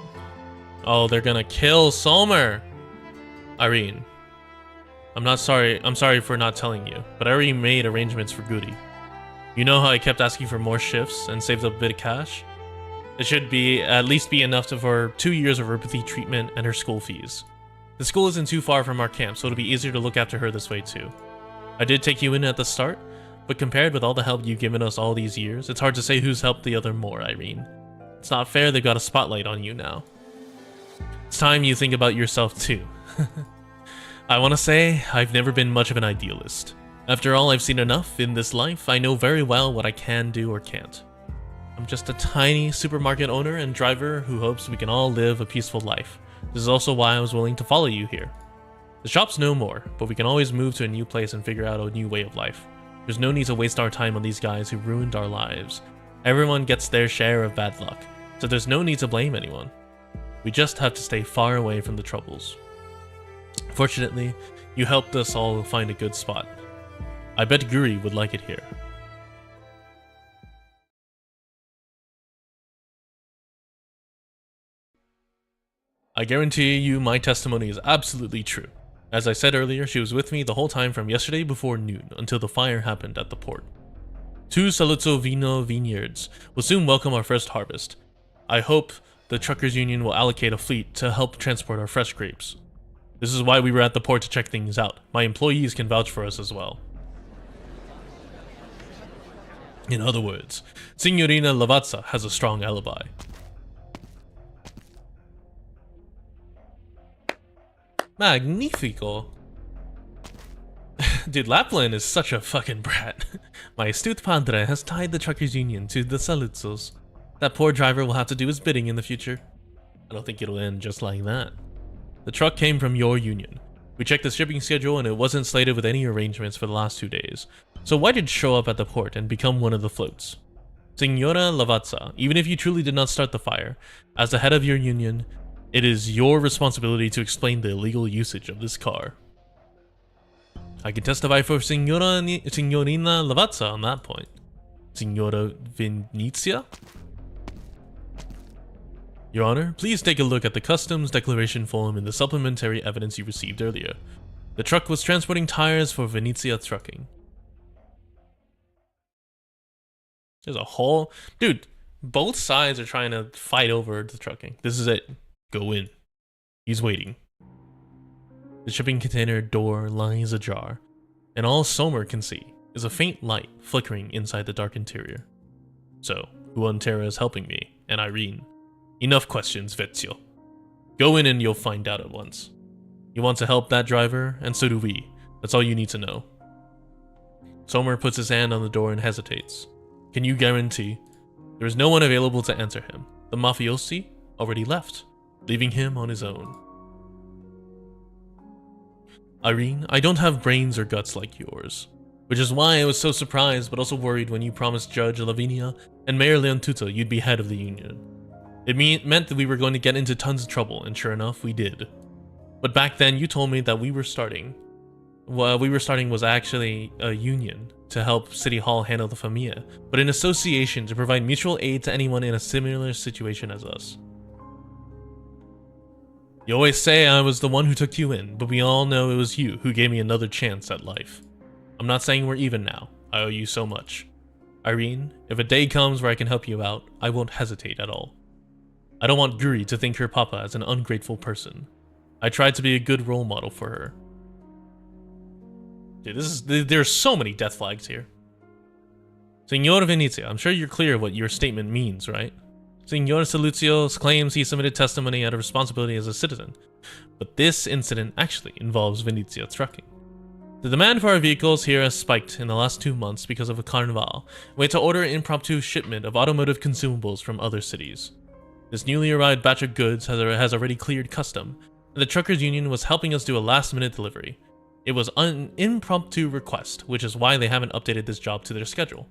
Oh, they're gonna kill Sommer! Irene. I'm sorry for not telling you, but I already made arrangements for Goody. You know how I kept asking for more shifts and saved up a bit of cash? It should at least be enough for 2 years of empathy treatment and her school fees. The school isn't too far from our camp, so it'll be easier to look after her this way too. I did take you in at the start, but compared with all the help you've given us all these years, it's hard to say who's helped the other more, Irene. It's not fair they've got a spotlight on you now. It's time you think about yourself too. I want to say, I've never been much of an idealist. After all, I've seen enough in this life, I know very well what I can do or can't. I'm just a tiny supermarket owner and driver who hopes we can all live a peaceful life. This is also why I was willing to follow you here. The shop's no more, but we can always move to a new place and figure out a new way of life. There's no need to waste our time on these guys who ruined our lives. Everyone gets their share of bad luck, so there's no need to blame anyone. We just have to stay far away from the troubles. Fortunately, you helped us all find a good spot. I bet Guri would like it here. I guarantee you my testimony is absolutely true. As I said earlier, she was with me the whole time from yesterday before noon until the fire happened at the port. 2 Saluzzo Vino vineyards will soon welcome our first harvest. I hope the truckers union will allocate a fleet to help transport our fresh grapes. This is why we were at the port to check things out. My employees can vouch for us as well. In other words, Signorina Lavazza has a strong alibi. Magnifico! Dude, Lapland is such a fucking brat. My astute padre has tied the truckers union to the Saluzzos. That poor driver will have to do his bidding in the future. I don't think it'll end just like that. The truck came from your union. We checked the shipping schedule and it wasn't slated with any arrangements for the last 2 days. So why did it show up at the port and become one of the floats? Signora Lavazza, even if you truly did not start the fire, as the head of your union, it is your responsibility to explain the illegal usage of this car. I can testify for Signorina Lavazza on that point. Signora Venezia? Your Honor, please take a look at the customs declaration form and the supplementary evidence you received earlier. The truck was transporting tires for Venezia Trucking. There's a whole... Dude, both sides are trying to fight over the trucking. This is it. Go in. He's waiting. The shipping container door lies ajar, and all Somer can see is a faint light flickering inside the dark interior. So, Juan Terra is helping me, and Irene. Enough questions, Vezio. Go in and you'll find out at once. You want to help that driver, and so do we. That's all you need to know. Somer puts his hand on the door and hesitates. Can you guarantee? There is no one available to answer him. The mafiosi already left, leaving him on his own. Irene, I don't have brains or guts like yours, which is why I was so surprised but also worried when you promised Judge Lavinia and Mayor Leontuto you'd be head of the union. It meant that we were going to get into tons of trouble, and sure enough, we did. But back then, you told me that we were starting was actually a union to help City Hall handle the Familia, but an association to provide mutual aid to anyone in a similar situation as us. You always say I was the one who took you in, but we all know it was you who gave me another chance at life. I'm not saying we're even now. I owe you so much. Irene, if a day comes where I can help you out, I won't hesitate at all. I don't want Guri to think her papa as an ungrateful person. I tried to be a good role model for her. Dude, there's so many death flags here. Signor Venezia, I'm sure you're clear what your statement means, right? Signor Saluzio claims he submitted testimony out of responsibility as a citizen, but this incident actually involves Venezia Trucking. The demand for our vehicles here has spiked in the last 2 months because of a carnival. We had to order an impromptu shipment of automotive consumables from other cities. This newly arrived batch of goods has already cleared custom, and the truckers union was helping us do a last-minute delivery. It was an impromptu request, which is why they haven't updated this job to their schedule.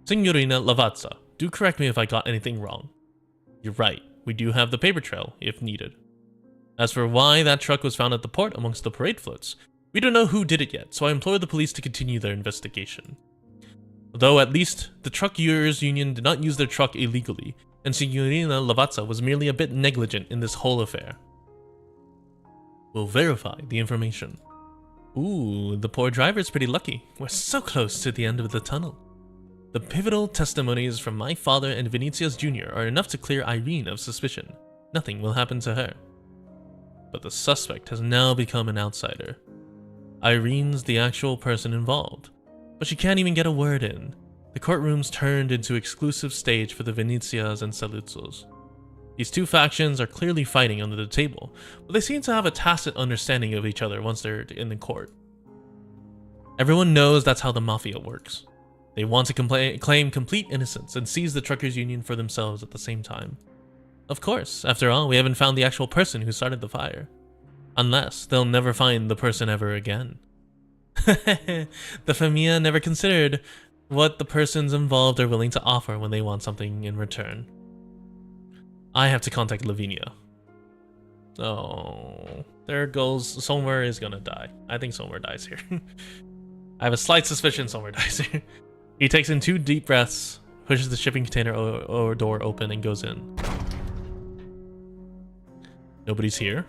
Signorina Lavazza, do correct me if I got anything wrong. You're right, we do have the paper trail, if needed. As for why that truck was found at the port amongst the parade floats, we don't know who did it yet, so I implore the police to continue their investigation. Though at least, the truckers union did not use their truck illegally, and Signorina Lavazza was merely a bit negligent in this whole affair. We'll verify the information. Ooh, the poor driver's pretty lucky. We're so close to the end of the tunnel. The pivotal testimonies from my father and Venetia's Jr. are enough to clear Irene of suspicion. Nothing will happen to her. But the suspect has now become an outsider. Irene's the actual person involved, but she can't even get a word in. The courtroom's turned into exclusive stage for the Venezias and Saluzos. These two factions are clearly fighting under the table, but they seem to have a tacit understanding of each other once they're in the court. Everyone knows that's how the mafia works. They want to claim complete innocence and seize the truckers union for themselves at the same time. Of course, after all, we haven't found the actual person who started the fire. Unless they'll never find the person ever again. The Familia never considered what the persons involved are willing to offer when they want something in return. I have to contact Lavinia. Oh, there goes. Somer is gonna die. I think Somer dies here. I have a slight suspicion Somer dies here. He takes in 2 deep breaths, pushes the shipping container or door open, and goes in. Nobody's here.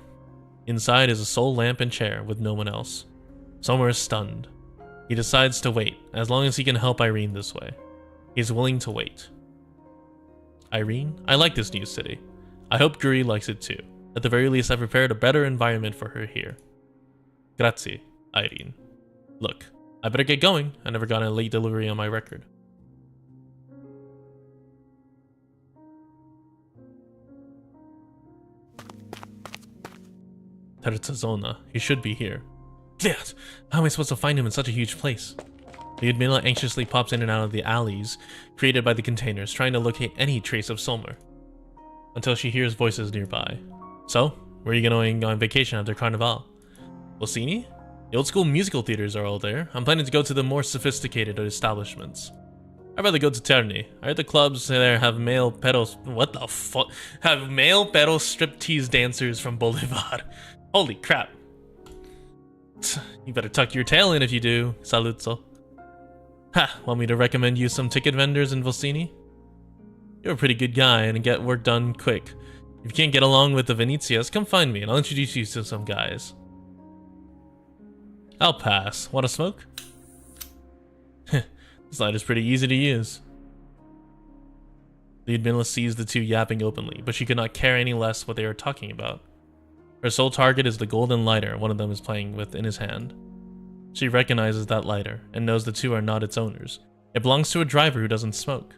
Inside is a sole lamp and chair with no one else. Somer is stunned. He decides to wait, as long as he can help Irene this way. He's willing to wait. Irene, I like this new city. I hope Guri likes it too. At the very least, I've prepared a better environment for her here. Grazie, Irene. Look, I better get going. I never got a late delivery on my record. Terza Zona. He should be here. Glad! How am I supposed to find him in such a huge place? Lyudmila anxiously pops in and out of the alleys created by the containers, trying to locate any trace of Somer, until she hears voices nearby. So, where are you going on vacation after Carnival? Bosini? The old school musical theaters are all there. I'm planning to go to the more sophisticated establishments. I'd rather go to Terni. I heard the clubs there have male pedos. What the fuck? Have male pedo striptease dancers from Bolivar. Holy crap. You better tuck your tail in if you do, Saluzzo. Ha, want me to recommend you some ticket vendors in Volsini? You're a pretty good guy and get work done quick. If you can't get along with the Venezias, come find me and I'll introduce you to some guys. I'll pass. Want to smoke? This light is pretty easy to use. Lyudmila sees the two yapping openly, but she could not care any less what they were talking about. Her sole target is the golden lighter one of them is playing with in his hand. She recognizes that lighter, and knows the two are not its owners. It belongs to a driver who doesn't smoke.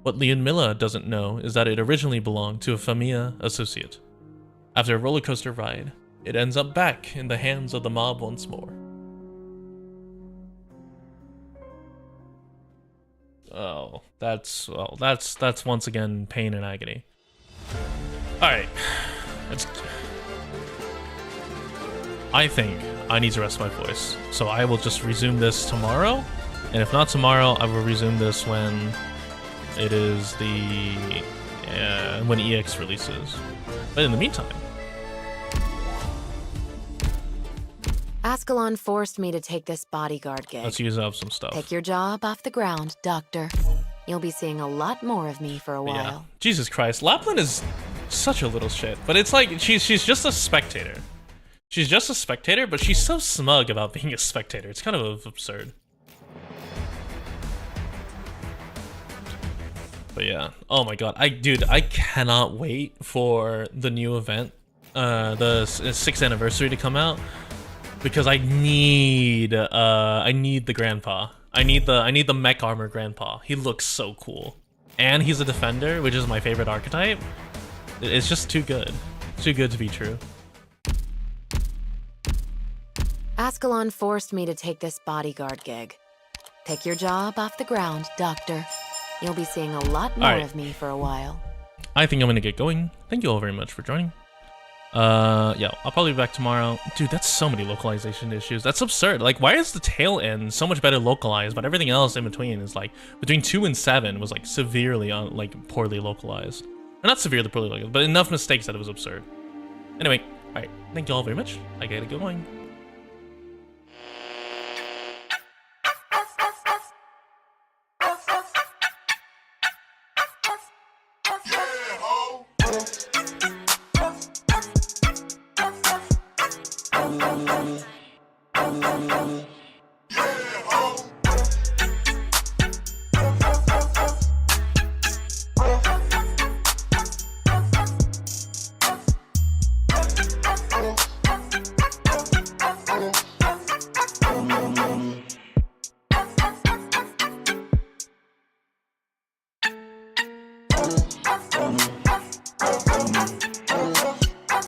What Lyudmila doesn't know is that it originally belonged to a Familia associate. After a roller coaster ride, it ends up back in the hands of the mob once more. Oh, that's once again pain and agony. Alright. I think I need to rest my voice, so I will just resume this tomorrow, and if not tomorrow, I will resume this when it is when EX releases. But in the meantime, Ascalon forced me to take this bodyguard gig. let's use up some stuff. Take your job off the ground, Doctor. You'll be seeing a lot more of me for a while. Yeah. Jesus Christ, Lapland is such a little shit, but it's like she's just a spectator. She's just a spectator, but she's so smug about being a spectator. It's kind of absurd. But yeah, oh my god, dude, I cannot wait for the new event, the 6th anniversary to come out, because I need the grandpa. I need the mech armor grandpa. He looks so cool, and he's a defender, which is my favorite archetype. It's just too good, too good to be true. Ascalon forced me to take this bodyguard gig. Take your job off the ground, Doctor. You'll be seeing a lot more of me for a while. I think I'm gonna get going. Thank you all very much for joining. Yeah, I'll probably be back tomorrow. Dude, that's so many localization issues. That's absurd. Like, why is the tail end so much better localized, but everything else in between is like, between 2 and 7 was like severely, poorly localized. Or not severely poorly localized, but enough mistakes that it was absurd. Anyway, alright, thank you all very much. I gotta get going. Yeah, ho.